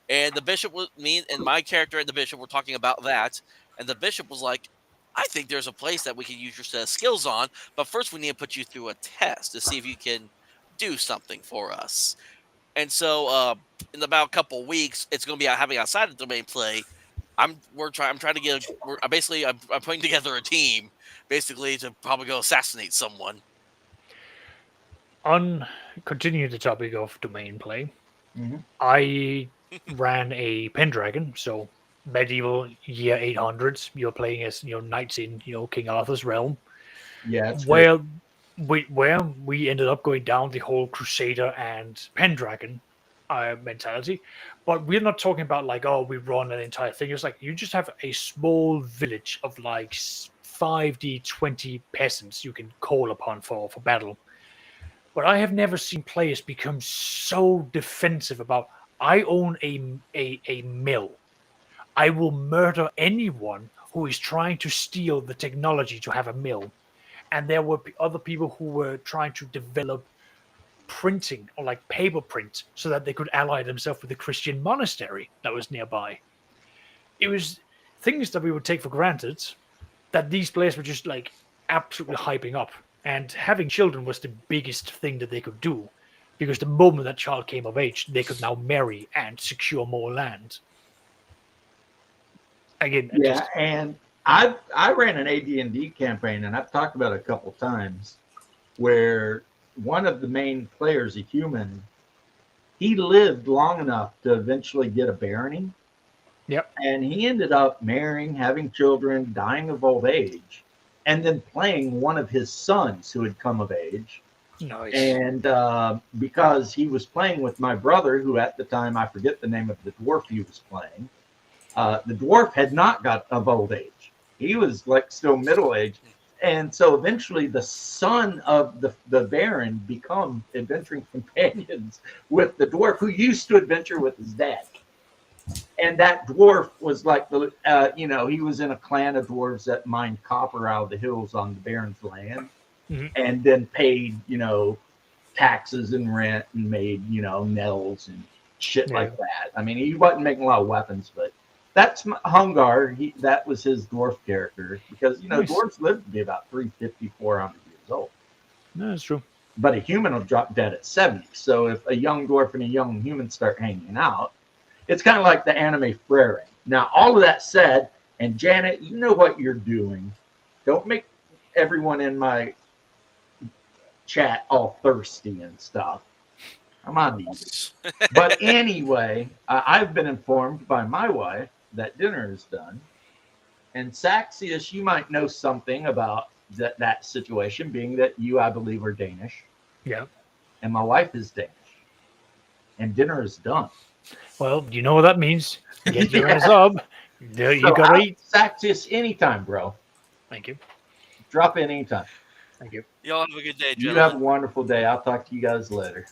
And the bishop was me and my character and the bishop were talking about that, and the bishop was like, "I think there's a place that we can use your set of skills on, but first we need to put you through a test to see if you can do something for us." And so, in about a couple weeks, it's going to be having outside of domain play. I'm trying to get. I'm putting together a team, basically to probably go assassinate someone. On continuing the topic of domain play, Mhm. I ran a Pendragon, so medieval year 800s. You're playing as knights in King Arthur's realm. Yeah, it's great. Where we ended up going down the whole Crusader and Pendragon mentality, but we're not talking about like, oh, we run an entire thing. It's like you just have a small village of like 5d20 peasants you can call upon for battle. But I have never seen players become so defensive about, I own a mill. I will murder anyone who is trying to steal the technology to have a mill. And there were other people who were trying to develop printing or like paper print so that they could ally themselves with the Christian monastery that was nearby. It was things that we would take for granted that these players were just like absolutely hyping up. And having children was the biggest thing that they could do, because the moment that child came of age, they could now marry and secure more land. Again, Yeah, and I ran an AD&D campaign, and I've talked about it a couple times, where one of the main players, a human, he lived long enough to eventually get a barony. Yep. And he ended up marrying, having children, dying of old age, and then playing one of his sons who had come of age. Nice. And because he was playing with my brother, who at the time, I forget the name of the dwarf he was playing, the dwarf had not got of old age. He was like still middle aged. And so eventually the son of the Baron become adventuring companions with the dwarf who used to adventure with his dad. And that dwarf was like he was in a clan of dwarves that mined copper out of the hills on the Baron's land, and then paid, taxes and rent and made, nettles and shit like that. I mean, he wasn't making a lot of weapons, but that's Hungar. That was his dwarf character, because, dwarves live to be about 350, 400 years old. No, that's true. But a human will drop dead at 70. So if a young dwarf and a young human start hanging out, it's kind of like the anime Frere. Now, all of that said, and Janet, you know what you're doing. Don't make everyone in my chat all thirsty and stuff. I'm on these. But anyway, I've been informed by my wife that dinner is done. And Saxius, you might know something about that situation, being that you, I believe, are Danish. Yeah. And my wife is Danish. And dinner is done. Well, you know what that means. Get your ass up. You gotta eat. Saxius, anytime, bro. Thank you. Drop in anytime. Thank you. Y'all have a good day, You gentlemen. have a wonderful day. I'll talk to you guys later.